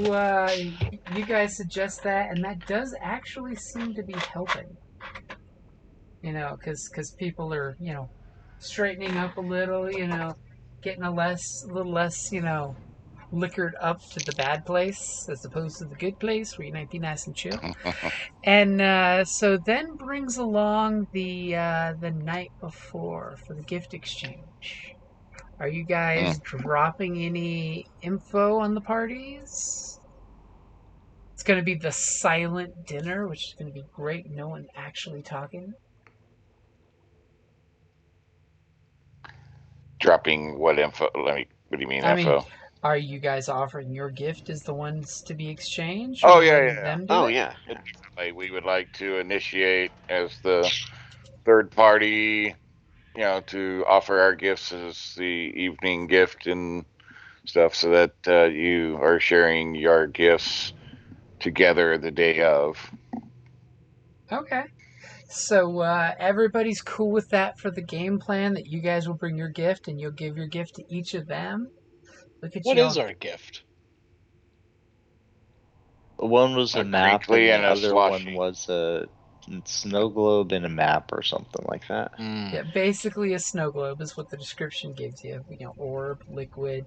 you guys suggest that, and that does actually seem to be helping. Because people are straightening up a little, getting a little less, liquored up to the bad place as opposed to the good place where you might be nice and chill. And so then brings along the night before for the gift exchange. Are you guys dropping any info on the parties? It's going to be the silent dinner, which is going to be great. No one actually talking. Dropping what info? What do you mean I mean, info? are you guys offering your gift as the ones to be exchanged? Oh Or yeah, letting yeah. them do Oh it? yeah. We would like to initiate as the third party, to offer our gifts as the evening gift and stuff, so that you are sharing your gifts together the day of. Okay. So everybody's cool with that for the game plan, that you guys will bring your gift and you'll give your gift to each of them? Look at What y'all. is our gift? One was a map, crinkly and the and a other one sloshy. was a snow globe and a map or something like that. Yeah, basically a snow globe is what the description gives you. Orb, liquid.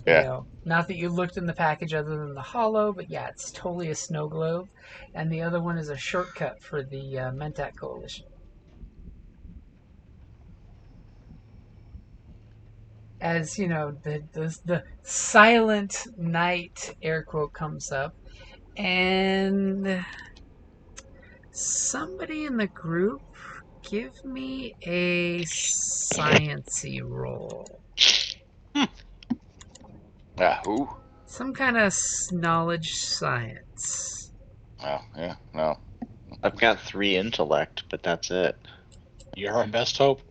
Yeah. Not that you looked in the package other than the hollow, but yeah, it's totally a snow globe. And the other one is a shortcut for the Mentat Coalition. As the silent night air quote comes up, and somebody in the group give me a science-y roll. Who? Some kind of knowledge science. Oh, yeah, no. I've got 3 intellect, but that's it. You're our best hope.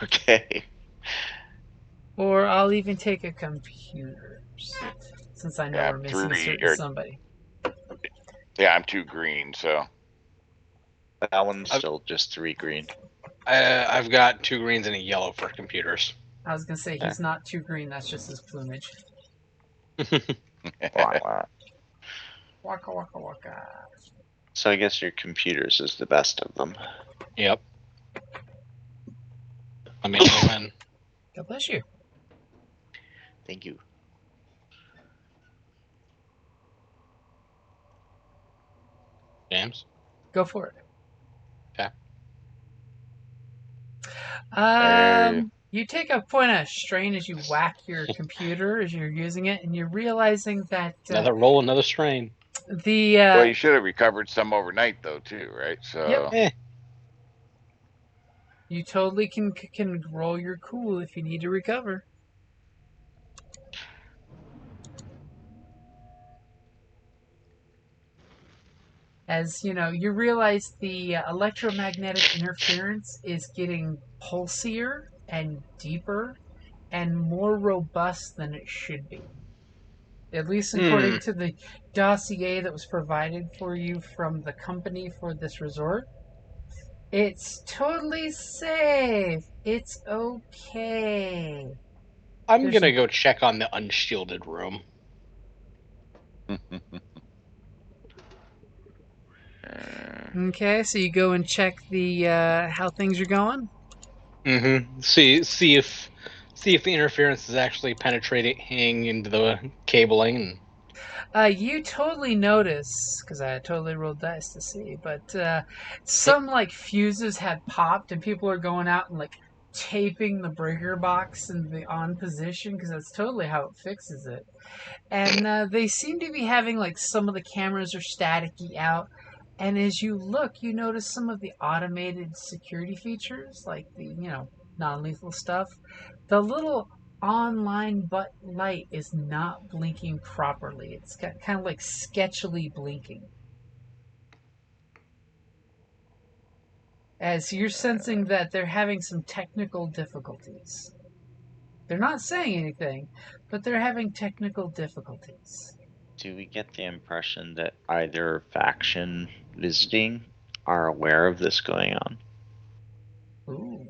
Okay. Or I'll even take a computers, since I know Yeah, we're missing a certain somebody. Yeah, I'm 2 green, so. That one's still just 3 green. I've got 2 greens and a yellow for computers. I was gonna say he's not 2 green. That's just his plumage. Waka waka waka. So I guess your computers is the best of them. Yep. I mean, win. God bless you. Thank you. James? Go for it. Okay. You take a point of strain as you whack your computer as you're using it, and you're realizing that Another roll, another strain. Well, you should have recovered some overnight, though, too, right? So. Yep. You totally can roll your cool if you need to recover. As you realize the electromagnetic interference is getting pulsier and deeper and more robust than it should be. At least according to the dossier that was provided for you from the company for this resort. It's totally safe. It's okay. I'm going to go check on the unshielded room. Okay, so you go and check the how things are going. Mm-hmm. See if the interference is actually penetrating into the cabling. You totally notice, because I totally rolled dice to see, but some fuses had popped and people are going out and taping the breaker box in the on position, because that's totally how it fixes it. And they seem to be having some of the cameras are staticky out. And as you look, you notice some of the automated security features, like the non-lethal stuff. The little online button light is not blinking properly. It's got kind of sketchily blinking. As you're sensing that they're having some technical difficulties. They're not saying anything, but they're having technical difficulties. Do we get the impression that either faction visiting are aware of this going on? Ooh.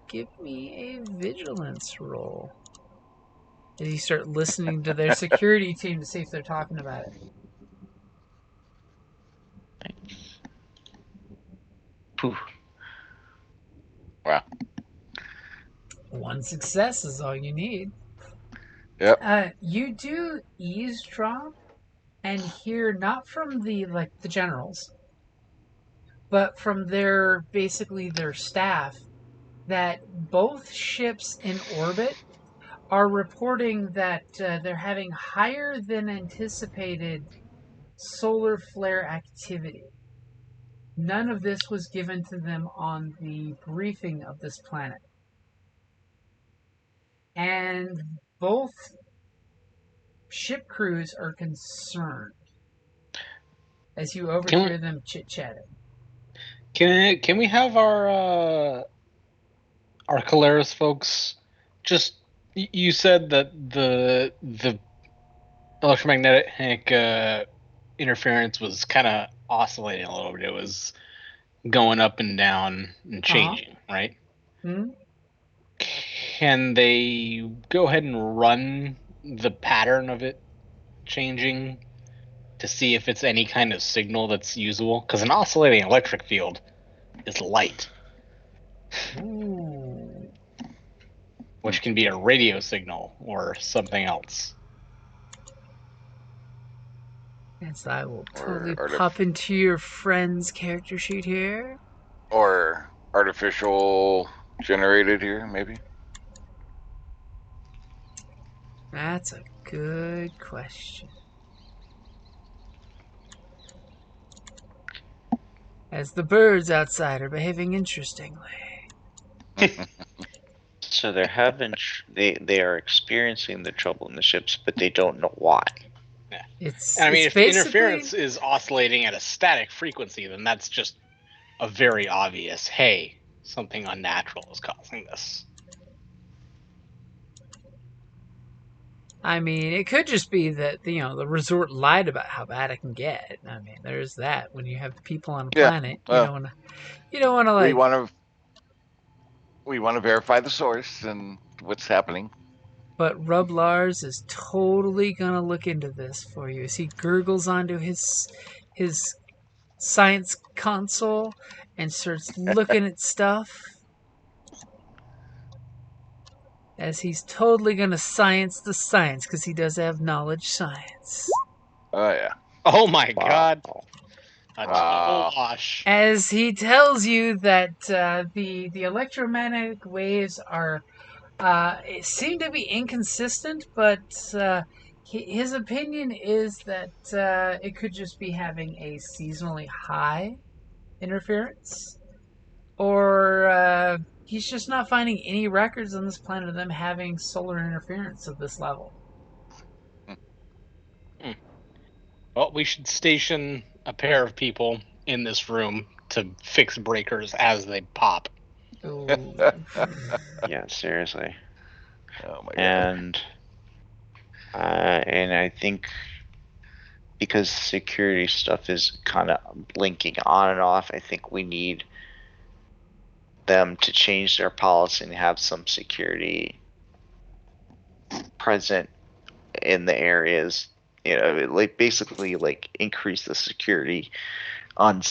Give me a vigilance roll. As you start listening to their security team to see if they're talking about it. Poof. Wow. One success is all you need. Yep. You do eavesdrop and hear not from the generals, but from their staff that both ships in orbit are reporting that they're having higher than anticipated solar flare activity. None of this was given to them on the briefing of this planet. And both ship crews are concerned as you overhear them chit-chatting. Can we have our Keleres folks just? You said that the electromagnetic interference was kind of oscillating a little bit. It was going up and down and changing, right? Hmm? Can they go ahead and run the pattern of it changing to see if it's any kind of signal that's usable? Because an oscillating electric field is light. Ooh. Which can be a radio signal or something else. Yes, I will totally pop into your friend's character sheet here. Or artificial generated here, maybe? That's a good question. As the birds outside are behaving interestingly. So they're having they are experiencing the trouble in the ships, but they don't know why. Yeah. It's if interference is oscillating at a static frequency, then that's just a very obvious, hey, something unnatural is causing this. I mean, it could just be that the resort lied about how bad it can get. I mean, there's that. When you have people on a planet, you don't want to like. We want to verify the source and what's happening. But Rub Lars is totally gonna look into this for you as he gurgles onto his science console and starts looking at stuff. As he's totally gonna science the science because he does have knowledge science. Oh yeah. Oh my god. Wow. Total wash. As he tells you that the electromagnetic waves are seem to be inconsistent, but his opinion is that it could just be having a seasonally high interference, or he's just not finding any records on this planet of them having solar interference of this level. Well, we should station a pair of people in this room to fix breakers as they pop. Yeah, seriously. Oh my god. And I think because security stuff is kind of blinking on and off, I think we need them to change their policy and have some security present in the areas. Like basically like increase the security on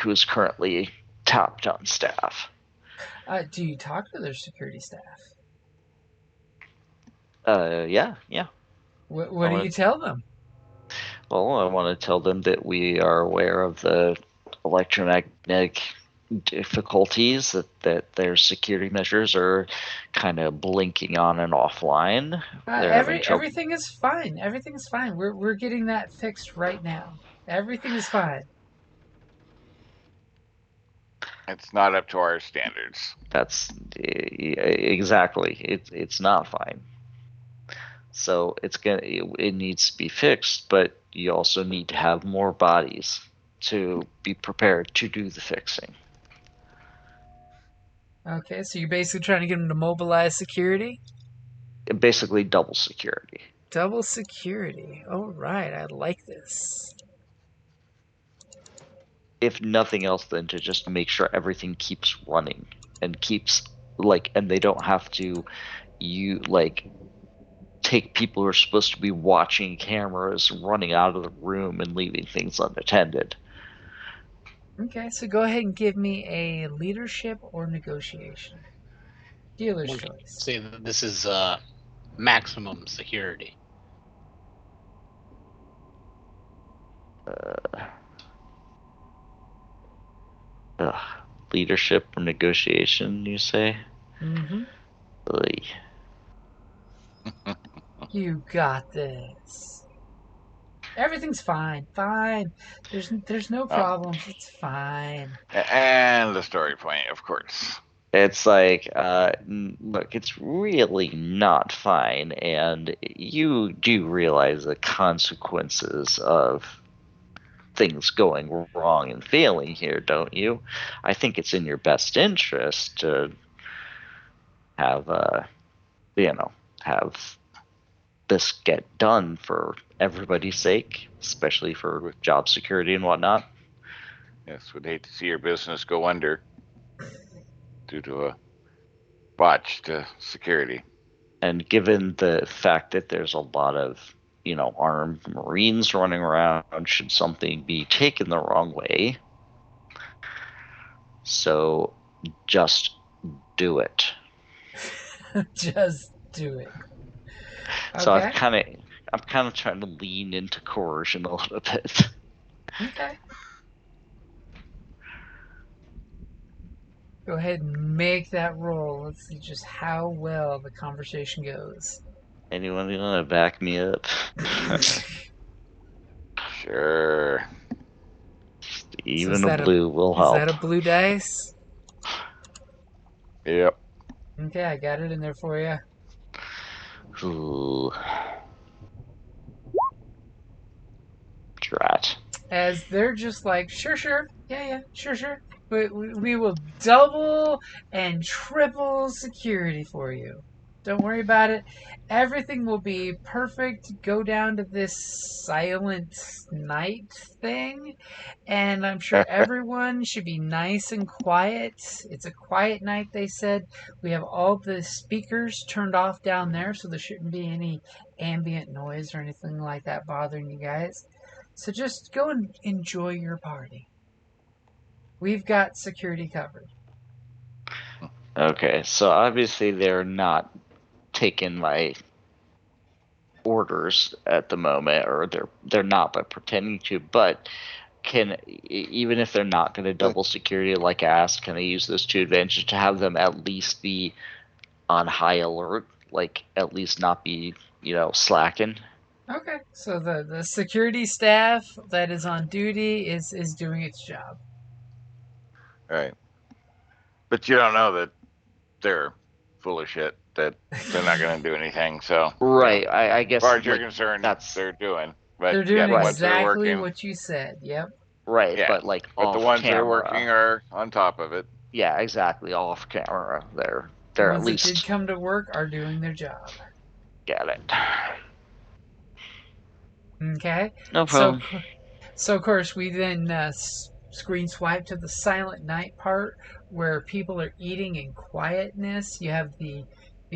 who's currently tapped on staff. Do you talk to their security staff? Yeah. What do you tell them? Well, I want to tell them that we are aware of the electromagnetic difficulties, that their security measures are kind of blinking on and offline. Everything is fine. Everything is fine. We're getting that fixed right now. Everything is fine. It's not up to our standards. That's exactly. It's not fine. So it needs to be fixed, but you also need to have more bodies to be prepared to do the fixing. Okay, so you're basically trying to get them to mobilize security? Basically double security. Double security. All right, I like this. If nothing else, then to just make sure everything keeps running and keeps and they don't have to take people who are supposed to be watching cameras running out of the room and leaving things unattended. Okay, so go ahead and give me a leadership or negotiation. Dealer's We'll choice. say that this is maximum security. Leadership or negotiation, you say? Mm-hmm. You got this. Everything's fine. Fine. There's no problems. It's fine. And the story point, of course. It's like, look, it's really not fine, and you do realize the consequences of things going wrong and failing here, don't you? I think it's in your best interest to have, have this get done for everybody's sake, especially for job security and whatnot. Yes, would hate to see your business go under due to a botched security. And given the fact that there's a lot of, armed Marines running around, should something be taken the wrong way, so just do it. Just do it. So Okay. I'm kind of trying to lean into coercion a little bit. Okay. Go ahead and make that roll. Let's see just how well the conversation goes. Anyone want to back me up? Sure. Even a blue will help. Is that a blue dice? Yep. Okay, I got it in there for you. Ooh. Drat. As they're just like, sure, yeah, sure. We will double and triple security for you. Don't worry about it. Everything will be perfect. Go down to this silent night thing, and I'm sure everyone should be nice and quiet. It's a quiet night, they said. We have all the speakers turned off down there, so there shouldn't be any ambient noise or anything like that bothering you guys. So just go and enjoy your party. We've got security covered. Okay, so obviously they're not taking my orders at the moment, or they're not, but pretending to. But even if they're not going to double security like I asked, can I use this to advantage to have them at least be on high alert, like at least not be slacking? Okay, so the security staff that is on duty is doing its job. Right. But you don't know that they're full of shit, that they're not going to do anything. So Right, I guess as far as you're concerned, that's they're doing. But they're doing the ones that are exactly working, what you said. Yep. right, yeah. but But the ones camera, that are working are on top of it. Yeah, exactly, off camera. They're The at ones least that did come to work are doing their job. Got it. Okay. No problem. So of course we then screen swipe to the silent night part where people are eating in quietness. You have the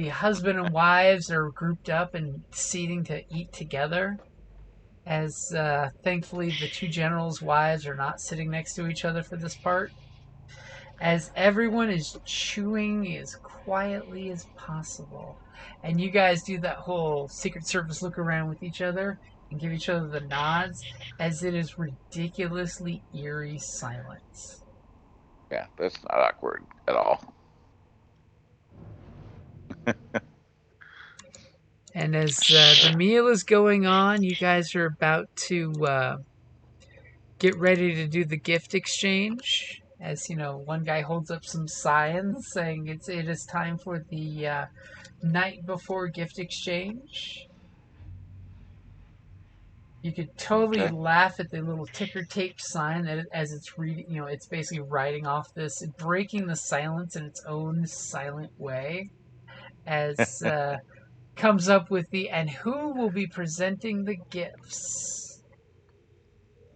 husband and wives are grouped up and seating to eat together. As thankfully the two generals' wives are not sitting next to each other for this part. As everyone is chewing as quietly as possible. And you guys do that whole Secret Service look around with each other and give each other the nods as it is ridiculously eerie silence. Yeah, that's not awkward at all. And as the meal is going on, you guys are about to get ready to do the gift exchange. As one guy holds up some signs saying it is time for the night before gift exchange. You could totally laugh at the little ticker tape sign that as it's reading, it's basically writing off this, breaking the silence in its own silent way. As comes up with the and who will be presenting the gifts.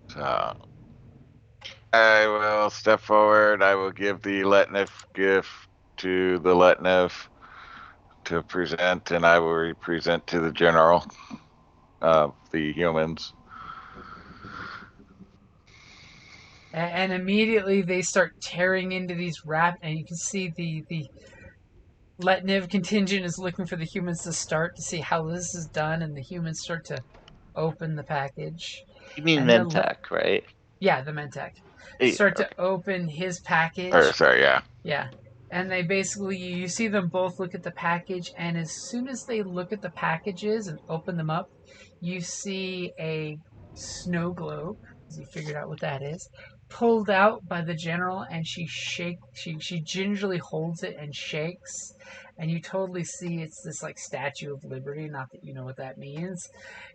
So I will step forward. I will give the Letnev gift to the Letnev to present, and I will present to the general of the humans. And immediately they start tearing into these and you can see the Letniv contingent is looking for the humans to start to see how this is done, and the humans start to open the package. You mean And Mentak, right? Yeah, the Mentak. Yeah, Start okay. to open his package. Or, sorry, yeah. Yeah. And they basically, you see them both look at the package, and as soon as they look at the packages and open them up, you see a snow globe, as you figured out what that is, pulled out by the general, and she gingerly holds it and shakes, and you totally see it's this like Statue of Liberty, not that you know what that means,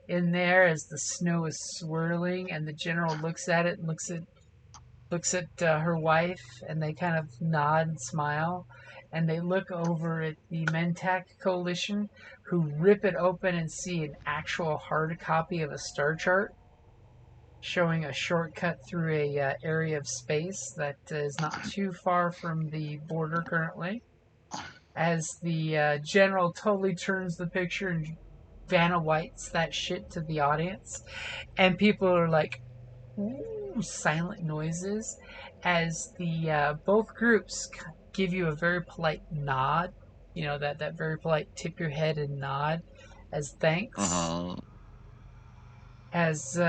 in there as the snow is swirling, and the general looks at it and looks at her wife, and they kind of nod and smile, and they look over at the Mentak Coalition, who rip it open and see an actual hard copy of a star chart showing a shortcut through a area of space that is not too far from the border currently. As the general totally turns the picture and Vanna White's that shit to the audience, and people are like, ooh, silent noises as the both groups give you a very polite nod. You know, that very polite tip your head and nod as thanks. Mm-hmm. As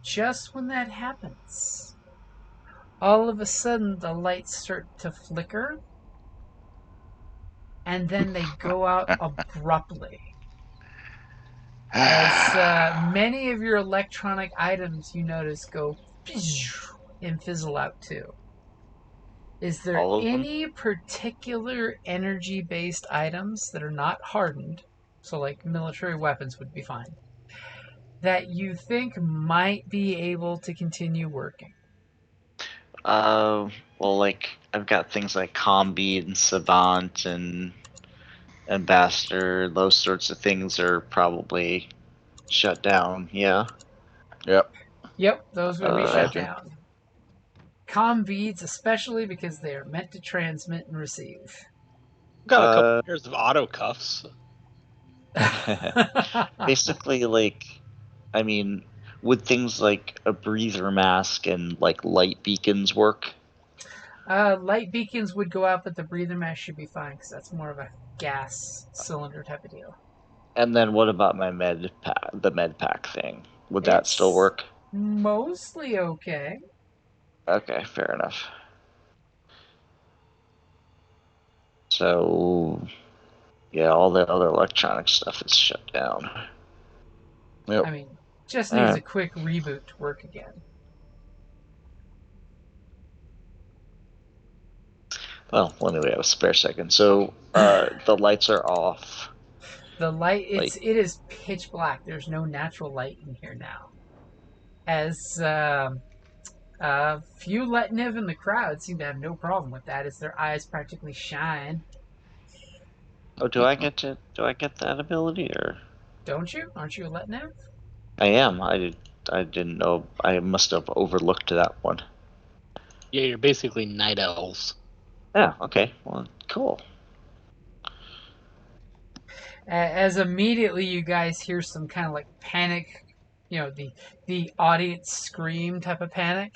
just when that happens, all of a sudden the lights start to flicker, and then they go out abruptly. As many of your electronic items, you notice, go and fizzle out too. Is there All of them? any particular energy-based items that are not hardened, so like military weapons would be fine, that you think might be able to continue working? Well, like I've got things like Combi and Savant and Ambassador. Those sorts of things are probably shut down. Yeah. Yep. Yep, those would be shut Imagine. down. Com beads, especially because they are meant to transmit and receive. Got a couple pairs of auto cuffs. Basically, like, I mean, would things like a breather mask and like light beacons work? Light beacons would go out, but the breather mask should be fine because that's more of a gas cylinder type of deal. And then what about my the med pack thing? Would that still work? Mostly okay. Okay, fair enough. So, yeah, all the other electronic stuff is shut down. Yep. I mean, just needs a quick reboot to work again. Well, anyway, we have a spare second. So, the lights are off. The light, it is pitch black. There's no natural light in here now. As few Letniv in the crowd seem to have no problem with that, as their eyes practically shine. Oh, do I get that ability, or don't you? Aren't you a Letniv? I am. I didn't know. I must have overlooked that one. Yeah, you're basically night elves. Yeah. Okay. Well, cool. As immediately you guys hear some kind of like panic, you know, the audience scream type of panic,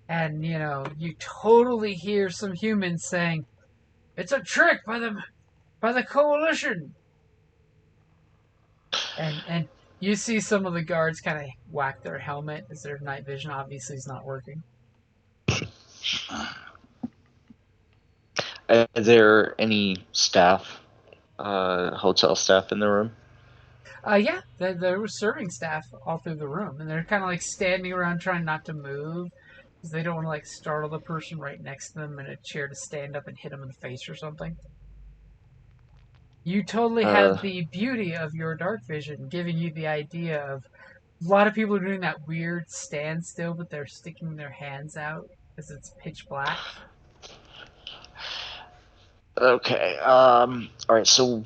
and you know you totally hear some humans saying, "It's a trick by the coalition," and you see some of the guards kind of whack their helmet as their night vision obviously is not working. Are there any staff, hotel staff in the room? Yeah, there was serving staff all through the room, and they're kind of like standing around trying not to move because they don't want to like startle the person right next to them in a chair to stand up and hit them in the face or something. You totally have the beauty of your dark vision giving you the idea of a lot of people are doing that weird standstill, but they're sticking their hands out because it's pitch black. Okay. All right. So,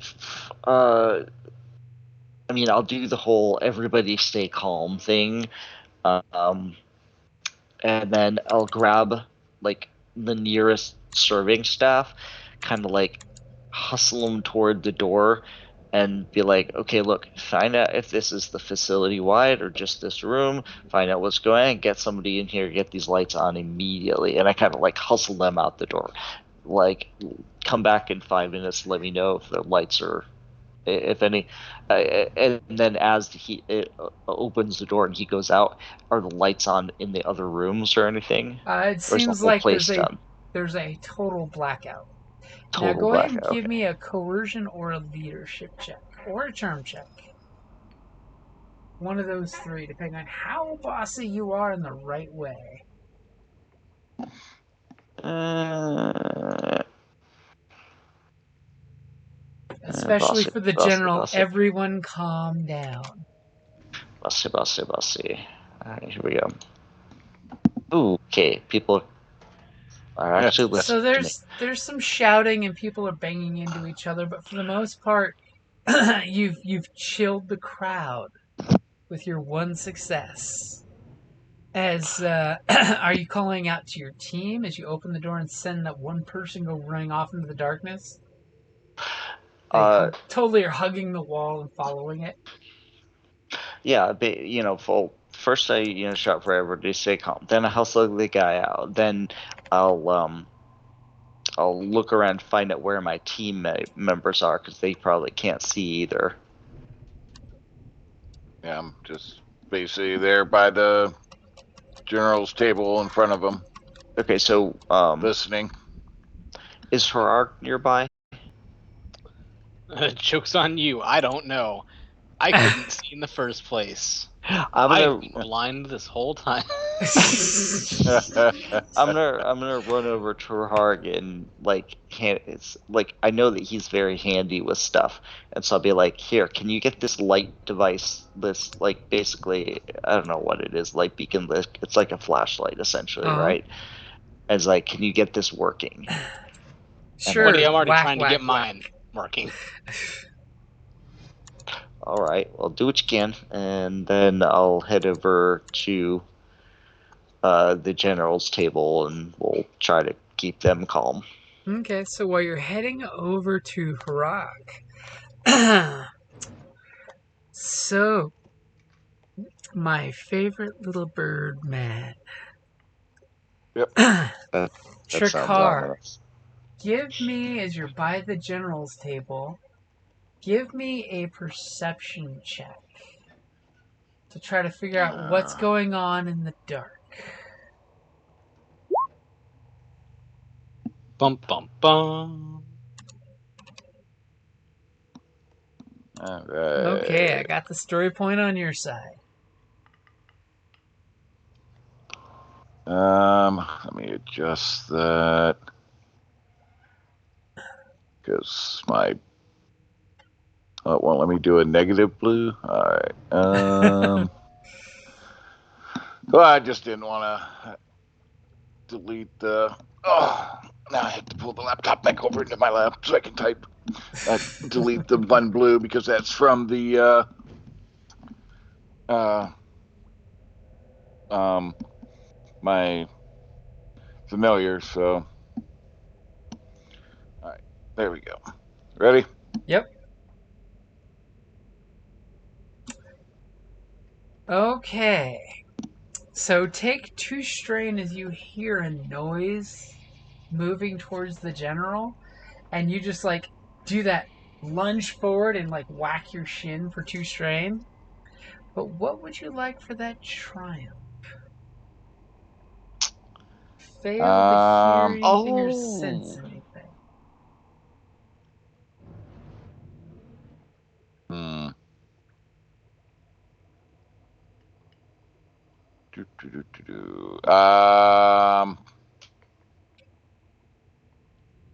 I mean, I'll do the whole everybody stay calm thing. Um, and then I'll grab like the nearest serving staff, kind of like hustle them toward the door and be like, okay, look, find out if this is the facility wide or just this room, find out what's going on, get somebody in here, get these lights on immediately. And I kind of like hustle them out the door. Like, come back in 5 minutes, let me know if the lights are if any, and then as he opens the door and he goes out, are the lights on in the other rooms or anything, It or is the seems whole like place done? there's a total blackout. Now Total go ahead and blackout. give Okay. me a coercion or a leadership check or a charm check. One of those three, depending on how bossy you are in the right way. Uh, Especially for the general, everyone calm down. bossy. All right, here we go. Ooh, okay, people are actually So listening. there's some shouting and people are banging into each other, but for the most part, you've chilled the crowd with your one success. As are you calling out to your team as you open the door and send that one person go running off into the darkness? They totally are hugging the wall and following it. Yeah, first I shout for everybody to stay calm. Then I hustle the guy out. Then I'll I'll look around, find out where my team members are because they probably can't see either. Yeah, I'm just basically there by the general's table in front of him, Okay, so listening. is Harar nearby? Joke's on you. I don't know. I couldn't see in the first place. I've been blind this whole time. I'm gonna run over to Harar and it's like I know that he's very handy with stuff, and so I'll be like, here, can you get this light device? This like basically I don't know what it is, light beacon. It's like a flashlight essentially, right? And it's like, can you get this working? Sure. Buddy, I'm already whack, trying to whack, get whack. mine working. All right, well, do what you can, and then I'll head over to the general's table, and we'll try to keep them calm. Okay, so while you're heading over to Harak, so my favorite little bird man, Yep. That sounds Trakar, ominous. give me, as you're by the general's table, give me a perception check to try to figure out what's going on in the dark. Bum bum bum. All right. Okay, I got the story point on your side. Let me adjust that because my it won't let me do a negative blue. All right. Well, I just didn't want to delete the. Oh, now I have to pull the laptop back over into my lap so I can type. Delete the one blue because that's from the my familiar. So, all right, there we go. Ready? Yep. Okay. So take 2 strain as you hear a noise moving towards the general, and you just like do that lunge forward and like whack your shin for 2 strain. But what would you like for that triumph? Fail to hear anything or sense anything. Hmm.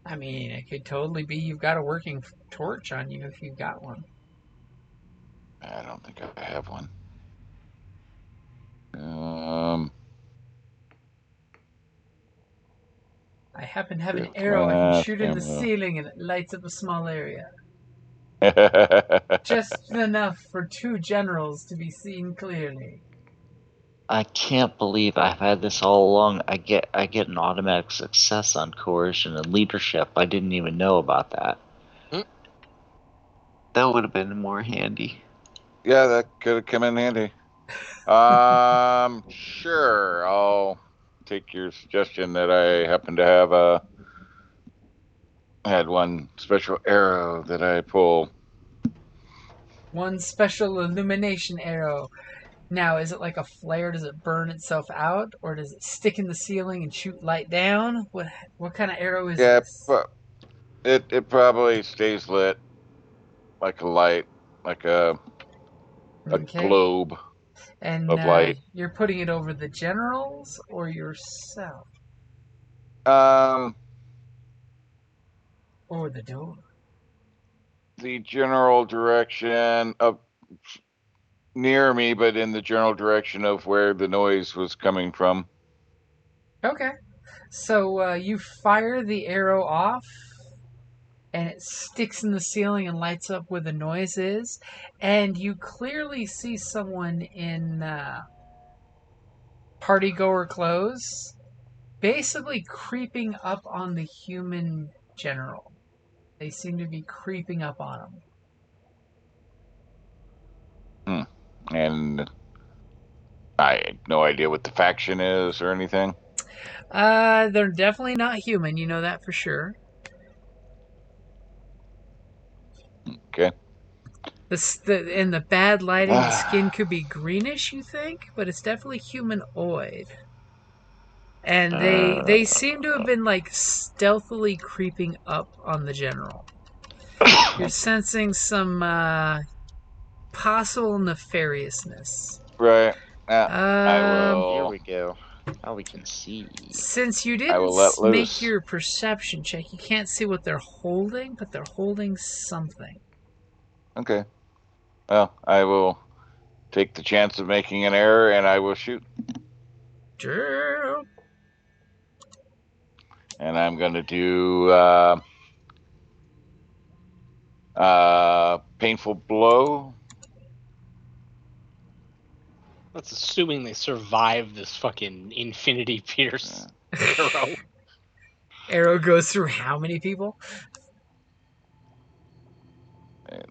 I mean, it could totally be you've got a working torch on you if you've got one. I don't think I have one. Um. I happen to have an Drift arrow I can left, shoot in the camera. ceiling and it lights up a small area. Just enough for 2 generals to be seen clearly. I can't believe I've had this all along. I get an automatic success on coercion and leadership. I didn't even know about that. Hmm. That would have been more handy. Yeah, that could have come in handy. Sure. I'll take your suggestion that I happen to have had one special arrow that I pull. One special illumination arrow. Now, is it like a flare? Does it burn itself out, or does it stick in the ceiling and shoot light down? What kind of arrow is Yeah, this? but it probably stays lit like a light, like a Okay, globe and of light. you're putting it over the generals or yourself Um, or the door. the general direction of near me, but in the general direction of where the noise was coming from. Okay, so you fire the arrow off, and it sticks in the ceiling and lights up where the noise is, and you clearly see someone in party goer clothes basically creeping up on the human general. They seem to be creeping up on him. And I had no idea what the faction is or anything. They're definitely not human, you know that for sure. Okay. In the bad lighting, the skin could be greenish, you think, but it's definitely humanoid. And they seem to have been like stealthily creeping up on the general. You're sensing some possible nefariousness. Right. Yeah. I Here will. we go. How we can see. Since you I didn't will let make loose. your perception check, you can't see what they're holding, but they're holding something. Okay. Well, I will take the chance of making an error, and I will shoot. Girl. And I'm going to do painful blow. That's assuming they survive this fucking infinity pierce arrow. Arrow goes through how many people?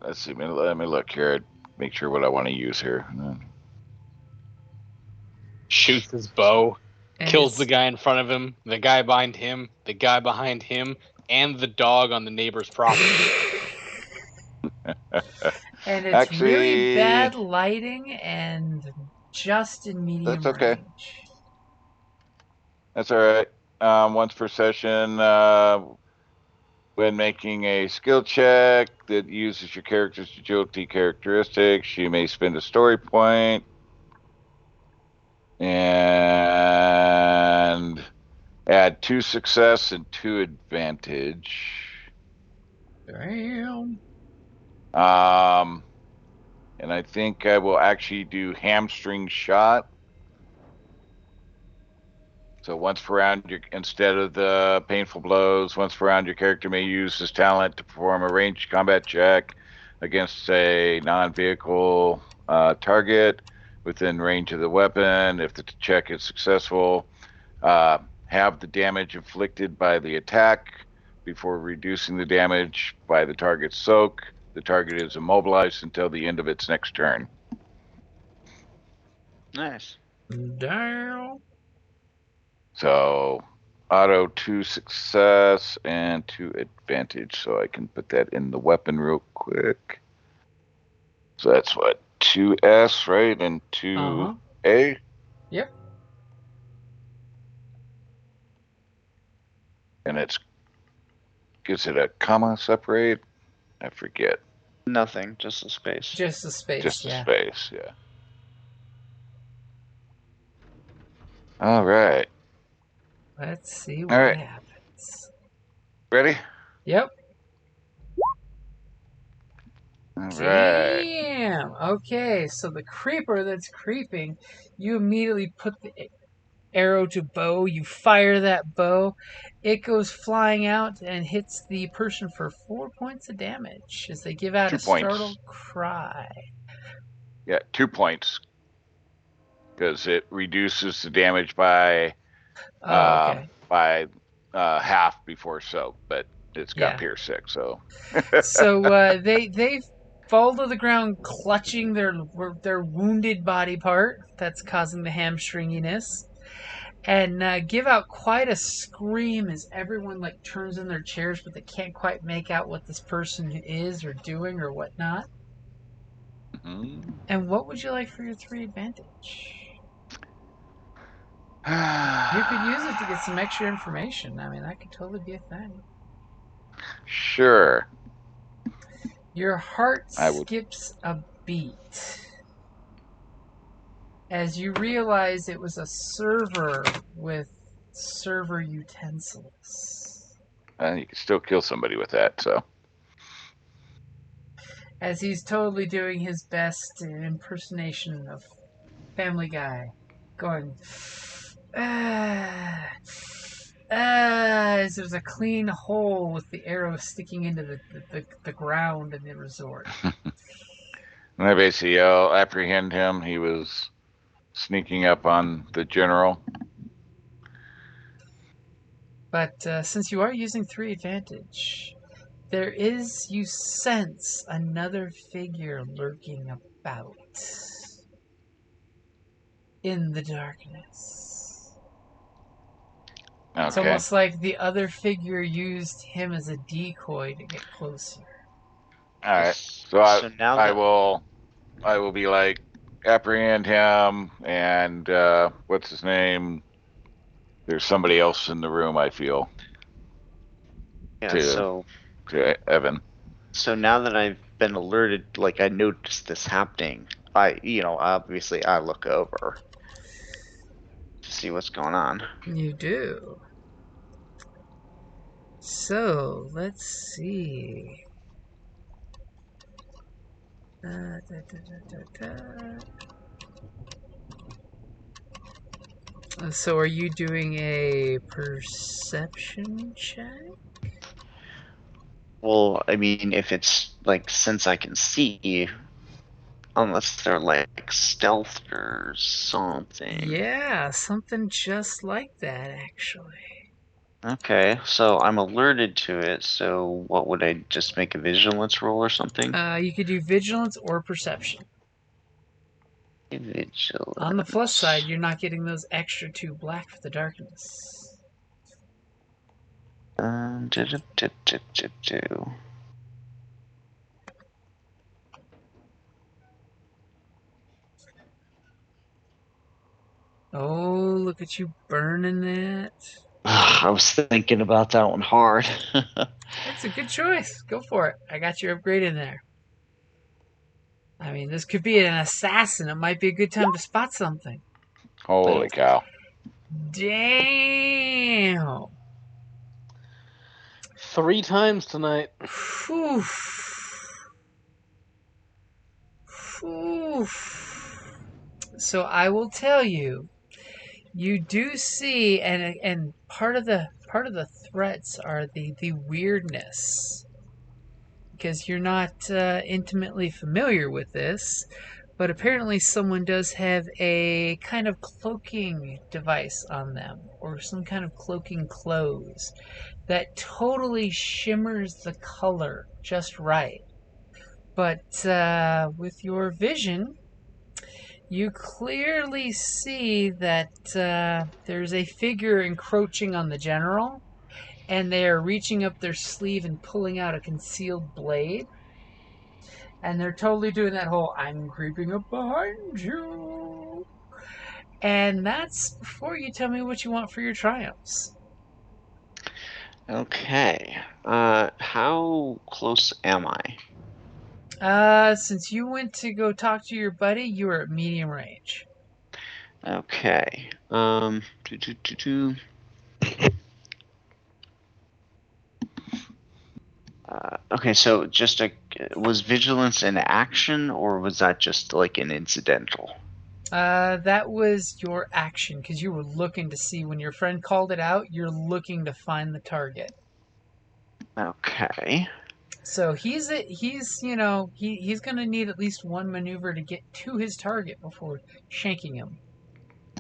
Let's see. Let me look here. Make sure what I want to use here. Shoots his bow, And kills the guy in front of him, the guy behind him, the guy behind him, and the dog on the neighbor's property. and it's Actually, really bad lighting and just in medium that's okay. range. That's all right. Once per session, when making a skill check that uses your character's agility characteristics, you may spend a story point and add 2 success and 2 advantage. Damn. And I think I will actually do hamstring shot. So once per round, instead of the painful blows, once per round, your character may use his talent to perform a ranged combat check against a non-vehicle target within range of the weapon. If the check is successful, have the damage inflicted by the attack before reducing the damage by the target's soak. The target is immobilized until the end of its next turn. Nice. Damn. So auto 2 success and 2 advantage. So I can put that in the weapon real quick. So that's what, 2S, right? And 2A? Yep. And is it a comma separate? I forget. Nothing, just a space. Just a space, Just a yeah. space, yeah. All right. Let's see All what right. happens. Ready? Yep. All right. Damn. Okay, so the creeper that's creeping, you immediately put the arrow to bow. You fire that bow. It goes flying out and hits the person for 4 points of damage as they give out 2 a points. startled cry. Yeah, 2 points. Because it reduces the damage by Okay. half before soak, but it's got Yeah. Pierce 6, so. So they fall to the ground clutching their wounded body part that's causing the hamstringiness, and give out quite a scream as everyone like turns in their chairs, but they can't quite make out what this person is or doing or whatnot. Mhm. And what would you like for your 3 advantage? You could use it to get some extra information. I mean, that could totally be a thing. Sure. Your heart I would. skips a beat as you realize it was a server with server utensils. You can still kill somebody with that, so. As he's totally doing his best impersonation of Family Guy, going, as there's a clean hole with the arrow sticking into the ground in the resort. And I basically apprehend him. He was sneaking up on the general. But since you are using 3 advantage, there is, you sense, another figure lurking about in the darkness. Okay. It's almost like the other figure used him as a decoy to get closer. All right. So I will be like, apprehend him, and what's his name? There's somebody else in the room, I feel. Yeah, to Evan. So now that I've been alerted, like I noticed this happening, obviously I look over to see what's going on. You do. So, let's see. So, are you doing a perception check? Well, I mean, if it's like, since I can see, unless they're like stealth or something. Yeah, something just like that, actually. Okay, so I'm alerted to it, so what would I just make a vigilance roll or something? You could do vigilance or perception. Vigilance. On the plus side, you're not getting those extra 2 black for the darkness. Oh, look at you burning that. I was thinking about that one hard. It's a good choice. Go for it. I got your upgrade in there. I mean, this could be an assassin. It might be a good time to spot something. Holy cow. Damn. 3 times tonight. Whew. Whew. So I will tell you, you do see, and part of the threats are the weirdness, because you're not intimately familiar with this, but apparently someone does have a kind of cloaking device on them, or some kind of cloaking clothes that totally shimmers the color just right. But with your vision, you clearly see that there's a figure encroaching on the general, and they are reaching up their sleeve and pulling out a concealed blade. And they're totally doing that whole, I'm creeping up behind you. And that's before you tell me what you want for your triumphs. Okay. How close am I? Since you went to go talk to your buddy, you are at medium range. Okay. Okay, so was vigilance an action, or was that just like an incidental? That was your action because you were looking to see when your friend called it out. You're looking to find the target. Okay. So he's gonna need at least one maneuver to get to his target before shanking him.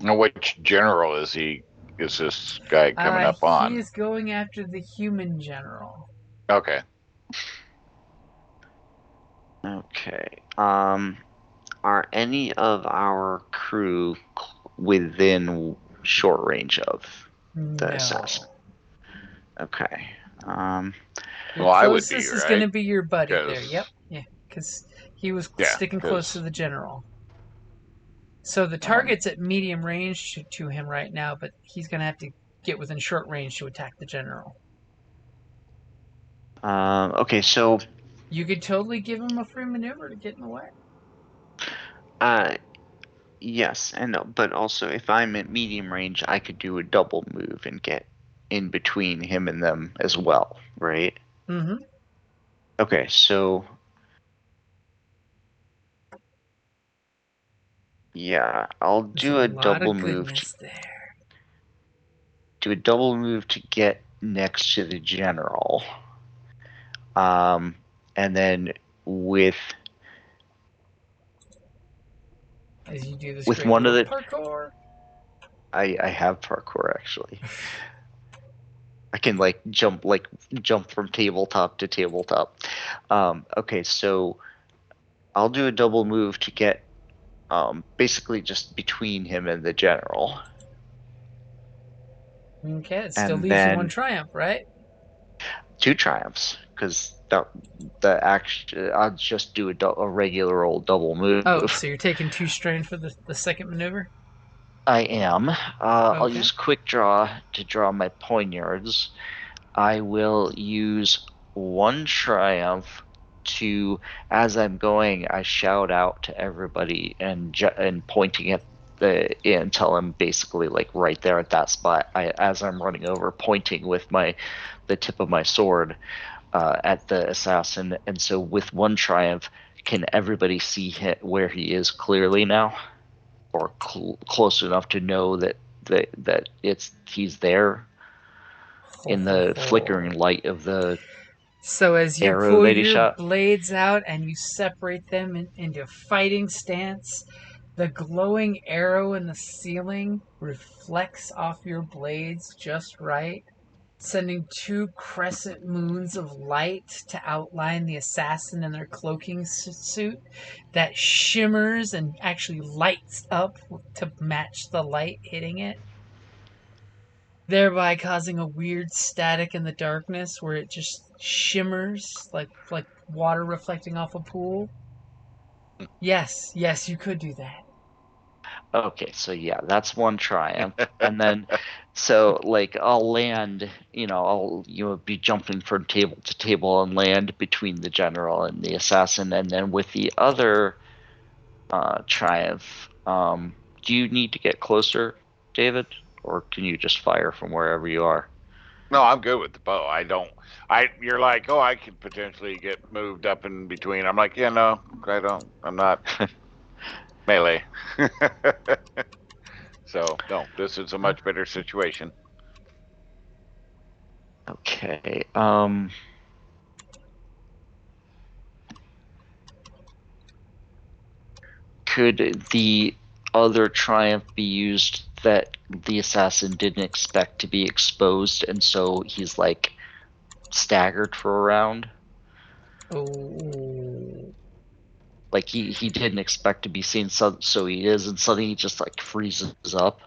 Now, which general is he? Is this guy coming up on? He is going after the human general. Okay. Okay. Are any of our crew within short range of the assassin? No. Okay. Your Well, I would be, closest is going right? to be your buddy there. Because Yep. Yeah. Because he was yeah, sticking close to because the general. So the target's at medium range to him right now, but he's going to have to get within short range to attack the general. Okay, so You could totally give him a free maneuver to get in the way. yes, but also if I'm at medium range, I could do a double move and get in between him and them as well, right? Mm-hmm. Okay, so yeah, I'll There's do a a lot double of move goodness there. to get next to the general. And then with As you do this with great one of little the parkour. I have parkour actually. I can jump from tabletop to tabletop. Okay, so I'll do a double move to get basically just between him and the general. Okay, it still And leaves you one then triumph, right? 2 triumphs because the action I'll just do a regular old double move. Oh, so you're taking 2 strain for the second maneuver? I am. I'll Okay. use quick draw to draw my poignards. I will use 1 triumph to, as I'm going, I shout out to everybody and pointing at until I'm basically right there at that spot. As I'm running over, pointing with the tip of my sword at the assassin. And so with 1 triumph, can everybody see where he is clearly now, or close enough to know that he's there in the flickering light of the So as you arrow pull that he your shot? blades out and you separate them into fighting stance, the glowing arrow in the ceiling reflects off your blades just right, sending 2 crescent moons of light to outline the assassin in their cloaking suit that shimmers and actually lights up to match the light hitting it, thereby causing a weird static in the darkness where it just shimmers like water reflecting off a pool. Yes, you could do that. Okay, so yeah, that's 1 triumph. And then so I'll land, I'll be jumping from table to table and land between the general and the assassin. And then with the other triumph, do you need to get closer, David, or can you just fire from wherever you are? no, I'm good with the bow. I don't. You're like, oh, I could potentially get moved up in between. I'm like, yeah, no, I don't. I'm not melee. So no, this is a much better situation. Okay. Could the other triumph be used that the assassin didn't expect to be exposed, and so he's staggered for a round? Oh, Like he didn't expect to be seen, so he is, and suddenly he just freezes up.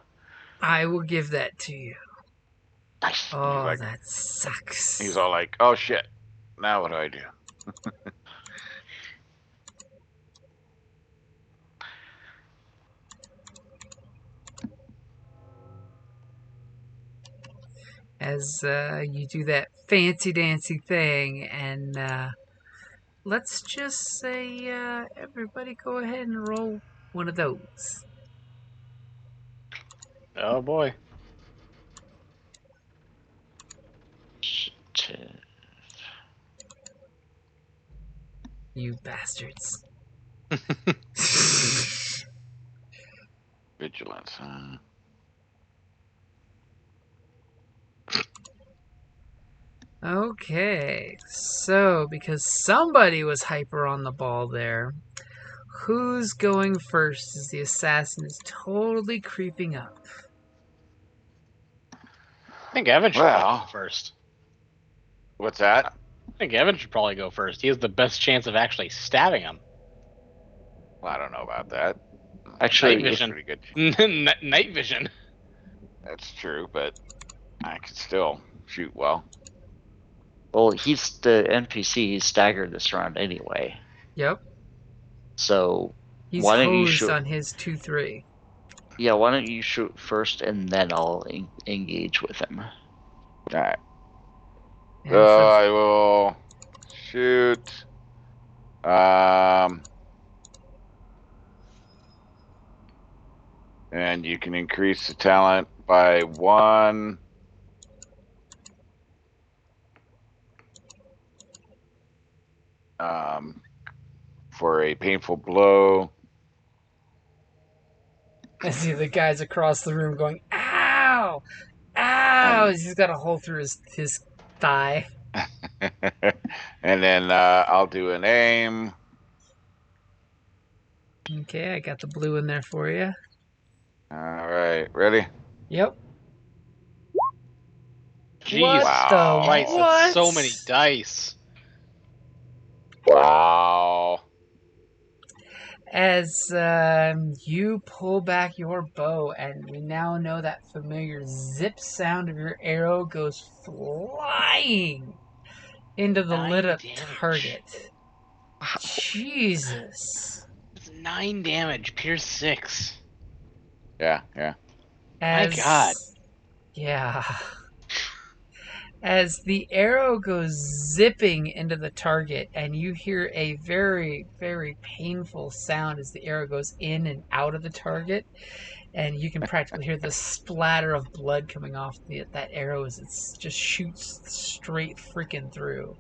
I will give that to you. Nice. He's Oh, like, that he's sucks. all like, oh shit, now what do I do? As you do that fancy dancy thing, and let's just say everybody go ahead and roll one of those. Oh boy. You bastards. Vigilance. Okay, so because somebody was hyper on the ball there, who's going first as the assassin is totally creeping up? I think Evan should probably Well, go first. what's that? I think Evan should probably go first. He has the best chance of actually stabbing him. Well, I don't know about that. Actually, Night vision. Pretty good. Night vision. That's true, but I could still shoot well. well, he's the NPC. He's staggered this round anyway. Yep, So he's why don't you hosed shoot? on his 2-3. Yeah, why don't you shoot first, and then I'll engage with him. All right. And for I will shoot. And you can increase the talent by 1. For a painful blow. I see the guys across the room going, "Ow, ow!" And- He's got a hole through his thigh. And then I'll do an aim. Okay, I got the blue in there for you. All right, ready? Yep. Jeez, What Wow. the Christ, what? that's so many dice. Wow. As you pull back your bow, and we now know that familiar zip sound of your arrow goes flying into the 9 lit up damage. target. Jesus. It's 9 damage, Pierce 6. Yeah. My God. Yeah. As the arrow goes zipping into the target, and you hear a very, very painful sound as the arrow goes in and out of the target, and you can practically hear the splatter of blood coming off that arrow as it just shoots straight freaking through.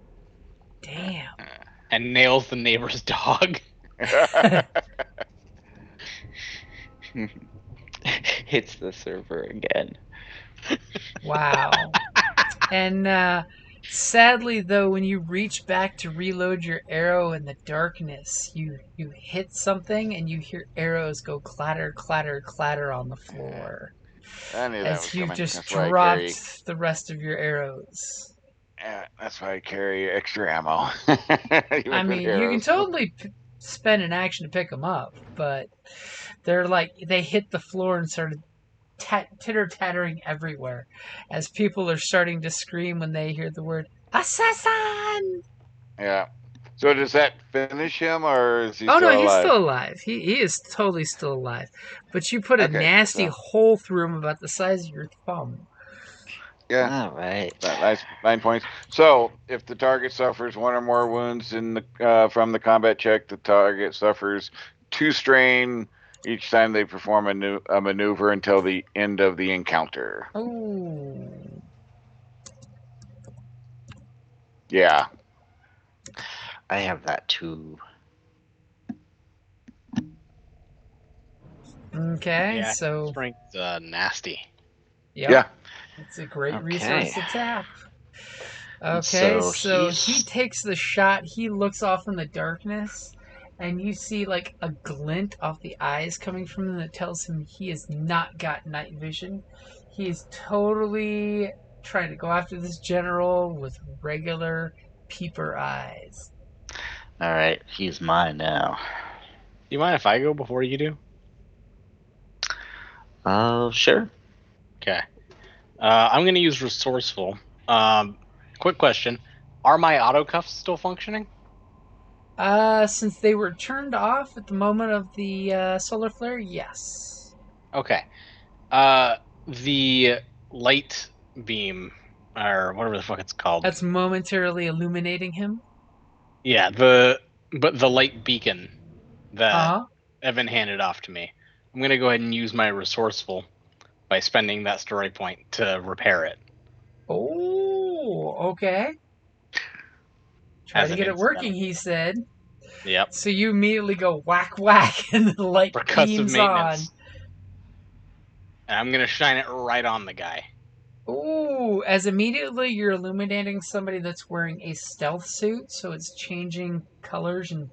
Damn. And nails the neighbor's dog. Hits the server again. Wow. And sadly, though, when you reach back to reload your arrow in the darkness, you hit something and you hear arrows go clatter, clatter, clatter on the floor. I knew that was As you've coming. just That's why I dropped carry. the rest of your arrows. That's why I carry extra ammo. I mean, you can totally spend an action to pick them up, but they hit the floor and started titter-tattering everywhere as people are starting to scream when they hear the word assassin. Yeah. So does that finish him, or is he Oh still no, he's alive? still alive. He is totally still alive. But you put a Okay, nasty so- hole through him about the size of your thumb. Yeah. All right. Nice, 9 points. So, if the target suffers 1 or more wounds from the combat check, the target suffers 2 strain each time they perform a maneuver until the end of the encounter. Oh. Yeah. I have that too. Okay, Yeah, so strength's nasty. yep, Yeah. it's a great Okay. resource to tap. Okay, so he takes the shot. He looks off in the darkness, and you see like a glint off the eyes coming from him that tells him he has not got night vision. He is totally trying to go after this general with regular peeper eyes. All right, he's mine now. Do you mind if I go before you do? Sure. Okay. I'm going to use resourceful. Quick question. Are my auto cuffs still functioning? Since they were turned off at the moment of the solar flare, yes. Okay. The light beam, or whatever the fuck it's called. That's momentarily illuminating him. Yeah, the light beacon that Uh-huh. Evan handed off to me. I'm going to go ahead and use my resourceful by spending that story point to repair it. Oh, okay. Try As to an get it incidental. working, he said. Yep. So you immediately go whack whack and the light Percussive beams maintenance. And I'm going to shine it right on the guy. Ooh, as immediately you're illuminating somebody that's wearing a stealth suit, so it's changing colors and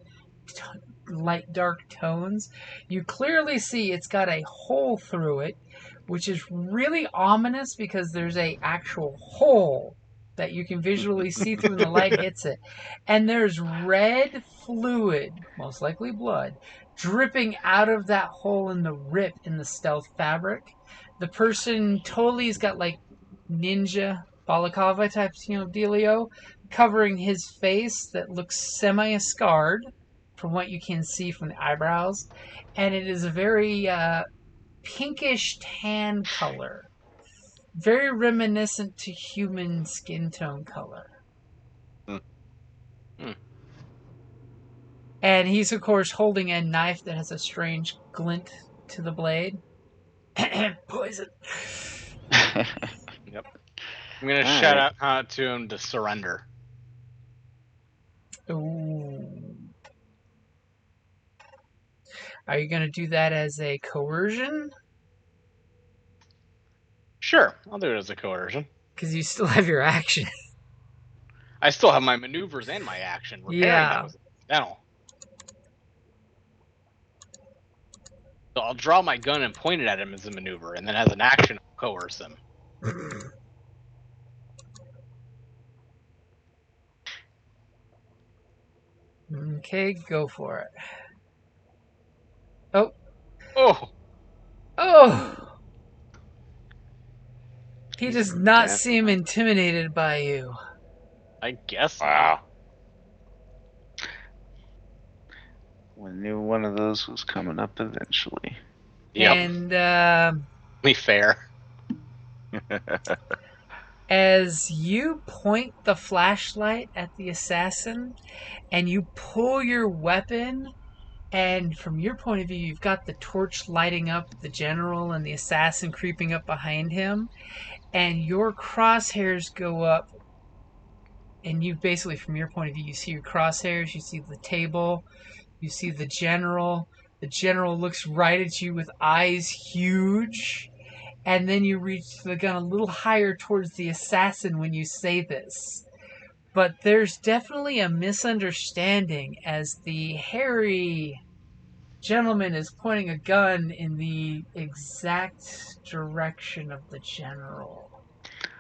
light dark tones. You clearly see it's got a hole through it, which is really ominous because there's a actual hole that you can visually see through when the light hits it. And there's red fluid, most likely blood, dripping out of that hole in the rip in the stealth fabric. The person totally has got like ninja balaclava type, dealio, covering his face that looks semi-scarred from what you can see from the eyebrows, and it is a very pinkish tan color, very reminiscent to human skin tone color. Hmm. And he's of course holding a knife that has a strange glint to the blade. Poison. Yep. I'm going to shout out to him to surrender. Ooh. Are you going to do that as a coercion? Sure, I'll do it as a coercion. Because you still have your action. I still have my maneuvers and my action. Repairing that was incidental. So I'll draw my gun and point it at him as a maneuver, and then as an action, I'll coerce him. Okay, go for it. Oh. Oh! Oh! He does not seem intimidated by you. I guess. Wow. We knew one of those was coming up eventually. Yep. And Be fair. as you point the flashlight at the assassin and you pull your weapon, and from your point of view, you've got the torch lighting up the general and the assassin creeping up behind him, and your crosshairs go up, and you basically, from your point of view, you see your crosshairs, you see the table, you see the general. The general looks right at you with eyes huge. And then you reach the gun a little higher towards the assassin when you say this. But there's definitely a misunderstanding as the hairy gentleman is pointing a gun in the exact direction of the general.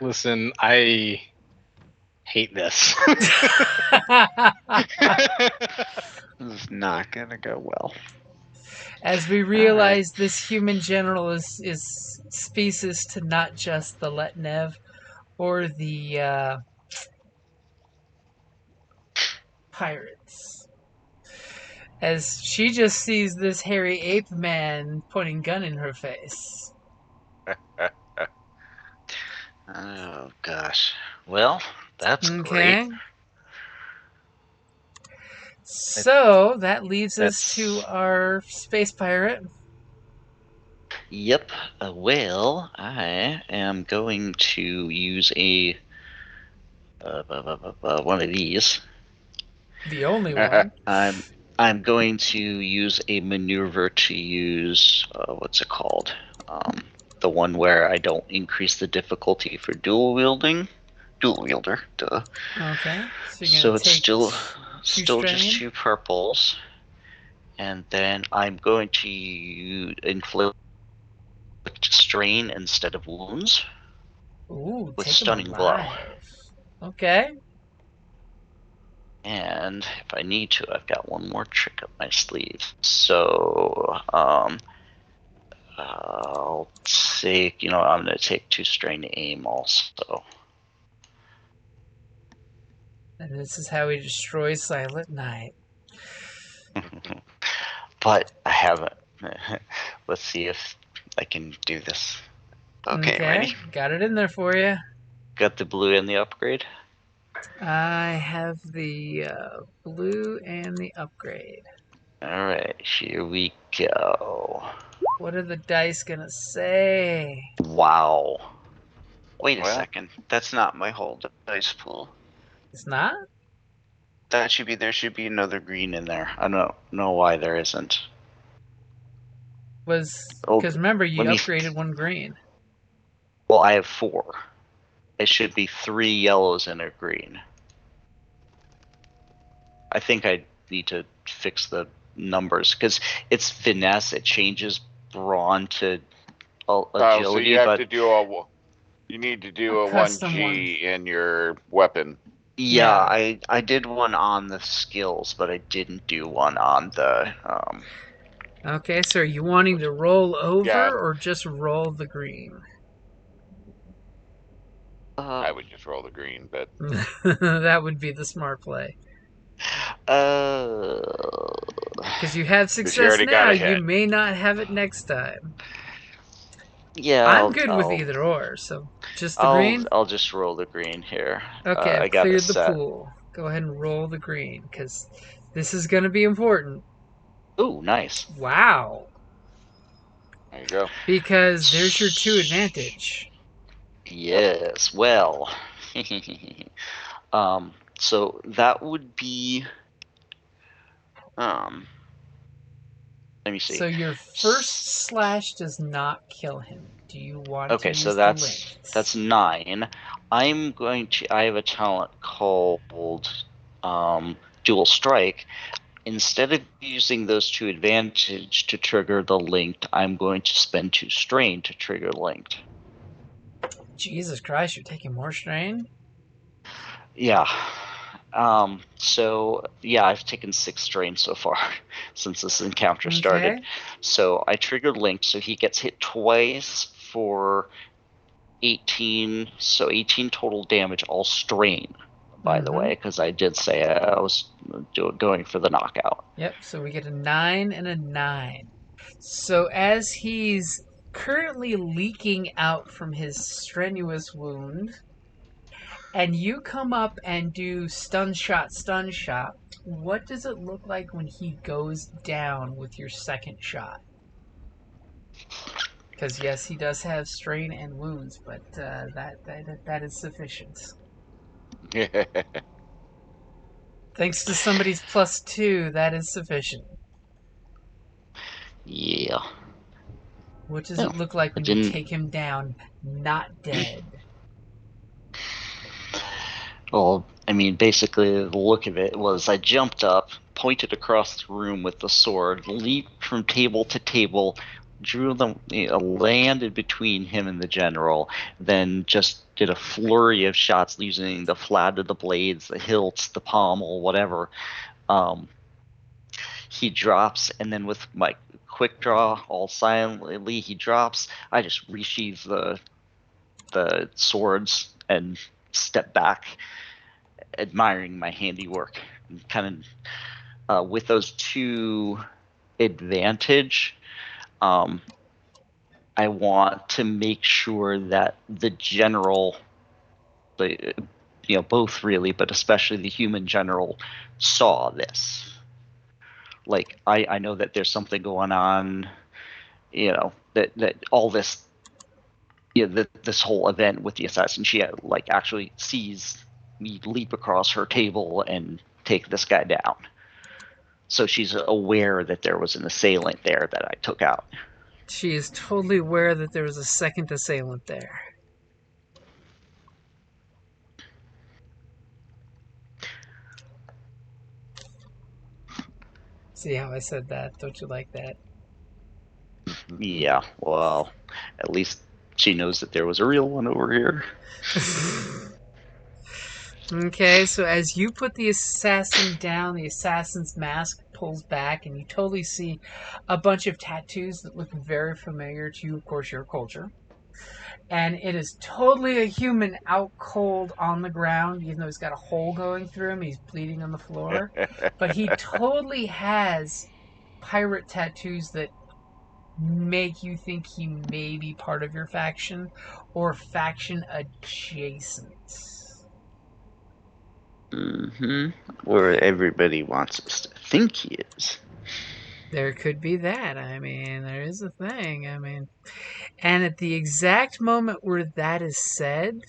Listen, I hate this. This is not gonna go well. As we realize this human general is species to not just the Letnev or the pirates. As she just sees this hairy ape man pointing gun in her face. Oh gosh. Well, that's Okay. great. So that leads us to our space pirate. Yep. Well, I am going to use a one of these. The only one. I'm going to use a maneuver to use what's it called? The one where I don't increase the difficulty for dual wielder. Duh. Okay. So it's still strain? just 2 purples, and then I'm going to inflict strain instead of wounds. Ooh, with take stunning him blow. alive. Okay. And if I need to, I've got one more trick up my sleeve. So I'll take, I'm going to take 2 strain to aim also. And this is how we destroy Silent Night. But I haven't. Let's see if I can do this. Okay, ready? Got it in there for you. Got the blue and the upgrade? I have the blue and the upgrade. Alright, here we go. What are the dice gonna say? Wow. Wait a second. That's not my whole dice pool. It's not? There should be another green in there. I don't know why there isn't. Was Oh, because remember you let me- upgraded one green. Well, I have 4. It should be 3 yellows and a green. I think I need to fix the numbers because it's finesse. It changes brawn to agility, so you have but to do you need to do A a custom 1G in your weapon. yeah, Yeah. I did one on the skills, but I didn't do one on the Okay, so are you wanting to roll over Yeah. or just roll the green? I would just roll the green, but That would be the smart play. Because you have 'cause you success already got now, you ahead. may not have it next time. yeah, I'm good with either or, so just the green? I'll just roll the green here. Okay, I I've got a cleared the set. pool. Go ahead and roll the green, because this is going to be important. Ooh, nice. Wow. There you go. Because there's your 2 advantage. Yes. Well. So that would be let me see. So your first slash does not kill him. Do you want to Okay, so use the linked? that's 9. I have a talent called dual strike. Instead of using those 2 advantage to trigger the linked, I'm going to spend 2 strain to trigger linked. Jesus Christ, you're taking more strain? Yeah. So yeah, I've taken 6 strain so far since this encounter started. Okay. So I triggered Link, so he gets hit twice for 18. So 18 total damage, all strain, by the way, because I did say I was going for the knockout. Yep, so we get a 9 and a 9. So as he's currently leaking out from his strenuous wound, and you come up and do stun shot, what does it look like when he goes down with your second shot? Because yes, he does have strain and wounds, but that is sufficient. Thanks to somebody's +2, that is sufficient. Yeah. What does No, it look like I when you didn't. take him down, not dead? Well, I mean, basically, the look of it was I jumped up, pointed across the room with the sword, leaped from table to table, drew them, landed between him and the general, then just did a flurry of shots using the flat of the blades, the hilts, the pommel, whatever. He drops, and then with my quick draw, all silently, he drops. I just resheath the swords and step back, admiring my handiwork, and kind of with those 2 advantage. I want to make sure that the general, both really, but especially the human general, saw this. Like I know that there's something going on, that all this, this whole event with the assassin, she like actually sees me leap across her table and take this guy down. So she's aware that there was an assailant there that I took out. She is totally aware that there was a second assailant there. See how I said that? Don't you like that? Yeah, well, at least she knows that there was a real one over here. Okay, so as you put the assassin down, the assassin's mask pulls back, and you totally see a bunch of tattoos that look very familiar to you, of course, your culture. And it is totally a human out cold on the ground, even though he's got a hole going through him. He's bleeding on the floor. But he totally has pirate tattoos that make you think he may be part of your faction or faction adjacent. Where everybody wants us to think he is. There could be that. I mean, there is a thing. I mean, and at the exact moment where that is said,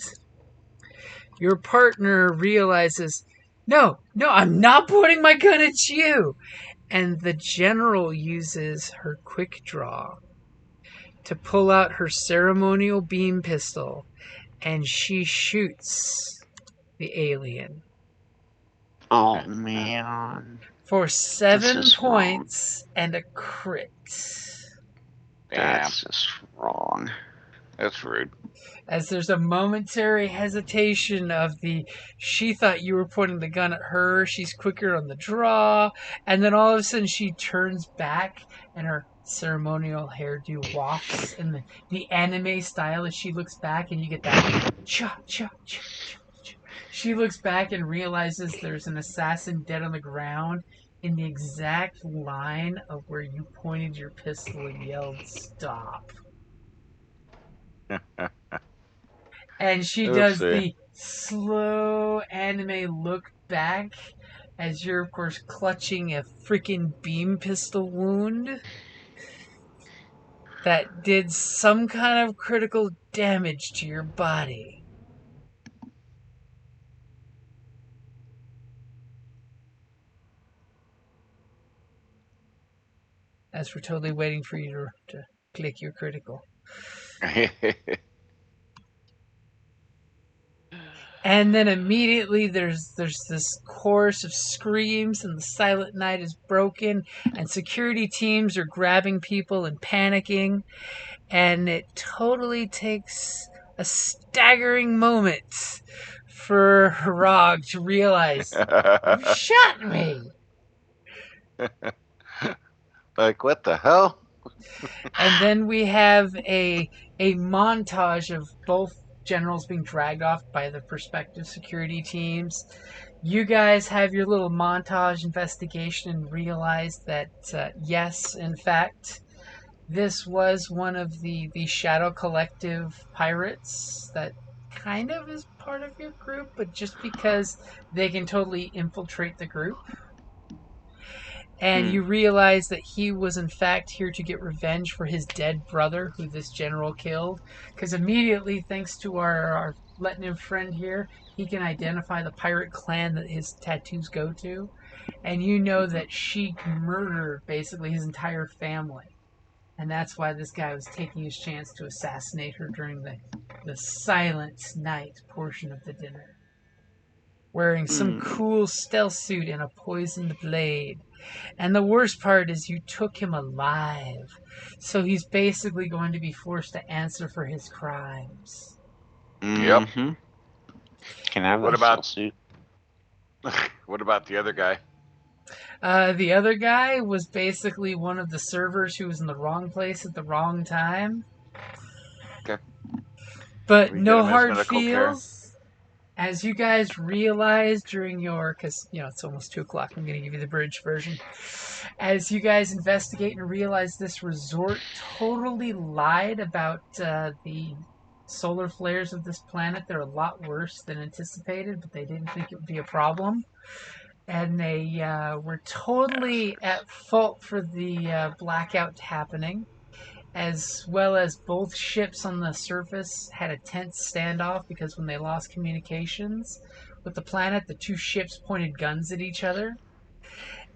your partner realizes, no, I'm not pointing my gun at you. And the general uses her quick draw to pull out her ceremonial beam pistol, and she shoots the alien. Oh man. For 7 is points and a crit. That's just wrong. That's rude. As there's a momentary hesitation of she thought you were pointing the gun at her, she's quicker on the draw, and then all of a sudden she turns back and her ceremonial hairdo wafts in the anime style as she looks back, and you get that cha cha cha cha cha. She looks back and realizes there's an assassin dead on the ground in the exact line of where you pointed your pistol and yelled stop. And she does the slow anime look back as you're, of course, clutching a freaking beam pistol wound that did some kind of critical damage to your body. As we're totally waiting for you to click your critical. And then immediately there's this chorus of screams, and the silent night is broken, and security teams are grabbing people and panicking, and it totally takes a staggering moment for Hrog to realize, you shot me! Like, what the hell? And then we have a montage of both generals being dragged off by the prospective security teams. You guys have your little montage investigation and realize that, yes, in fact, this was one of the Shadow Collective pirates that kind of is part of your group, but just because they can totally infiltrate the group. And you realize that he was in fact here to get revenge for his dead brother, who this general killed. Because immediately, thanks to our Letniv friend here, he can identify the pirate clan that his tattoos go to. And you know that she murdered basically his entire family. And that's why this guy was taking his chance to assassinate her during the silent night portion of the dinner. Wearing some cool stealth suit and a poisoned blade. And the worst part is you took him alive. So he's basically going to be forced to answer for his crimes. Yep. Can I have What a about suit? What about the other guy? The other guy was basically one of the servers who was in the wrong place at the wrong time. Okay. But We no get him as hard medical care. feels. As you guys realize during because, it's almost 2 o'clock, I'm going to give you the bridge version. As you guys investigate and realize this resort totally lied about the solar flares of this planet. They're a lot worse than anticipated, but they didn't think it would be a problem. And they were totally at fault for the blackout happening. As well as both ships on the surface had a tense standoff because when they lost communications with the planet, the 2 ships pointed guns at each other.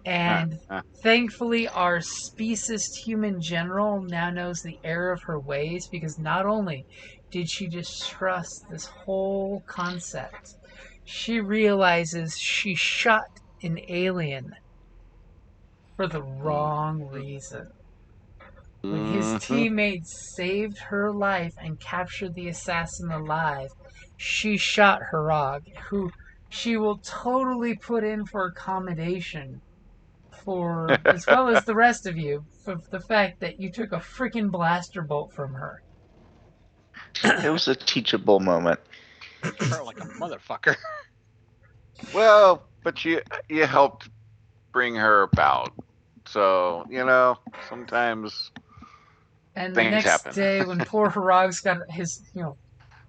And thankfully, our speciest human general now knows the error of her ways, because not only did she distrust this whole concept, she realizes she shot an alien for the wrong reason. When his teammates saved her life and captured the assassin alive, she shot Hrog, who she will totally put in for accommodation for, as well as the rest of you, for the fact that you took a freaking blaster bolt from her. It was a teachable moment. Her like a motherfucker. Well, but you helped bring her about. So, sometimes And the things next happen. day, when poor Hrog's got his,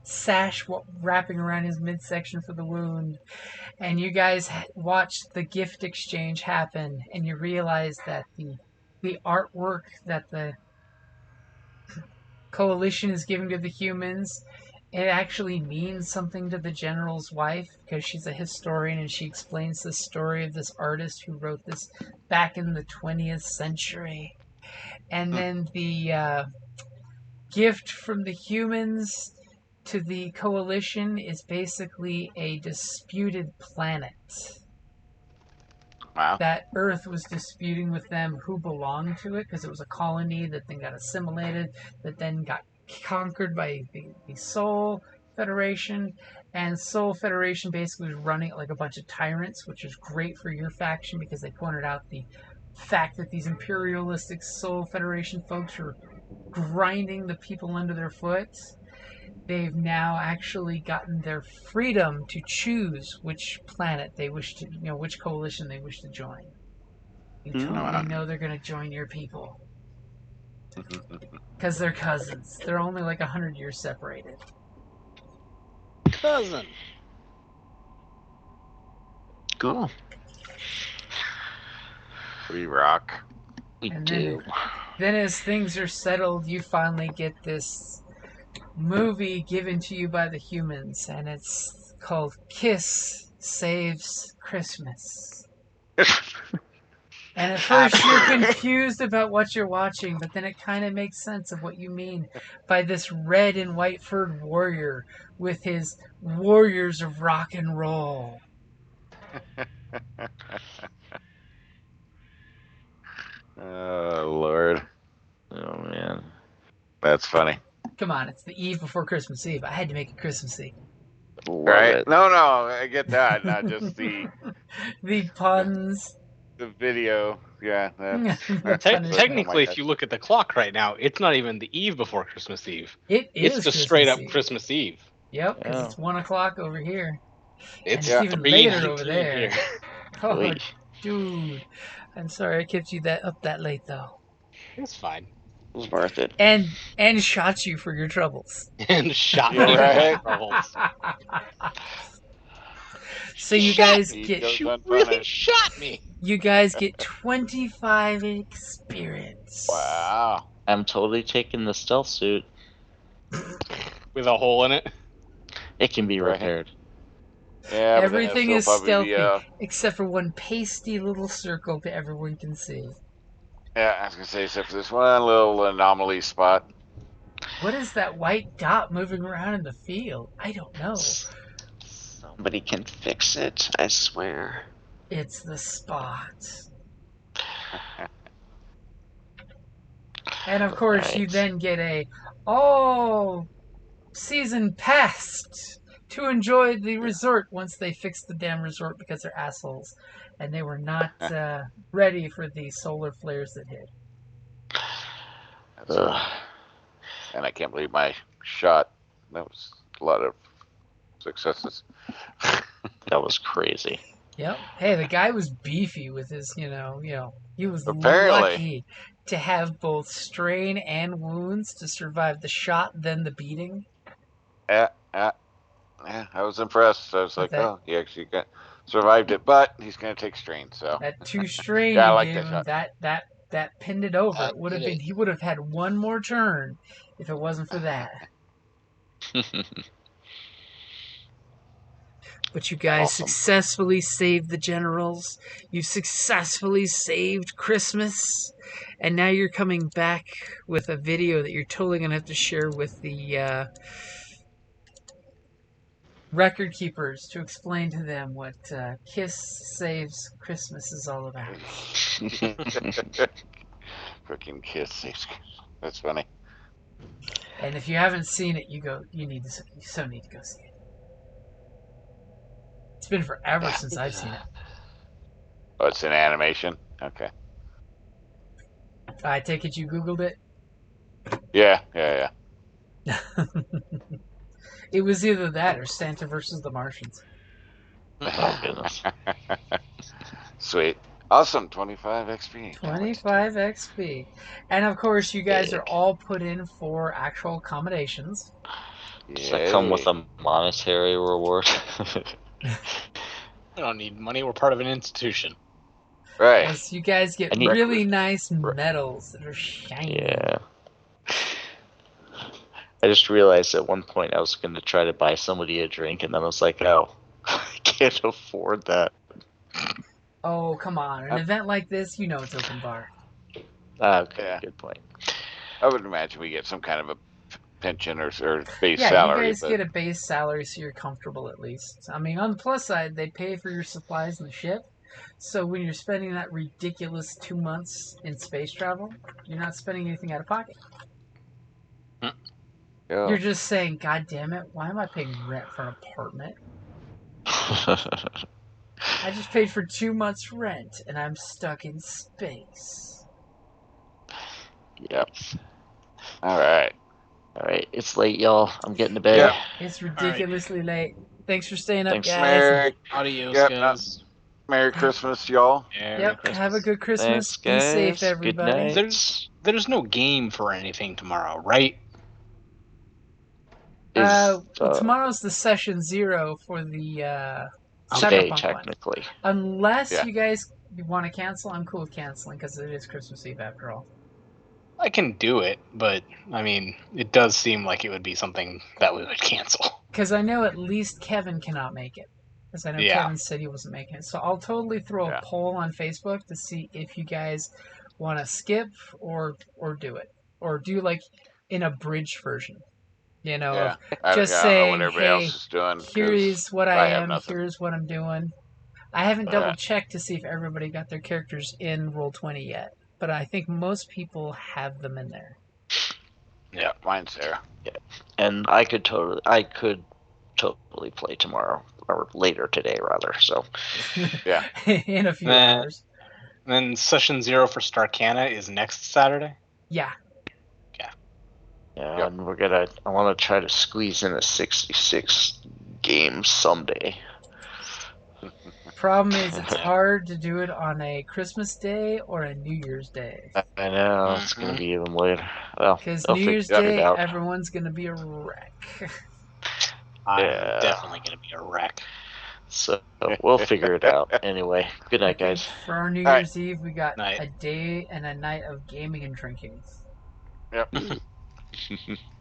sash wrapping around his midsection for the wound, and you guys watched the gift exchange happen, and you realize that the artwork that the coalition is giving to the humans, it actually means something to the general's wife, because she's a historian and she explains the story of this artist who wrote this back in the 20th century. And then gift from the humans to the coalition is basically a disputed planet. Wow. That Earth was disputing with them who belonged to it because it was a colony that then got assimilated, that then got conquered by the Soul Federation. And Soul Federation basically was running it like a bunch of tyrants, which is great for your faction because they pointed out the fact that these imperialistic Soul Federation folks are grinding the people under their foot. They've now actually gotten their freedom to choose which planet they wish to, which coalition they wish to join. You totally know they're going to join your people. Because they're cousins. They're only like 100 years separated. Cousin. Cool. We rock. We And do. Then as things are settled, you finally get this movie given to you by the humans, and it's called Kiss Saves Christmas. And at first you're confused about what you're watching, but then it kind of makes sense of what you mean by this red and white furred warrior with his warriors of rock and roll. Oh, Lord. Oh, man. That's funny. Come on, it's the eve before Christmas Eve. I had to make it Christmassy. Love Right? it. No, I get that. Not just the puns. the video. Yeah. That's Technically, if you look at the clock right now, it's not even the eve before Christmas Eve. It is It's just Christmas straight up Eve. Christmas Eve. Yep, because it's 1 o'clock over here. It's and it's even later 3:19 over there. here. Oh, Wait. dude. I'm sorry I kept you up that late, though. It's fine. It was worth it. And shot you for your troubles. And shot me You're for right. my troubles. So you guys He get goes You unpunished. really shot me. you guys get 25 experience. Wow. I'm totally taking the stealth suit. With a hole in it. It can be Right. repaired. Yeah. but then Everything it'll is still probably stealthy be, except for one pasty little circle that everyone can see. yeah, I was gonna say, except for this one little anomaly spot. What is that white dot moving around in the field? I don't know. Somebody can fix it, I swear. It's the spot. And of course, you then get a season passed to enjoy the resort once they fixed the damn resort because they're assholes and they were not ready for the solar flares that hit. And I can't believe my shot. That was a lot of successes. That was crazy. Yep. Hey, the guy was beefy with his, he was Apparently. lucky to have both strain and wounds to survive the shot, then the beating. Yeah, I was impressed. I was like, that- oh, he actually survived it, but he's gonna take strain. So That 2 strain Yeah, I you like gave that him, shot. that pinned it over. That It would have did been it. he would have had one more turn if it wasn't for that. But you guys Awesome. successfully saved the generals. You successfully saved Christmas. And now you're coming back with a video that you're totally going to have to share with the record keepers to explain to them what Kiss Saves Christmas is all about. freaking kiss. That's funny. And if you haven't seen it, you need to go see it. It's been forever since I've seen it. Oh, it's an animation. Okay. I take it you Googled it? Yeah. It was either that or Santa versus the Martians. Oh, goodness. Sweet. Awesome. 25 XP. 25 XP. And of course, you guys are Big. all put in for actual accommodations. Does that come with a monetary reward? We don't need money. We're part of an institution. Right. As you guys get I need- really nice medals that are shiny. Yeah. I just realized at one point I was going to try to buy somebody a drink, and then I was like, oh, I can't afford that. Oh, come on. An event like this, it's open bar. Okay, Yeah. good point. I would imagine we get some kind of a pension or base Yeah, salary. you guys But get a base salary so you're comfortable at least. I mean, on the plus side, they pay for your supplies and the ship. So when you're spending that ridiculous 2 months in space travel, you're not spending anything out of pocket. yeah. You're just saying, God damn it, why am I paying rent for an apartment? I just paid for 2 months rent and I'm stuck in space. Yep. All right. All right, it's late, y'all. I'm getting to bed. Yep. It's ridiculously late. Thanks for staying up, Thanks. guys. Merry, Adios, Yep, guys. Merry Christmas, y'all. Merry Yep, Christmas. have a good Christmas. Thanks, Be safe, guys. everybody. Good night. There's no game for anything tomorrow, right? Well, tomorrow's the session 0 for the Today, Cyberpunk one. technically. Unless Yeah. you guys want to cancel, I'm cool with canceling because it is Christmas Eve after all. I can do it, but I mean, it does seem like it would be something that we would cancel. Because I know at least Kevin cannot make it. Because I know Yeah. Kevin said he wasn't making it. So I'll totally throw Yeah. a poll on Facebook to see if you guys want to skip or do it. Or do like an abridged version. You know, Yeah. of just I don't know what saying, everybody hey, else is doing. here 'cause is what I have am, nothing. here's what I'm doing. I haven't Yeah. double checked to see if everybody got their characters in Roll20 yet, but I think most people have them in there. Yeah, mine's there. And I could totally play tomorrow or later today, rather. So Yeah. In a few hours. And then session 0 for Starcana is next Saturday. Yeah. yeah, Yep. and I want to try to squeeze in a 66 game someday. Problem is, it's hard to do it on a Christmas Day or a New Year's Day. I know it's gonna be even later. Well, Because they'll New Year's figure it Day, out. everyone's going to be a wreck. I'm Yeah. definitely going to be a wreck. So we'll figure it out. Anyway, good night, guys. For our New All right. Year's Eve, we got Night. a day and a night of gaming and drinking. Yep.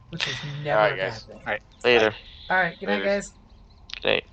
Which is All never right, a bad guys. thing. All right. Later. Alright, good night, Laters. guys. Good night.